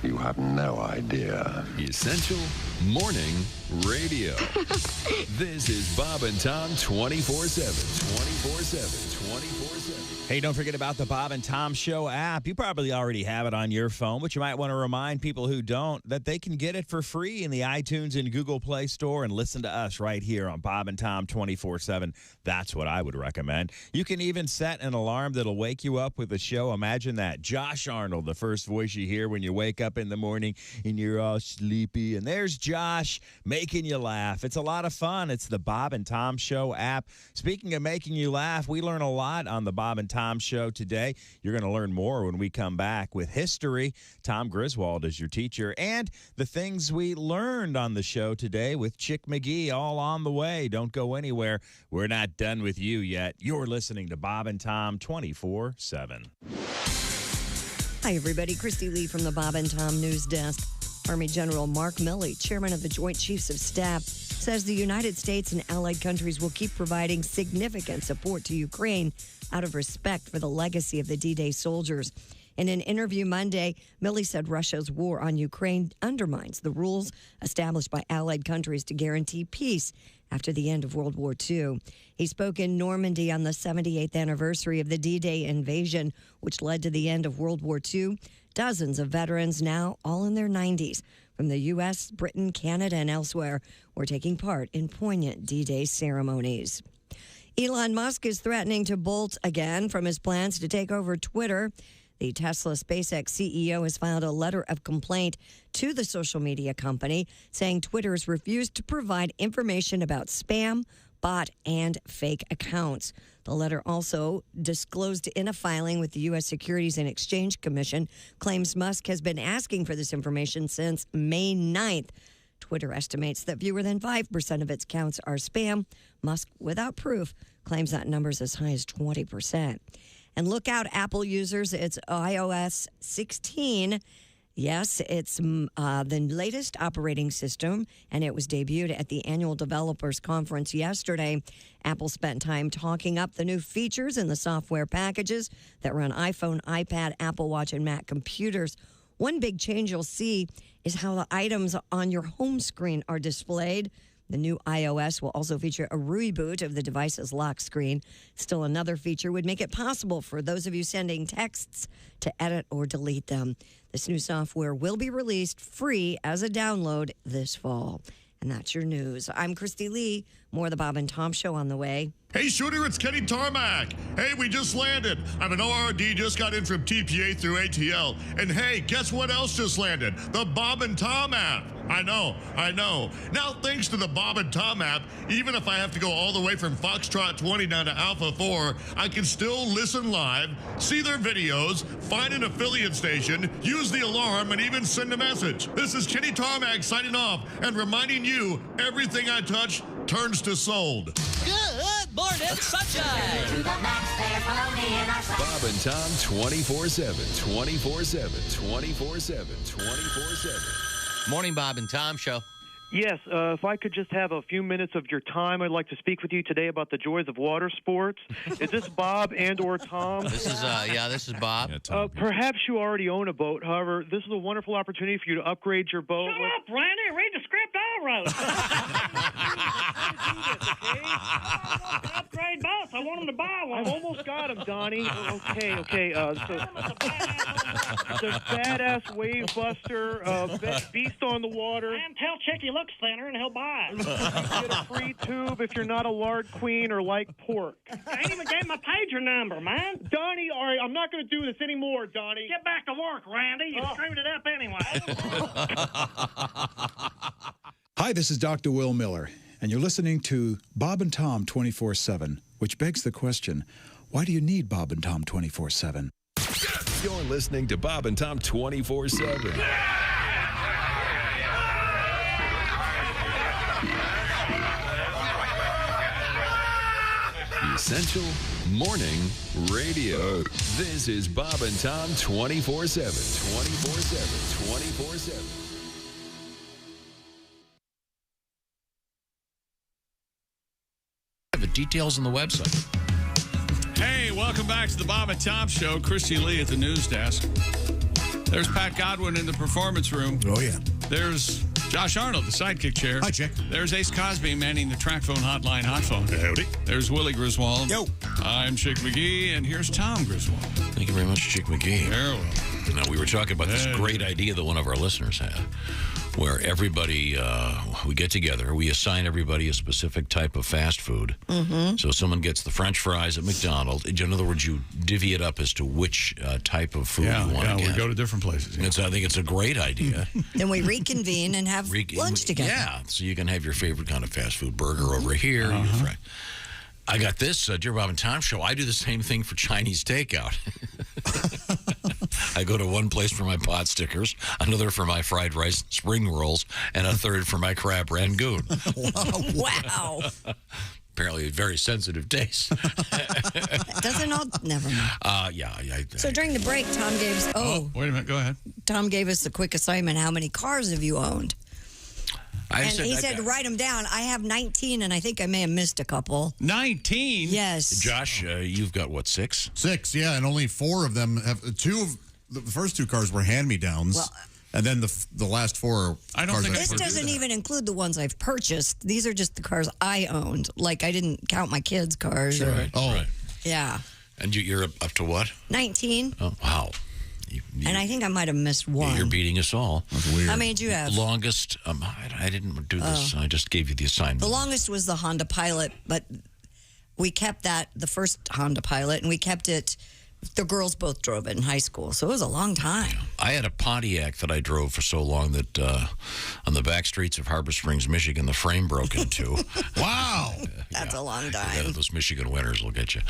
You have no idea. Essential Morning Radio. This is Bob and Tom 24/7. 24/7. 24/7. Hey, don't forget about the Bob and Tom Show app. You probably already have it on your phone, but you might want to remind people who don't that they can get it for free in the iTunes and Google Play Store and listen to us right here on Bob and Tom 24/7. That's what I would recommend. You can even set an alarm that'll wake you up with the show. Imagine that. Josh Arnold, the first voice you hear when you wake up in the morning and you're all sleepy. And there's Josh making you laugh. It's a lot of fun. It's the Bob and Tom Show app. Speaking of making you laugh, we learn a lot on the Bob and Tom Show today. You're going to learn more when we come back with history. Tom Griswold is your teacher, and the things we learned on the show today with Chick McGee all on the way. Don't go anywhere. We're not done with you yet. You're listening to Bob and Tom 24/7. Hi, everybody. Christy Lee from the Bob and Tom News Desk. Army General Mark Milley, chairman of the Joint Chiefs of Staff, says the United States and allied countries will keep providing significant support to Ukraine out of respect for the legacy of the D-Day soldiers. In an interview Monday, Milley said Russia's war on Ukraine undermines the rules established by allied countries to guarantee peace after the end of World War II. He spoke in Normandy on the 78th anniversary of the D-Day invasion, which led to the end of World War II. Dozens of veterans, now all in their 90s, from the U.S., Britain, Canada, and elsewhere, were taking part in poignant D-Day ceremonies. Elon Musk is threatening to bolt again from his plans to take over Twitter. The Tesla SpaceX CEO has filed a letter of complaint to the social media company, saying Twitter has refused to provide information about spam, bot, and fake accounts. The letter, also disclosed in a filing with the U.S. Securities and Exchange Commission, claims Musk has been asking for this information since May 9th. Twitter estimates that fewer than 5% of its accounts are spam. Musk, without proof, claims that number is as high as 20%. And look out, Apple users, it's iOS 16. Yes, it's the latest operating system, and it was debuted at the annual developers conference yesterday. Apple spent time talking up the new features in the software packages that run iPhone, iPad, Apple Watch, and Mac computers. One big change you'll see is how the items on your home screen are displayed. The new iOS will also feature a reboot of the device's lock screen. Still, another feature would make it possible for those of you sending texts to edit or delete them. This new software will be released free as a download this fall. And that's your news. I'm Christy Lee. More of the Bob and Tom Show on the way. Hey, Shooter, it's Kenny Tarmac. Hey, we just landed. I'm an ORD, just got in from TPA through ATL. And hey, guess what else just landed? The Bob and Tom app. I know. Now, thanks to the Bob and Tom app, even if I have to go all the way from Foxtrot 20 down to Alpha 4, I can still listen live, see their videos, find an affiliate station, use the alarm, and even send a message. This is Kenny Tarmac signing off and reminding you, everything I touch turns to sold. Good morning, sunshine. Bob and Tom 24/7. 24/7. 24/7. 24/7. Morning, Bob and Tom Show. Yes, if I could just have a few minutes of your time, I'd like to speak with you today about the joys of water sports. Is this Bob and or Tom? This is Bob. Yeah, Tom, perhaps you already own a boat. However, this is a wonderful opportunity for you to upgrade your boat. Shut up, Randy. Read the script all right. Upgrade boats. I want Donnie. Okay. The badass wave buster, beast on the water. And tell Chick he looks thinner and he'll buy it. You get a free tube if you're not a lard queen or like pork. I ain't even gave my pager number, man. Donnie, all right, I'm not going to do this anymore, Donnie. Get back to work, Randy. You screwed it up anyway. Hi, this is Dr. Will Miller, and you're listening to Bob and Tom 24/7, which begs the question, why do you need Bob and Tom 24/7? You're listening to Bob and Tom 24/7. Essential Morning Radio. This is Bob and Tom 24/7. 24/7. 24/7. Details on the website. Hey, welcome back to the Bob and Tom Show. Christy Lee at the news desk. There's Pat Godwin in the performance room. Oh, yeah. There's Josh Arnold, the sidekick chair. Hi, Chick. There's Ace Cosby manning the track phone hotline hot phone. Howdy. There's Willie Griswold. Yo. I'm Chick McGee, and here's Tom Griswold. Thank you very much, Chick McGee. Very well. Now, we were talking about this great idea that one of our listeners had, where everybody, we get together, we assign everybody a specific type of fast food. Mm-hmm. So someone gets the French fries at McDonald's. In other words, you divvy it up as to which type of food you want to get. We go to different places. I think it's a great idea. Then we reconvene and have lunch together. Yeah, so you can have your favorite kind of fast food burger over here. I got this, Dear Bob and Tom Show. I do the same thing for Chinese takeout. I go to one place for my pot stickers, another for my fried rice spring rolls, and a third for my crab rangoon. Wow. Apparently a very sensitive taste. Doesn't all... Never mind. So during the break, Tom gave us... wait a minute. Go ahead. Tom gave us a quick assignment. How many cars have you owned? He said to write them down. I have 19, and I think I may have missed a couple. 19? Yes. Josh, you've got, what, 6? 6, yeah, and only 4 of them have... The first 2 cars were hand-me-downs, and then the last 4 are cars. This doesn't even include the ones I've purchased. These are just the cars I owned. Like, I didn't count my kids' cars. Sure. Right. Yeah. And you're up to what? 19. Oh, wow. And I think I might have missed one. You're beating us all. That's weird. How many did you have? Longest, I didn't do this. I just gave you the assignment. The longest was the Honda Pilot, but we kept the first Honda Pilot, and we kept it. The girls both drove it in high school, so it was a long time. I had a Pontiac that I drove for so long that on the back streets of Harbor Springs, Michigan, the frame broke into. Wow. That's a long time. Those Michigan winters will get you.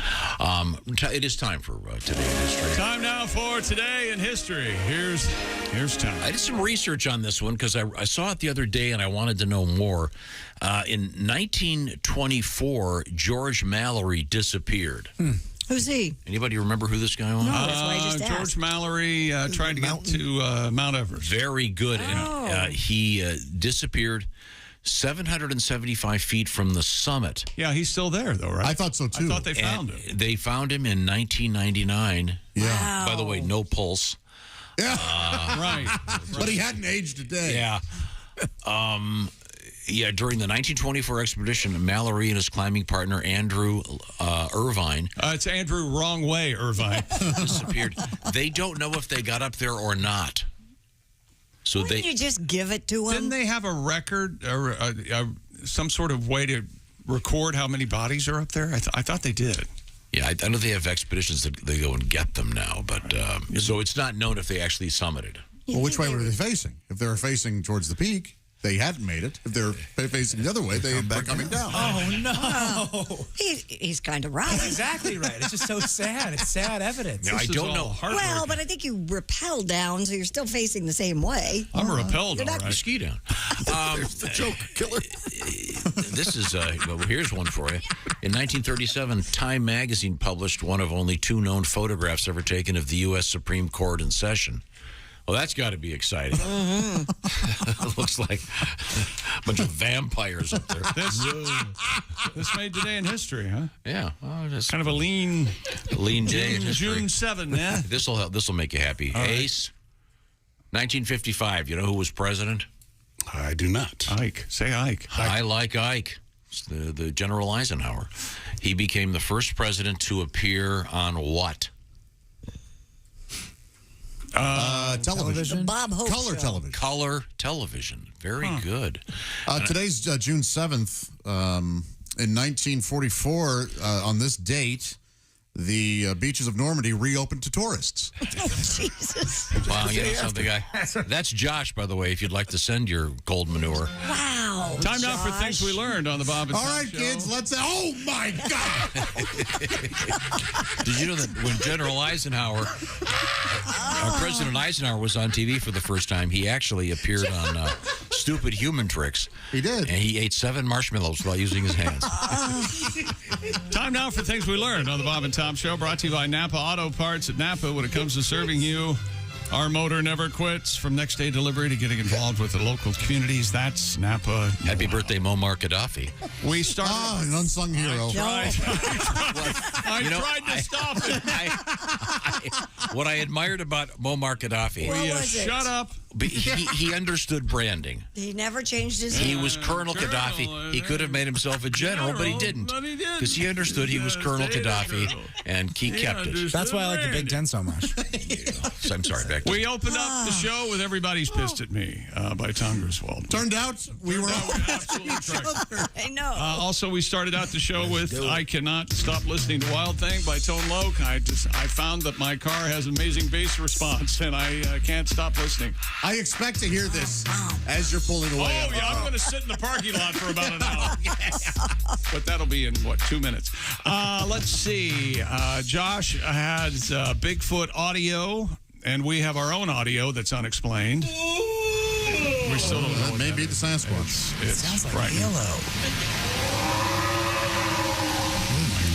It is time for Today in History. Time now for Today in History. Here's Tom. I did some research on this one because I saw it the other day and I wanted to know more. In 1924, George Mallory disappeared. Who's he? Anybody remember who this guy was? No, that's why I just asked. George Mallory tried to get to Mount Everest. Very good. And he disappeared 775 feet from the summit. Yeah, he's still there, though, right? I thought so, too. I thought they found him. They found him in 1999. Yeah. Wow. By the way, no pulse. Yeah. Right. But he hadn't aged a day. Yeah. During the 1924 expedition, Mallory and his climbing partner, Andrew Irvine. It's Andrew Wrong Way, Irvine. Disappeared. They don't know if they got up there or not. So Wouldn't you just give it to them? Didn't they have a record or some sort of way to record how many bodies are up there? I thought they did. Yeah, I know they have expeditions that they go and get them now, but so it's not known if they actually summited. Well, which way were they facing? If they were facing towards the peak, they hadn't made it. If they're facing the other way, they were coming down. Oh, no. He's kind of right. That's exactly right. It's just so sad. It's sad evidence. Now, I don't know. Well, but I think you rappel down, so you're still facing the same way. I'm repelled, all right. Ski down. There's the joke killer. This is, here's one for you. In 1937, Time magazine published one of only 2 known photographs ever taken of the U.S. Supreme Court in session. Well, that's got to be exciting. It looks like a bunch of vampires up there. This made Today in History, huh? Yeah. It's kind of a lean day in history. June 7, yeah. This will make you happy. All Ace, 1955. You know who was president? I do not. Ike. Say Ike. I like Ike. It's the General Eisenhower. He became the first president to appear on what? Television. The Bob Hope Color Show. television. Color television. Very good. Today's June 7th. In 1944, on this date, the beaches of Normandy reopened to tourists. Jesus. Wow, you know something? That's Josh, by the way, if you'd like to send your cold manure. Wow. Time now for things we learned on the Bob and All Tom right, Show. kids, let's... Oh, my God! Did you know that when General Eisenhower, President Eisenhower was on TV for the first time, he actually appeared on Stupid Human Tricks. He did. And he ate 7 marshmallows while using his hands. Time now for things we learned on the Bob and Tom Show, brought to you by NAPA Auto Parts. At NAPA, when it comes to serving you, our motor never quits. From next day delivery to getting involved with the local communities, that's NAPA. Happy birthday, Muammar Gaddafi. We started... an unsung hero. I tried to stop it. What I admired about Muammar Gaddafi... Shut up. He understood branding. He never changed his He name. was Colonel Gaddafi. He could have made himself a general, but he didn't. Because he understood he was Colonel Gaddafi, and he kept it. That's why I like the Big Ten so much. So I'm sorry, back to We opened up the show with Everybody's Pissed at Me by Tom Griswold. Turned out we were all I know. Also, we started out the show with I Cannot Stop Listening to Wild Thing by Tone Loc. I found that my car has amazing bass response, and I can't stop listening. I expect to hear this as you're pulling away. Oh, yeah, I'm going to sit in the parking lot for about an hour. But that'll be in, 2 minutes? Let's see. Josh has Bigfoot audio, and we have our own audio that's unexplained. We still don't know. That may be the Sasquatch. It sounds like Halo.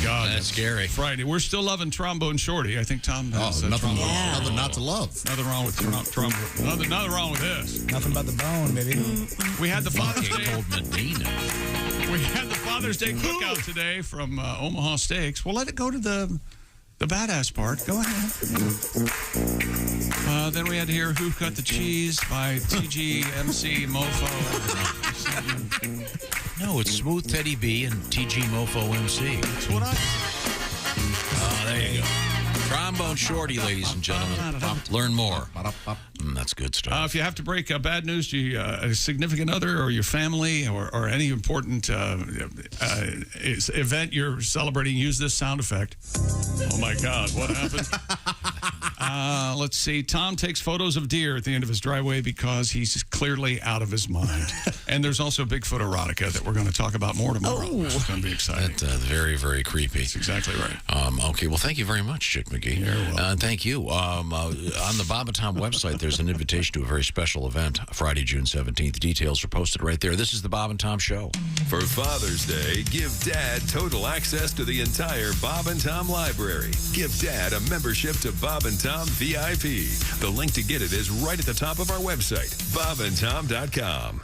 God, that's scary. Friday. We're still loving Trombone Shorty. I think Tom has nothing trombone. not to love. Nothing wrong with trombone. Nothing wrong with this. Nothing but the bone, baby. We had the Father's Day. Old Medina. We had the Father's Day cookout today from Omaha Steaks. Well, let it go to the badass part. Go ahead. Then we had to hear Who Cut the Cheese by TGMC Mofo. No, it's Smooth Teddy B and TG Mofo MC. That's what I... Oh, there you go. Trombone Shorty, ladies and gentlemen. Learn more. That's good stuff. If you have to break bad news to a significant other or your family or any important event you're celebrating, use this sound effect. Oh, my God. What happened? Let's see. Tom takes photos of deer at the end of his driveway because he's clearly out of his mind. And there's also Bigfoot erotica that we're going to talk about more tomorrow. It's going to be exciting. That's very, very creepy. That's exactly right. Okay, well, thank you very much, Chick McGee. You're welcome. Thank you. On the Bob and Tom website, there's an invitation to a very special event, Friday, June 17th. Details are posted right there. This is the Bob and Tom Show. For Father's Day, give Dad total access to the entire Bob and Tom library. Give Dad a membership to Bob and Tom VIP. The link to get it is right at the top of our website, bobandtom.com.